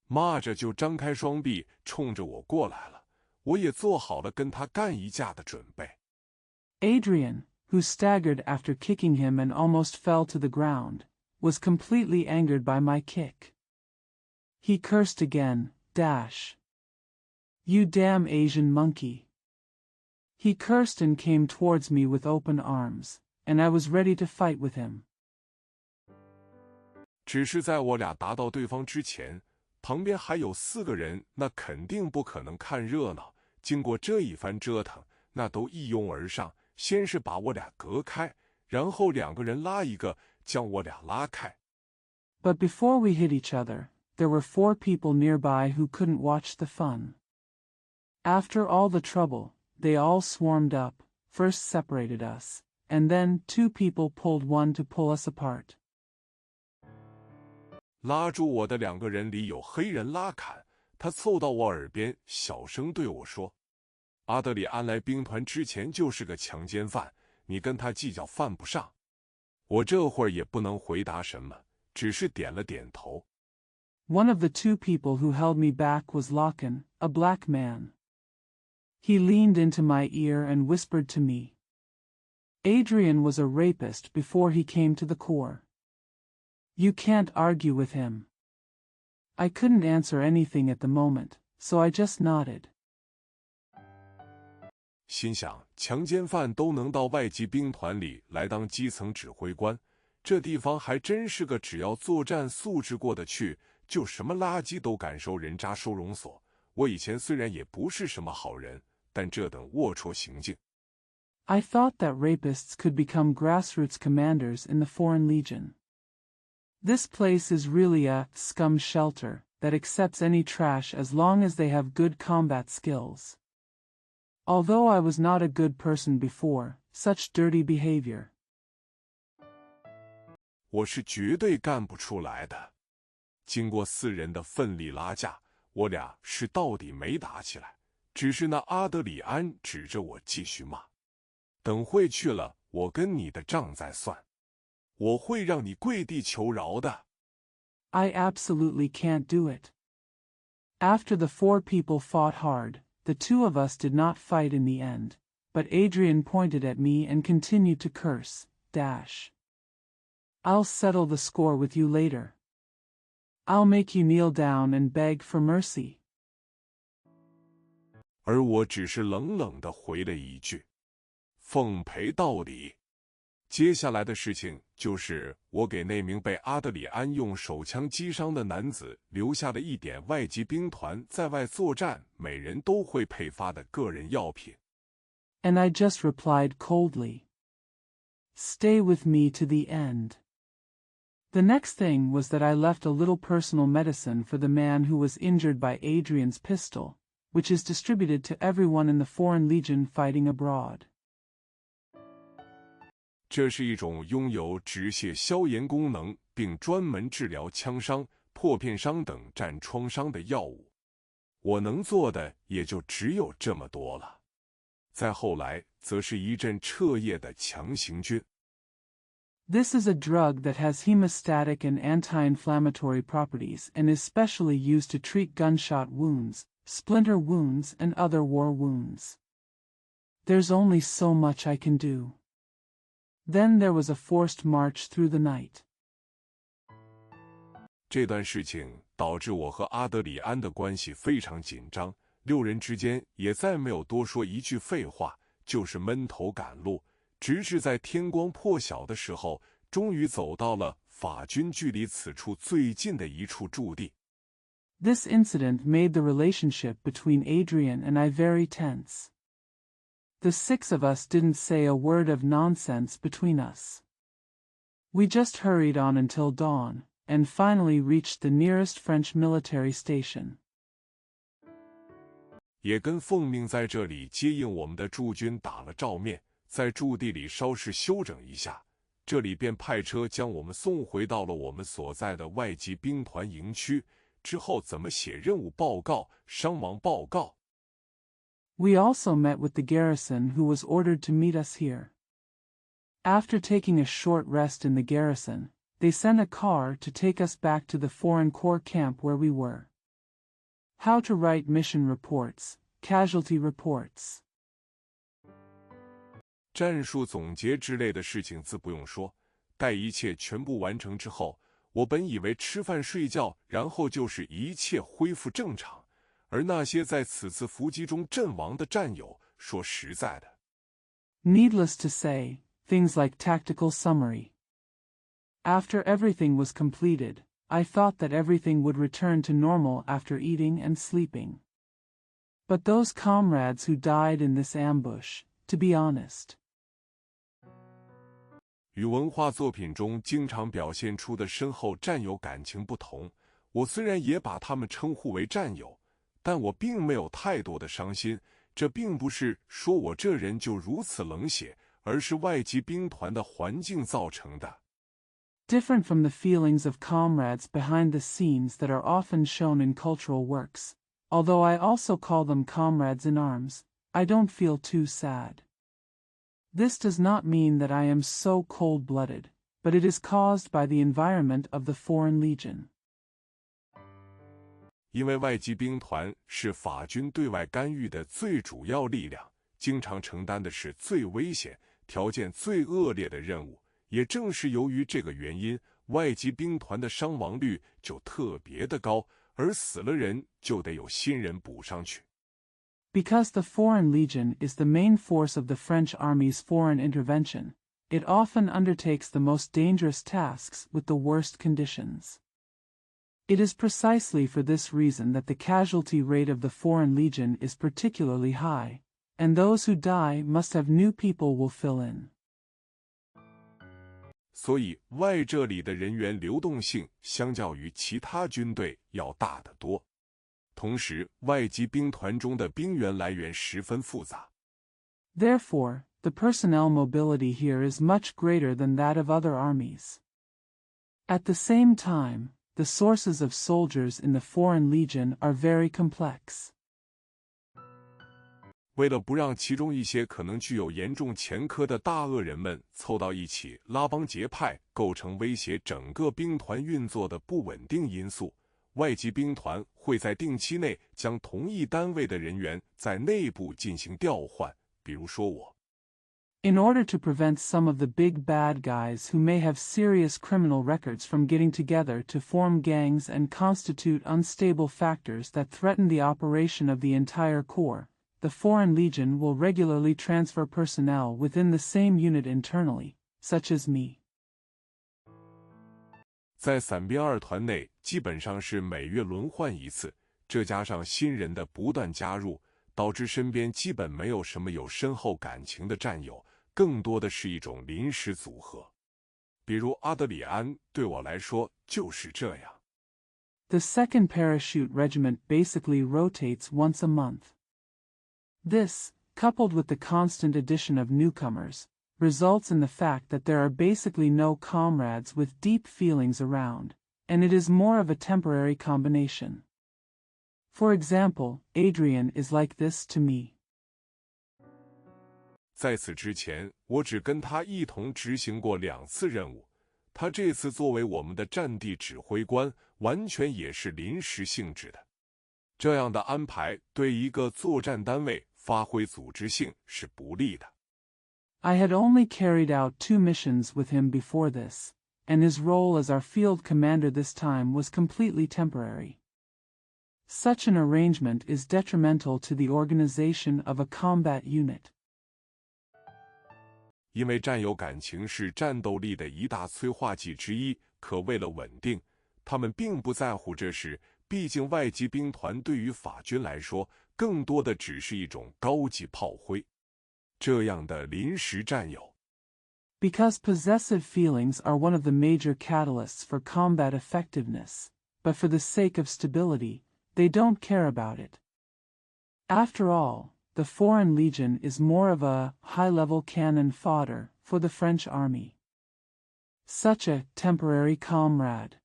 骂着就张开双臂冲着我过来了，我也做好了跟他干一架的准备。Adrian, who staggered after kicking him and almost fell to the ground, was completely angered by my kick. He cursed again, "You damn Asian monkey." He cursed and came towards me with open arms, and I was ready to fight with him. 只是在我俩达到对方之前，旁边还有4个人，那肯定不可能看热闹。经过这一番折腾，那都一拥而上，先是把我俩隔开，然后2个人拉一个，将我俩拉开。But before we hit each other, there were 4 people nearby who couldn't watch the fun. After all the trouble, they all swarmed up, first separated us, and then 2 people pulled one to pull us apart. 拉住我的2个人里有黑人拉坎，他凑到我耳边小声对我说：“阿德里安来兵团之前就是个强奸犯，你跟他计较犯不上。”我这会儿也不能回答什么，只是点了点头。One of the 2 people who held me back was Locken, a black man. He leaned into my ear and whispered to me. Adrian was a rapist before he came to the core. You can't argue with him. I couldn't answer anything at the moment, so I just nodded. 心想，强奸犯都能到外籍兵团里来当基层指挥官，这地方还真是个只要作战素质过得去，就什么垃圾都敢收人渣收容所。我以前虽然也不是什么好人，但这等龌龊行径。I thought that rapists could become grassroots commanders in the Foreign Legion. This place is really a scum shelter that accepts any trash as long as they have good combat skills. Although I was not a good person before, such dirty behavior. 我是绝对干不出来的。经过4人的奋力拉架，我俩是到底没打起来，只是那阿德里安指着我继续骂：“等会去了，我跟你的账再算。我会让你跪地求饶的。” I absolutely can't do it. After the 4 people fought hard, the 2 of us did not fight in the end, but Adrian pointed at me and continued to curse, "I'll settle the score with you later. I'll make you kneel down and beg for mercy." 而我只是冷冷地回了一句：“奉陪到底。”接下来的事情就是我给那名被阿德里安用手枪击伤的男子留下了一点外籍兵团在外作战每人都会配发的个人药品。And I just replied coldly, "Stay with me to the end." The next thing was that I left a little personal medicine for the man who was injured by Adrian's pistol, which is distributed to everyone in the Foreign Legion fighting abroad. 这是一种拥有止血消炎功能并专门治疗枪伤、破片伤等战创伤的药物。我能做的也就只有这么多了。再后来则是一阵彻夜的强行军。This is a drug that has hemostatic and anti-inflammatory properties and is specially used to treat gunshot wounds, splinter wounds, and other war wounds. There's only so much I can do. Then there was a forced march through the night. 这段事情导致我和阿德里安的关系非常紧张，6人之间也再没有多说一句废话，就是闷头赶路，直至在天光破晓的时候，终于走到了法军距离此处最近的一处驻地。This incident made the relationship between Adrian and I very tense. The 6 of us didn't say a word of nonsense between us. We just hurried on until dawn, and finally reached the nearest French military station. 也跟奉命在这里接应我们的驻军打了照面，在驻地里稍事休整一下，这里便派车将我们送回到了我们所在的外籍兵团营区。之后怎么写任务报告、伤亡报告？ We also met with the garrison who was ordered to meet us here. After taking a short rest in the garrison, they sent a car to take us back to the Foreign Corps camp where we were. How to write mission reports, casualty reports. 战术总结之类的事情自不用说，待一切全部完成之后，我本以为吃饭睡觉，然后就是一切恢复正常。而那些在此次伏击中阵亡的战友，说实在的 Needless to say, things like tactical summary. After everything was completed, I thought that everything would return to normal after eating and sleeping. But those comrades who died in this ambush, to be honest. 与文化作品中经常表现出的深厚战友感情不同，我虽然也把他们称呼为战友，但我并没有太多的伤心。这并不是说我这人就如此冷血，而是外籍兵团的环境造成的。Different from the feelings of comrades behind the scenes that are often shown in cultural works, although I also call them comrades in arms, I don't feel too sad. This does not mean that I am so cold-blooded, but it is caused by the environment of the Foreign Legion. 因为外籍兵团是法军对外干预的最主要力量，经常承担的是最危险、条件最恶劣的任务。也正是由于这个原因，外籍兵团的伤亡率就特别的高，而死了人就得有新人补上去。Because the Foreign Legion is the main force of the French Army's foreign intervention, it often undertakes the most dangerous tasks with the worst conditions. It is precisely for this reason that the casualty rate of the Foreign Legion is particularly high, and those who die must have new people will fill in. 所以外这里的人员流动性相较于其他军队要大得多。同时，外籍兵团中的兵员来源十分复杂。Therefore, the personnel mobility here is much greater than that of other armies. At the same time, the sources of soldiers in the Foreign Legion are very complex. 为了不让其中一些可能具有严重前科的大恶人们凑到一起拉帮结派，构成威胁整个兵团运作的不稳定因素，外籍兵团会在定期内将同一单位的人员在内部进行调换，比如说我。In order to prevent some of the big bad guys who may have serious criminal records from getting together to form gangs and constitute unstable factors that threaten the operation of the entire corps, the Foreign Legion will regularly transfer personnel within the same unit internally, such as me. 在伞兵二团内，基本上是每月轮换一次，这加上新人的不断加入，导致身边基本没有什么有深厚感情的战友，更多的是一种临时组合。比如阿德里安对我来说就是这样。The 2nd Parachute Regiment basically rotates once a month. This, coupled with the constant addition of newcomers, results in the fact that there are basically no comrades with deep feelings around, and it is more of a temporary combination. For example, Adrian is like this to me. 在此之前，我只跟他一同执行过2次任务。他这次作为我们的战地指挥官，完全也是临时性质的。这样的安排对一个作战单位发挥组织性是不利的。I had only carried out 2 missions with him before this, and his role as our field commander this time was completely temporary. Such an arrangement is detrimental to the organization of a combat unit. 因为战友感情是战斗力的一大催化剂之一，可为了稳定，他们并不在乎这事。毕竟外籍兵团对于法军来说，更多的只是一种高级炮灰。这样的临时战友 Because possessive feelings are one of the major catalysts for combat effectiveness, but for the sake of stability, they don't care about it. After all, the Foreign Legion is more of a high-level cannon fodder for the French army. Such a temporary comrade.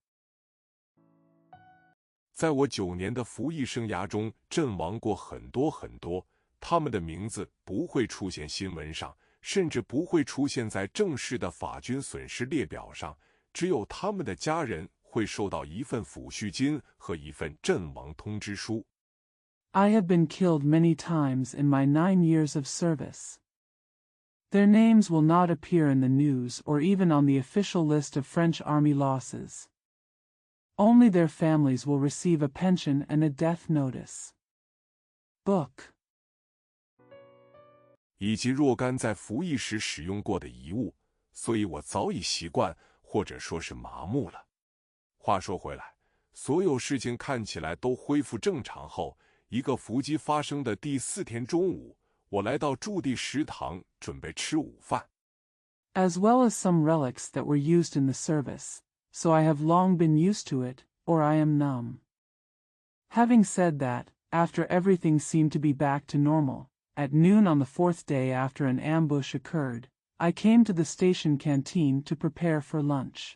在我9年的服役生涯中，阵亡过很多，他们的名字不会出现新闻上，甚至不会出现在正式的法军损失列表上，只有他们的家人会收到一份抚恤金和一份阵亡通知书。I have been killed many times in my 9 years of service. Their names will not appear in the news or even on the official list of French army losses. Only their families will receive a pension and a death notice. Book. 以及若干在服役时使用过的遗物，所以我早已习惯，或者说是麻木了。话说回来，所有事情看起来都恢复正常后，一个伏击发生的第4天中午，我来到驻地食堂准备吃午饭。As well as some relics that were used in the service, so I have long been used to it, or I am numb. Having said that, after everything seemed to be back to normal, at noon on the 4th day after an ambush occurred, I came to the station canteen to prepare for lunch.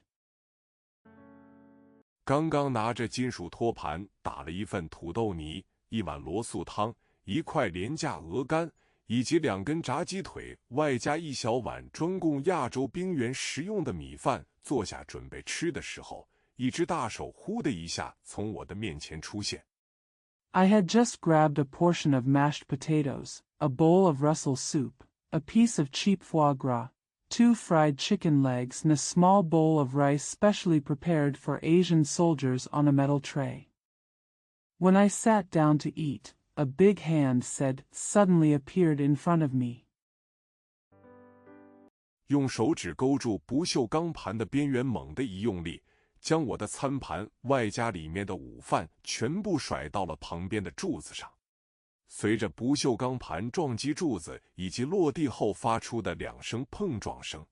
刚刚拿着金属托盘打了一份土豆泥、一碗罗素汤、一块廉价鹅肝，以及2根炸鸡腿，外加一小碗专供亚洲兵员食用的米饭，坐下准备吃的时候，一只大手呼的一下从我的面前出现。I had just grabbed a portion of mashed potatoes, a bowl of Russell soup, a piece of cheap foie gras, 2 fried chicken legs and a small bowl of rice specially prepared for Asian soldiers on a metal tray. When I sat down to eat, a big hand suddenly appeared in front of me. 用手指勾住不锈钢盘的边缘，猛地一用力，将我的餐盘外加里面的午饭全部甩到了旁边的柱子上。随着不锈钢盘撞击柱子以及落地后发出的2声碰撞声，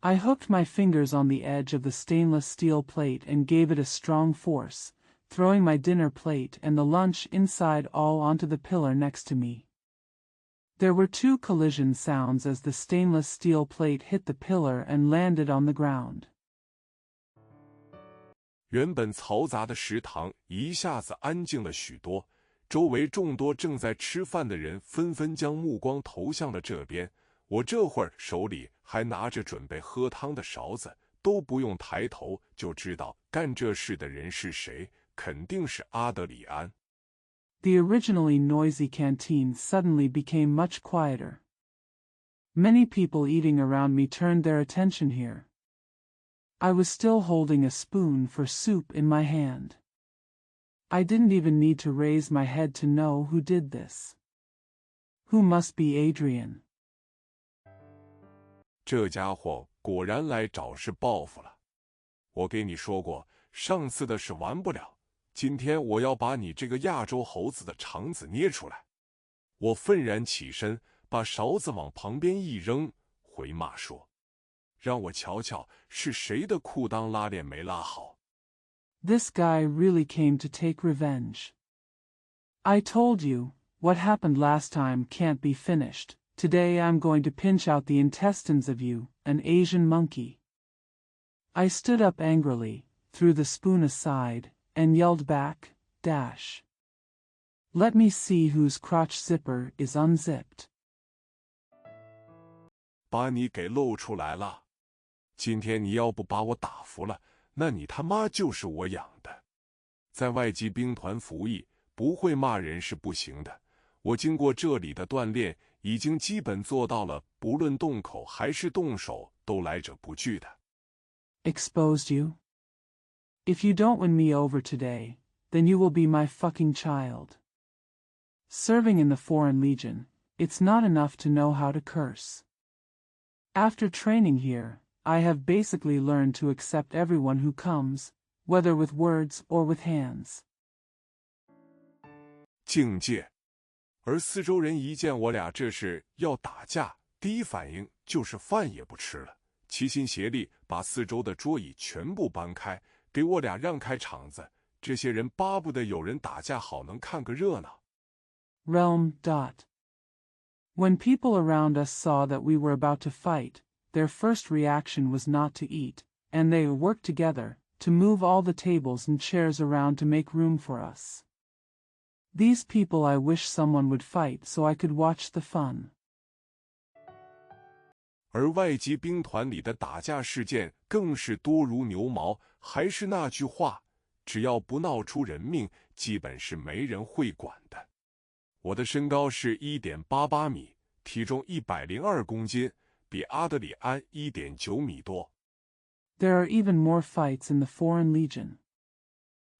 I hooked my fingers on the edge of the stainless steel plate and gave it a strong force, throwing my dinner plate and the lunch inside all onto the pillar next to me. There were 2 collision sounds as the stainless steel plate hit the pillar and landed on the ground. 原本嘈杂的食堂一下子安静了许多，周围众多正在吃饭的人纷纷将目光投向了这边。我这会儿手里还拿着准备喝汤的勺子，都不用抬头就知道干这事的人是谁，肯定是阿德里安。The originally noisy canteen suddenly became much quieter. Many people eating around me turned their attention here. I was still holding a spoon for soup in my hand. I didn't even need to raise my head to know who did this. Who must be Adrian? 这家伙果然来找是报复了。我给你说过，上次的事完不了，今天我要把你这个亚洲猴子的肠子捏出来。我愤然起身，把勺子往旁边一扔，回骂说：“让我瞧瞧是谁的裤裆拉链没拉好。” This guy really came to take revenge. I told you, what happened last time can't be finished. Today I'm going to pinch out the intestines of you, an Asian monkey. I stood up angrily, threw the spoon aside, and yelled back, "Dash. Let me see whose crotch zipper is unzipped." 把你给露出来了。今天你要不把我打服了，那你他妈就是我养的。在外籍兵团服役，不会骂人是不行的。我经过这里的锻炼，已经基本做到了，不论动口还是动手，都来者不拒的。Exposed you? If you don't win me over today, then you will be my fucking child. Serving in the Foreign Legion, it's not enough to know how to curse. After training here, I have basically learned to accept everyone who comes, whether with words or with hands. 境界。而四周人一见我俩这是要打架，第一反应就是饭也不吃了，齐心协力把四周的桌椅全部搬开，给我俩让开场子。这些人巴不得有人打架好能看个热闹。Realm. When people around us saw that we were about to fight, their first reaction was not to eat, and they worked together to move all the tables and chairs around to make room for us. These people I wish someone would fight so I could watch the fun. 而外籍兵团里的打架事件更是多如牛毛，还是那句话，只要不闹出人命，基本是没人会管的。我的身高是 1.88 米，体重102公斤，比阿德里安 1.9 米多。There are even more fights in the Foreign Legion.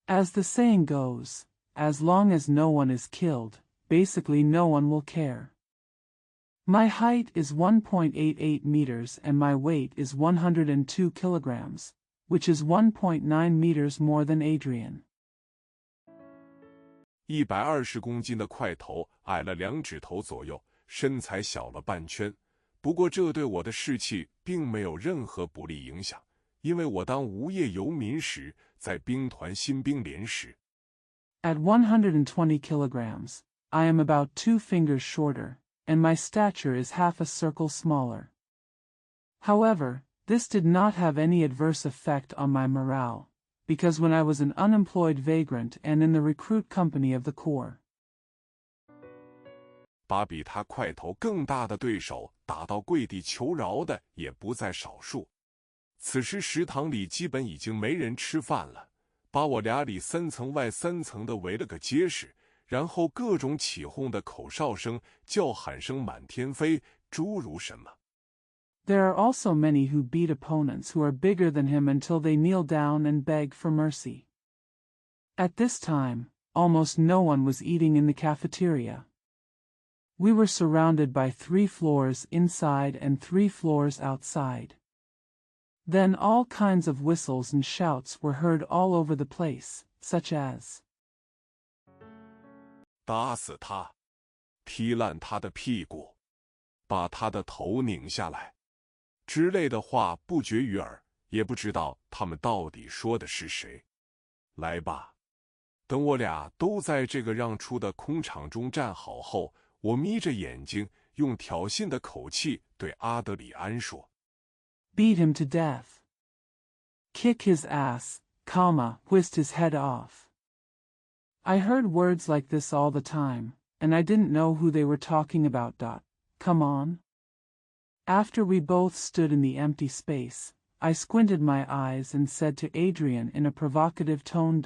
As the saying goes, as long as no one is killed, basically no one will care. My height is 1.88 meters and my weight is 102 kilograms, which is 1.9 meters more than Adrian. 120公斤的块头矮了2指头左右，身材小了半圈。不过这对我的士气并没有任何不利影响，因为我当无业游民时，在兵团新兵连时。At 120 kilograms, I am about 2 fingers shorter, and my stature is half a circle smaller. However, this did not have any adverse effect on my morale, because when I was an unemployed vagrant and in the recruit company of the Corps, 把比他块头更大的对手打到跪地求饶的也不在少数。此时食堂里基本已经没人吃饭了，把我俩里3层外3层的围了个结实，然后各种起哄的口哨声、叫喊声满天飞，诸如什么。There are also many who beat opponents who are bigger than him until they kneel down and beg for mercy. At this time, almost no one was eating in the cafeteria. We were surrounded by 3 floors inside and 3 floors outside. Then all kinds of whistles and shouts were heard all over the place, such as 打死他，踢烂他的屁股，把他的头拧下来之类的话不绝于耳，也不知道他们到底说的是谁。来吧，等我俩都在这个让出的空场中站好后，我眯着眼睛，用挑衅的口气对阿德里安说 beat him to death. Kick his ass, whisked his head off. I heard words like this all the time, and I didn't know who they were talking about. Come on. After we both stood in the empty space, I squinted my eyes and said to Adrian in a provocative tone.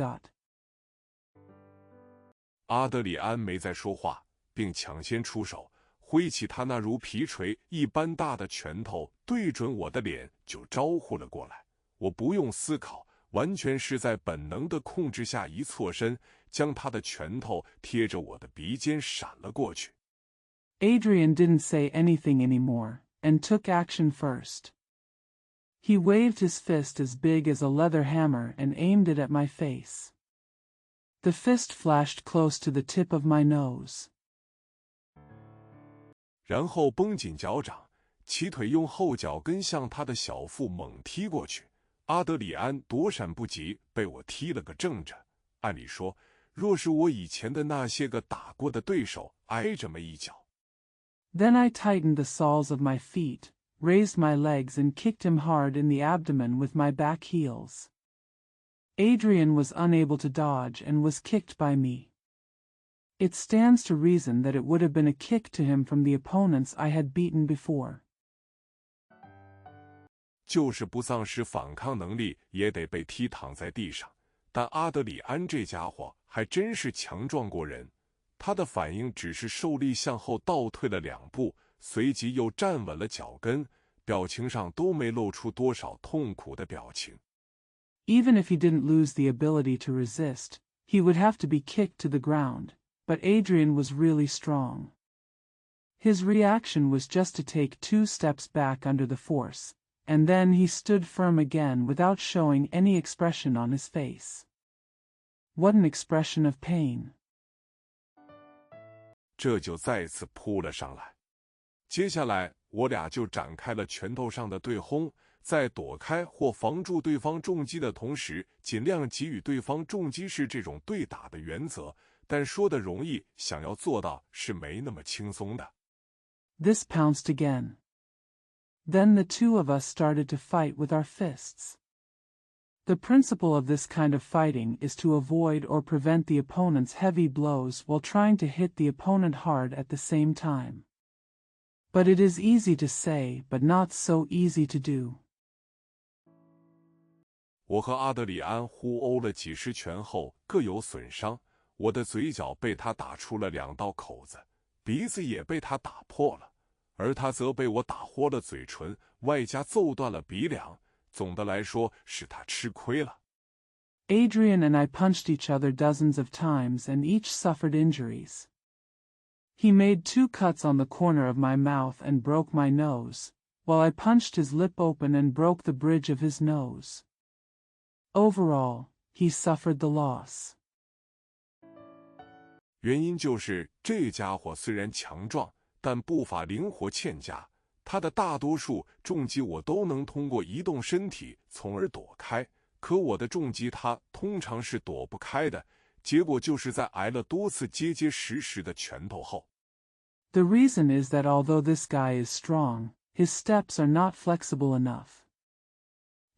阿德里安没再说话，并抢先出手，挥起他那如皮锤一般大的拳头，对准我的脸就招呼了过来。我不用思考，完全是在本能的控制下一错身，将他的拳头贴着我的鼻尖闪了过去。Adrian didn't say anything anymore, and took action first. He waved his fist as big as a leather hammer and aimed it at my face. The fist flashed close to the tip of my nose. 然后绷紧脚掌，齐腿用后脚跟向他的小腹猛踢过去。阿德里安躲闪不及，被我踢了个正着。按理说，若是我以前的那些个打过的对手挨这么一脚。Then I tightened the soles of my feet, raised my legs and kicked him hard in the abdomen with my back heels. Adrian was unable to dodge and was kicked by me. It stands to reason that it would have been a kick to him from the opponents I had beaten before. 就是不丧失反抗能力，也得被踢躺在地上。但阿德里安这家伙还真是强壮过人，他的反应只是受力向后倒退了2步，随即又站稳了脚跟，表情上都没露出多少痛苦的表情。Even if he didn't lose the ability to resist, he would have to be kicked to the ground, but Adrian was really strong. His reaction was just to take 2 steps back under the force, and then he stood firm again without showing any expression on his face. What an expression of pain. 这就再次扑了上来。接下来我俩就展开了拳头上的对轰，在躲开或防住对方重击的同时，尽量给予对方重击是这种对打的原则，但说的容易，想要做到是没那么轻松的。This pounced again. Then the 2 of us started to fight with our fists. The principle of this kind of fighting is to avoid or prevent the opponent's heavy blows while trying to hit the opponent hard at the same time. But it is easy to say, but not so easy to do. 我和阿德里安互殴了几十拳后各有损伤，我的嘴角被他打出了2道口子，鼻子也被他打破了，而他则被我打豁了嘴唇，外加揍断了鼻梁。总的来说是他吃亏了。Adrian and I punched each other dozens of times and each suffered injuries. He made 2 cuts on the corner of my mouth and broke my nose, while I punched his lip open and broke the bridge of his nose. Overall, he suffered the loss. 原因就是这家伙虽然强壮，但步伐灵活欠佳，他的大多数重击我都能通过移动身体从而躲开，可我的重击他通常是躲不开的，结果就是在挨了多次结结实实的拳头后。The reason is that although this guy is strong, his steps are not flexible enough.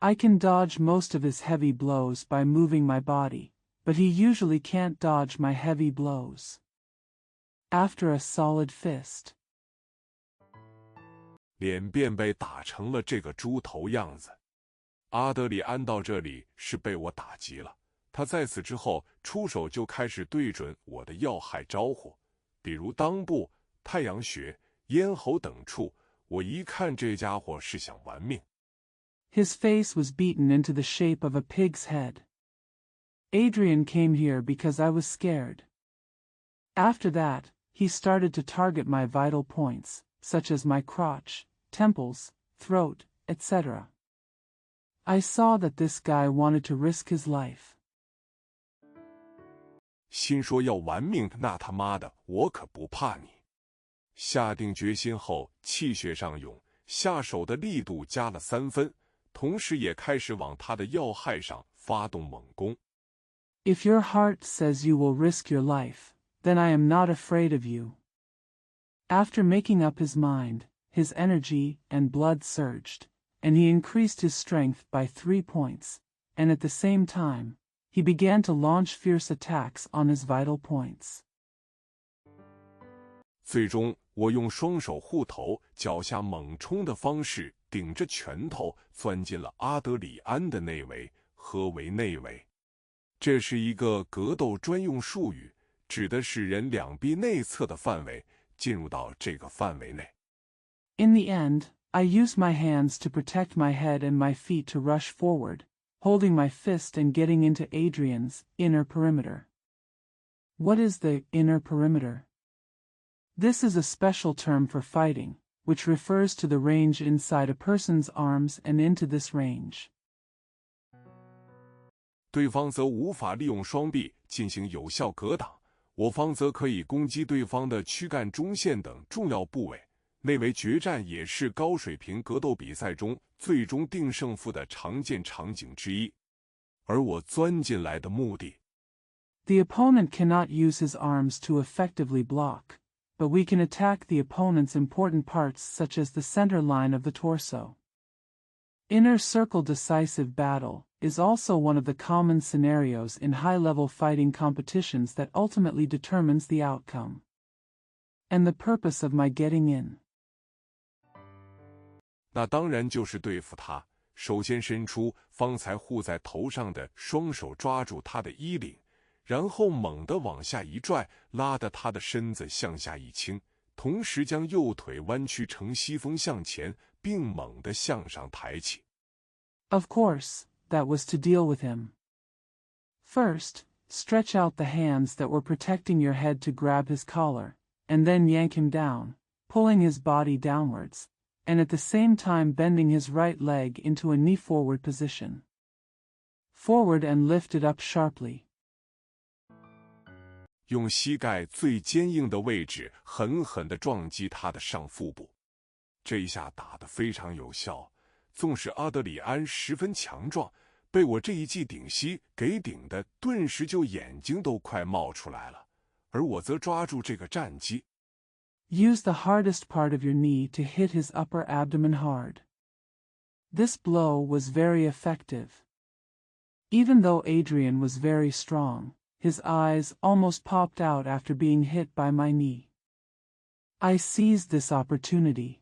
I can dodge most of his heavy blows by moving my body, but he usually can't dodge my heavy blows. After a solid fist, 脸便被打成了这个猪头样子。阿德里安到这里是被我打急了，他在此之后出手就开始对准我的要害招呼，比如裆部、太阳穴、咽喉等处，我一看这家伙是想玩命。His face was beaten into the shape of a pig's head. Adrian came here because I was scared. After that, he started to target my vital points, such as my crotch, temples, throat, etc. I saw that this guy wanted to risk his life. 心说要玩命，那他妈的，我可不怕你。下定决心后，气血上涌，下手的力度加了3分，同时也开始往他的要害上发动猛攻。If your heart says you will risk your life, then I am not afraid of you. After making up his mind, his energy and blood surged, and he increased his strength by 3 points, and at the same time, he began to launch fierce attacks on his vital points. 最终，我用双手护头，脚下猛冲的方式，顶着拳头钻进了阿德里安的内围。何为内围？这是一个格斗专用术语，指的是人两臂内侧的范围，进入到这个范围内。In the end, I used my hands to protect my head and my feet to rush forward, holding my fist and getting into Adrian's inner perimeter. What is the inner perimeter? This is a special term for fighting, which refers to the range inside a person's arms and into this range. 对方则无法利用双臂进行有效格挡，我方则可以攻击对方的躯干中线等重要部位。内围决战也是高水平格斗比赛中最终定胜负的常见场景之一。而我钻进来的目的 The opponent cannot use his arms to effectively block, but we can attack the opponent's important parts such as the center line of the torso. Inner circle decisive battle is also one of the common scenarios in high-level fighting competitions that ultimately determines the outcome. And the purpose of my getting in. 那当然就是对付他，首先伸出方才护在头上的双手抓住他的衣领，然后猛地往下一拽，拉得他的身子向下一倾，同时将右腿弯曲成西风向前，并猛地向上抬起。Of course, that was to deal with him. First, stretch out the hands that were protecting your head to grab his collar, and then yank him down, pulling his body downwards, and at the same time bending his right leg into a knee-forward position. Forward and lift it up sharply. 用膝盖最坚硬的位置狠狠地撞击他的上腹部，这一下打得非常有效。纵使阿德里安十分强壮，被我这一记顶膝给顶的，顿时就眼睛都快冒出来了，而我则抓住这个战机。Use the hardest part of your knee to hit his upper abdomen hard. This blow was very effective. Even though Adrian was very strong, his eyes almost popped out after being hit by my knee. I seized this opportunity.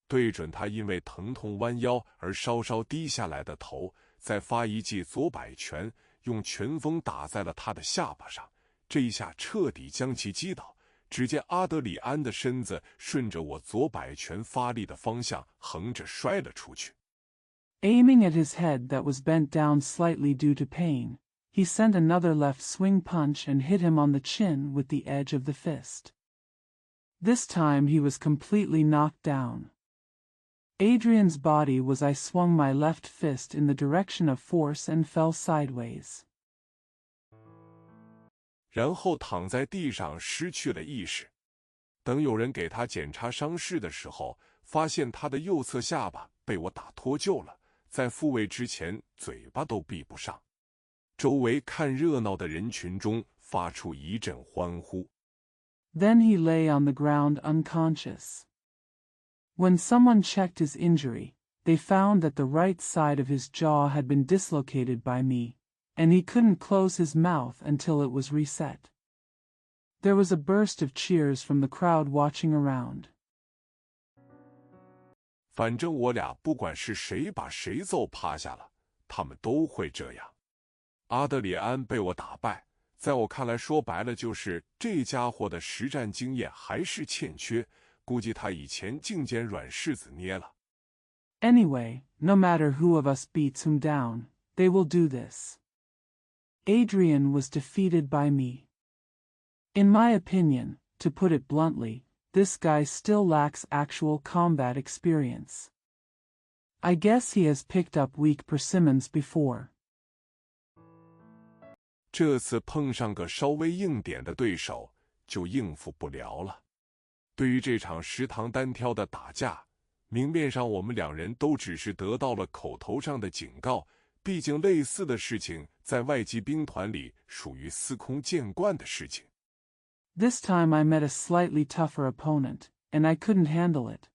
对准他因为疼痛弯腰而稍稍低下来的头，再发一记左摆拳，用拳锋打在了他的下巴上。这一下彻底将其击倒。只见阿德里安的身子顺着我左摆拳发力的方向横着摔了出去。Aiming at his head that was bent down slightly due to pain, he sent another left swing punch and hit him on the chin with the edge of the fist. This time he was completely knocked down. Adrian's body was I swung my left fist in the direction of force and fell sideways. 然后躺在地上失去了意识。等有人给他检查伤势的时候，发现他的右侧下巴被我打脱臼了，在复位之前嘴巴都闭不上。周围看热闹的人群中发出一阵欢呼。Then he lay on the ground unconscious. When someone checked his injury, they found that the right side of his jaw had been dislocated by me, and he couldn't close his mouth until it was reset. There was a burst of cheers from the crowd watching around. 反正我俩不管是谁把谁揍趴下了，他们都会这样。阿德里安被我打败，在我看来说白了就是这家伙的实战经验还是欠缺，估计他以前净捡软柿子捏了。Anyway, no matter who of us beats him down, they will do this. Adrian was defeated by me. In my opinion, to put it bluntly, this guy still lacks actual combat experience. I guess he has picked up weak persimmons before. 这次碰上个稍微硬点的对手，就应付不了了。对于这场食堂单挑的打架，明面上我们两人都只是得到了口头上的警告，毕竟类似的事情在外籍兵团里属于司空见惯的事情。This time I met a slightly tougher opponent, and I couldn't handle it.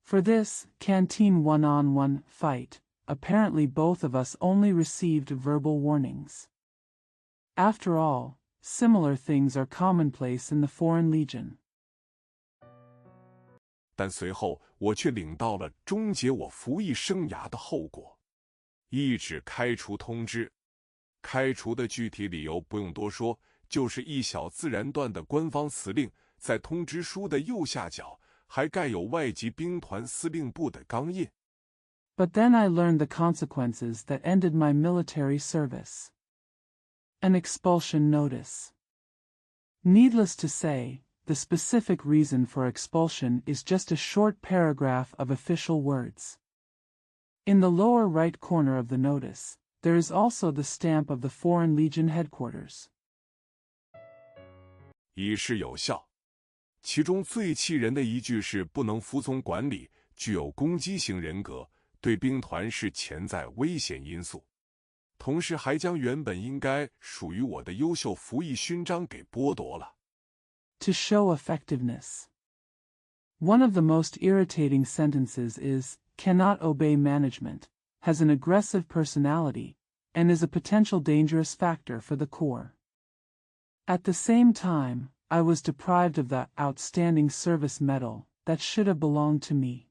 For this canteen one-on-one fight, apparently both of us only received verbal warnings. After all, similar things are commonplace in the Foreign Legion. 但随后我却领到了终结我服役生涯的后果，一纸开除通知。开除的具体理由不用多说，就是一小自然段的官方辞令，在通知书的右下角还盖有外籍兵团司令部的钢印。But then I learned the consequences that ended my military service. An expulsion notice. Needless to say, the specific reason for expulsion is just a short paragraph of official words. In the lower right corner of the notice, there is also the stamp of the Foreign Legion headquarters. 以示有效。其中最气人的一句是不能服从管理，具有攻击型人格，对兵团是潜在危险因素。同时还将原本应该属于我的优秀服役勋章给剥夺了。To show effectiveness. One of the most irritating sentences is, cannot obey management, has an aggressive personality, and is a potential dangerous factor for the Corps. At the same time, I was deprived of the Outstanding Service Medal that should have belonged to me.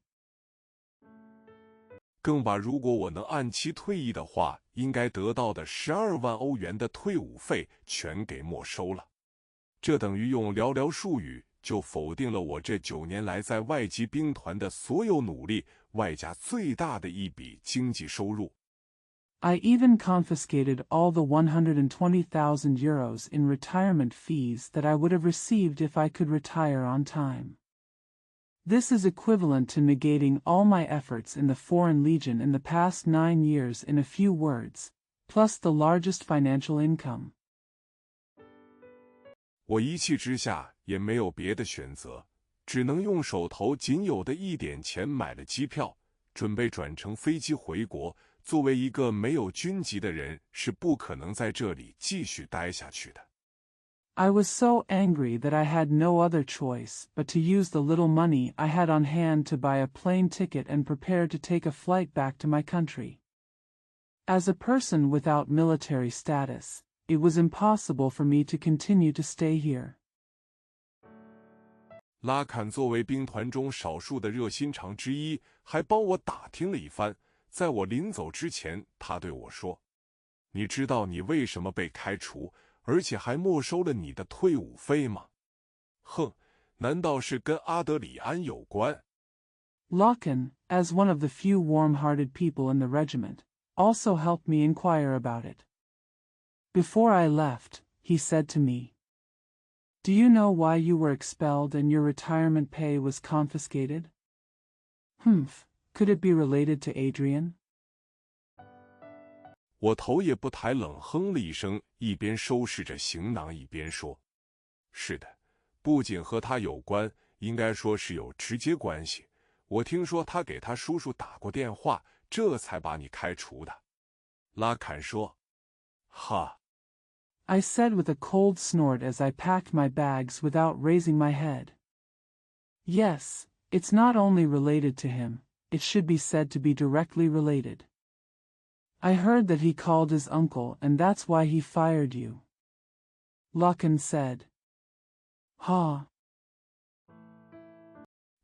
更把如果我能按期退役的话，应该得到的12万欧元的退伍费全给没收了。这等于用寥寥数语就否定了我这9年来在外籍兵团的所有努力，外加最大的一笔经济收入。I even confiscated all the 120,000 euros in retirement fees that I would have received if I could retire on time. This is equivalent to negating all my efforts in the Foreign Legion in the past 9 years in a few words, plus the largest financial income. 我一气之下也没有别的选择，只能用手头仅有的一点钱买了机票，准备转乘飞机回国。作为一个没有军籍的人，是不可能在这里继续待下去的。I was so angry that I had no other choice but to use the little money I had on hand to buy a plane ticket and prepare to take a flight back to my country. As a person without military status, it was impossible for me to continue to stay here. 拉坎作为兵团中少数的热心肠之一，还帮我打听了一番。在我临走之前，他对我说：“你知道你为什么被开除，而且还没收了你的退伍费吗？”哼，难道是跟阿德里安有关？ Locken, as one of the few warm-hearted people in the regiment, also helped me inquire about it. Before I left, he said to me, "Do you know why you were expelled and your retirement pay was confiscated?" Humph, could it be related to Adrian? 我头也不抬，冷哼了一声，一边收拾着行囊一边说：“是的，不仅和他有关，应该说是有直接关系。我听说他给他叔叔打过电话，这才把你开除的。”拉坎说：“哈。” I said with a cold snort as I packed my bags without raising my head. Yes, it's not only related to him, it should be said to be directly related. I heard that he called his uncle and that's why he fired you. Locken said. Ha.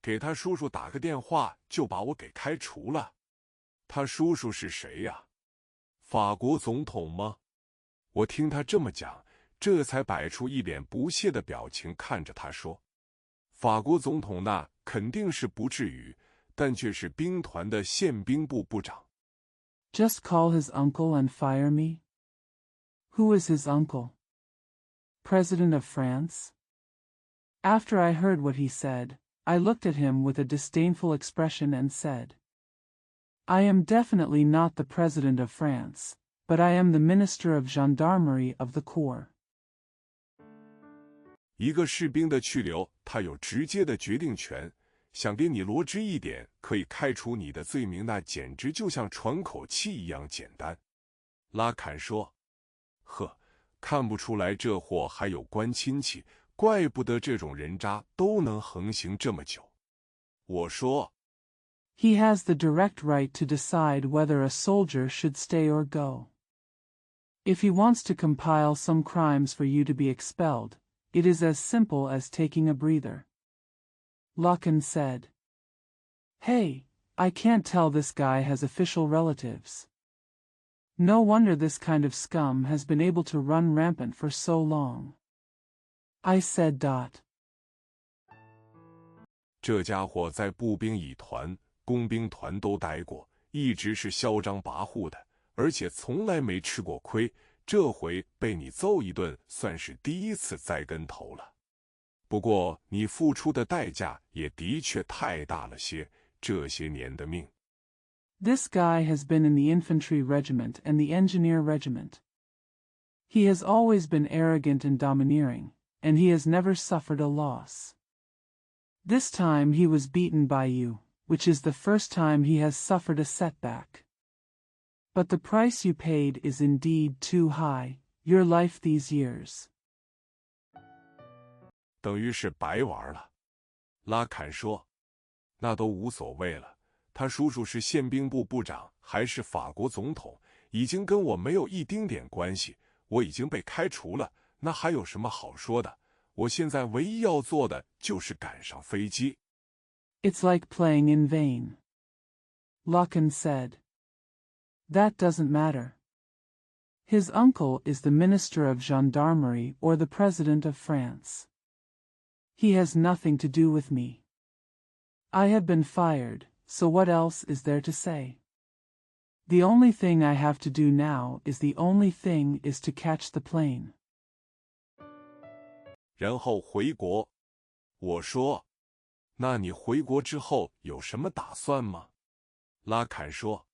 给他叔叔打个电话就把我给开除了。他叔叔是谁呀？法国总统吗？我听他这么讲，这才摆出一脸不屑的表情看着他说：“法国总统那肯定是不至于，但却是兵团的宪兵部部长。” Just call his uncle and fire me? Who is his uncle? President of France? After I heard what he said, I looked at him with a disdainful expression and said, "I am definitely not the President of France, but I am the Minister of Gendarmerie of the Corps." 一个士兵的去留，他有直接的决定权。想给你罗织一点可以开除你的罪名，那简直就像喘口气一样简单。拉坎说：“呵，看不出来这货还有关亲戚，怪不得这种人渣都能横行这么久。”我说 He has the direct right to decide whether a soldier should stay or go. If he wants to compile some crimes for you to be expelled, it is as simple as taking a breather. Locken said. Hey, I can't tell this guy has official relatives. No wonder this kind of scum has been able to run rampant for so long. I said. 这家伙在步兵乙团、工兵团都待过，一直是嚣张跋扈的，而且从来没吃过亏。这回被你揍一顿，算是第一次栽跟头了。不过你付出的代价也的确太大了些，这些年的命。This guy has been in the infantry regiment and the engineer regiment. He has always been arrogant and domineering, and he has never suffered a loss. This time he was beaten by you, which is the first time he has suffered a setback. But the price you paid is indeed too high, your life these years. 等于是白玩了。拉坎说：“那都无所谓了，他叔叔是宪兵部部长，还是法国总统，已经跟我没有一丁点关系。我已经被开除了，那还有什么好说的？我现在唯一要做的就是赶上飞机。” It's like playing in vain. Lachlan said. That doesn't matter. His uncle is the Minister of Gendarmerie or the President of France. He has nothing to do with me. I have been fired, so what else is there to say? The only thing I have to do now is to catch the plane. 然后回国。我说，那你回国之后有什么打算吗？拉坎说，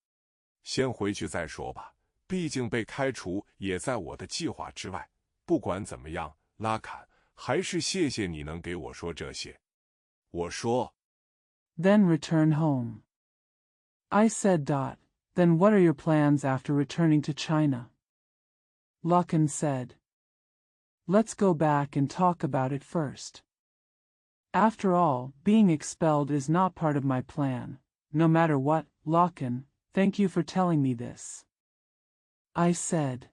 先回去再说吧，毕竟被开除也在我的计划之外。不管怎么样，拉坎，还是谢谢你能给我说这些。我说 Then return home. I said. Then what are your plans after returning to China? Lachlan said. Let's go back and talk about it first. After all, being expelled is not part of my plan. No matter what, Lachlan, thank you for telling me this. I said.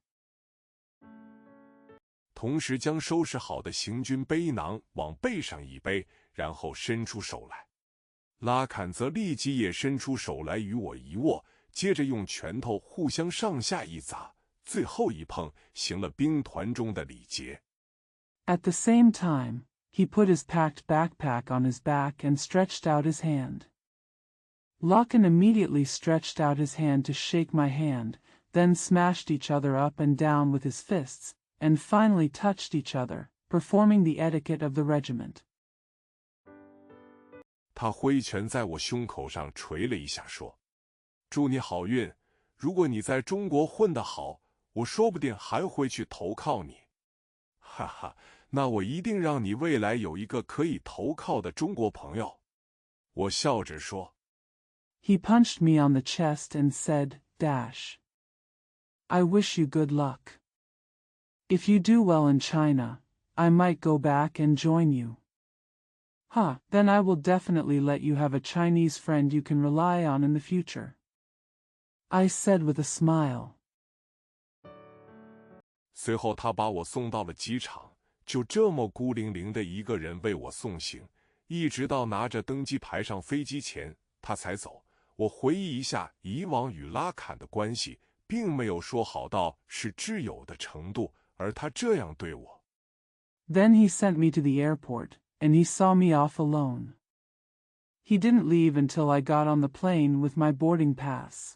同时将收拾好的行军背囊往背上一背，然后伸出手来。拉坎则立即也伸出手来与我一握，接着用拳头互相上下一砸，最后一碰，行了兵团中的礼节。At the same time, he put his packed backpack on his back and stretched out his hand. Lachlan immediately stretched out his hand to shake my hand, then smashed each other up and down with his fists, and finally touched each other, performing the etiquette of the regiment. 他挥拳在我胸口上捶了一下，说：“祝你好运！如果你在中国混得好，我说不定还会去投靠你。”哈哈，那我一定让你未来有一个可以投靠的中国朋友。我笑着说。He punched me on the chest and said, I wish you good luck. If you do well in China, I might go back and join you. Then I will definitely let you have a Chinese friend you can rely on in the future. I said with a smile. 随后他把我送到了机场，就这么孤零零的一个人为我送行，一直到拿着登机牌上飞机前，他才走。我回忆一下以往与拉坎的关系，并没有说好到是挚友的程度，而他这样对我。Then he sent me to the airport, and he saw me off alone. He didn't leave until I got on the plane with my boarding pass.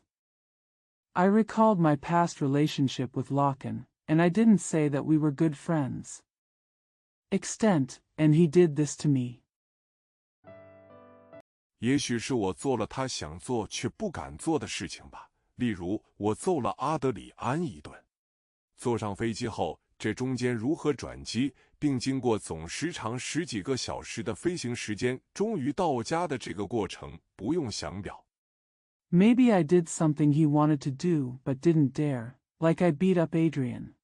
I recalled my past relationship with Lachlan, and I didn't say that we were good friends. And he did this to me. 也许是我做了他想做却不敢做的事情吧，例如我揍了阿德里安一顿。坐上飞机后，这中间如何转机，并经过总时长10几个小时的飞行时间，终于到家的这个过程，不用详表。Maybe I did something he wanted to do but didn't dare, like I beat up Adrian.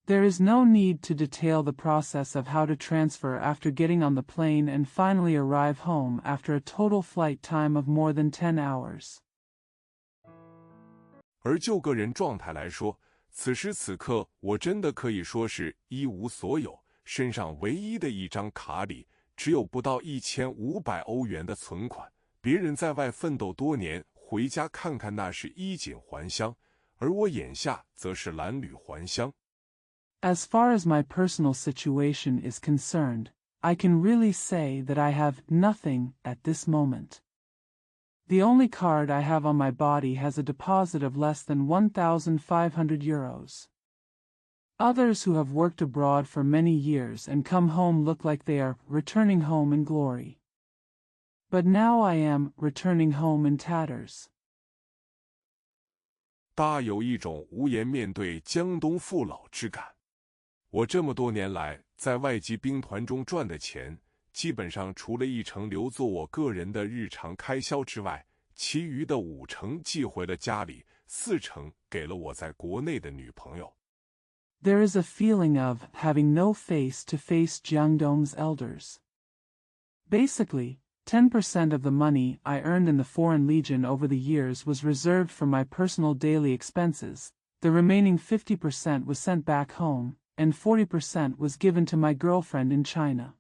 There is no need to detail the process of how to transfer after getting on the plane and finally arrive home after a total flight time of more than 10 hours. 而就个人状态来说，此时此刻我真的可以说是一无所有，身上唯一的一张卡里只有不到1500欧元的存款。别人在外奋斗多年，回家看看那是衣锦还乡，而我眼下则是褴褛还乡。As far as my personal situation is concerned, I can really say that I have nothing at this moment. The only card I have on my body has a deposit of less than 1,500 euros. Others who have worked abroad for many years and come home look like they are returning home in glory. But now I am returning home in tatters. 大有一种无颜面对江东父老之感。我这么多年来在外籍兵团中赚的钱，基本上除了1成留作我个人的日常开销之外，其余的5成寄回了家里，4成给了我在国内的女朋友。There is a feeling of having no face to face Jiangdong's elders. Basically, 10% of the money I earned in the Foreign Legion over the years was reserved for my personal daily expenses, the remaining 50% was sent back home, and 40% was given to my girlfriend in China.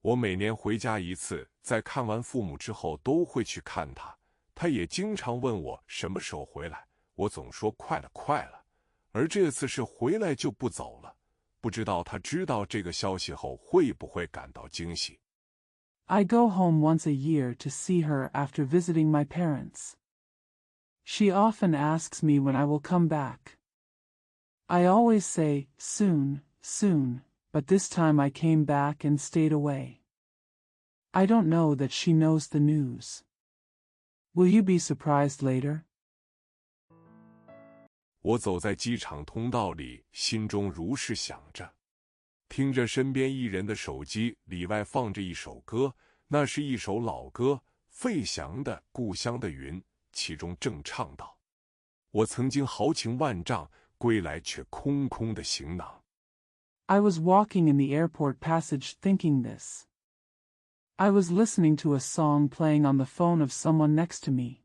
我每年回家一次，在看完父母之后都会去看他。他也经常问我什么时候回来，我总说快了快了。而这次是回来就不走了，不知道他知道这个消息后会不会感到惊喜。I go home once a year to see her after visiting my parents. She often asks me when I will come back. I always say, soon, soon, but this time I came back and stayed away. I don't know that she knows the news. Will you be surprised later? 我走在机场通道里，心中如是想着，听着身边一人的手机里外放着一首歌，那是一首老歌，费翔的《故乡的云》，其中正唱道：我曾经豪情万丈，归来却空空的行囊。I was walking in the airport passage thinking this. I was listening to a song playing on the phone of someone next to me.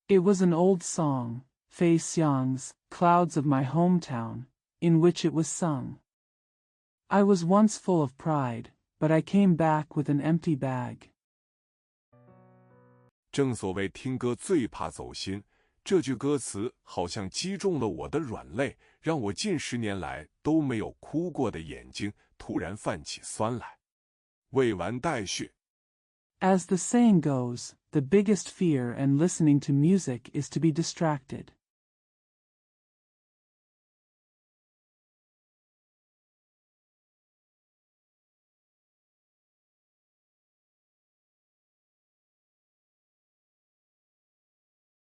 It was an old song, Fei Xiang's Clouds of My Hometown, in which it was sung. I was once full of pride, but I came back with an empty bag. 正所谓听歌最怕走心，这句歌词好像击中了我的软肋，让我近10年来都没有哭过的眼睛突然泛起酸来。未完待续。As the saying goes, the biggest fear in listening to music is to be distracted.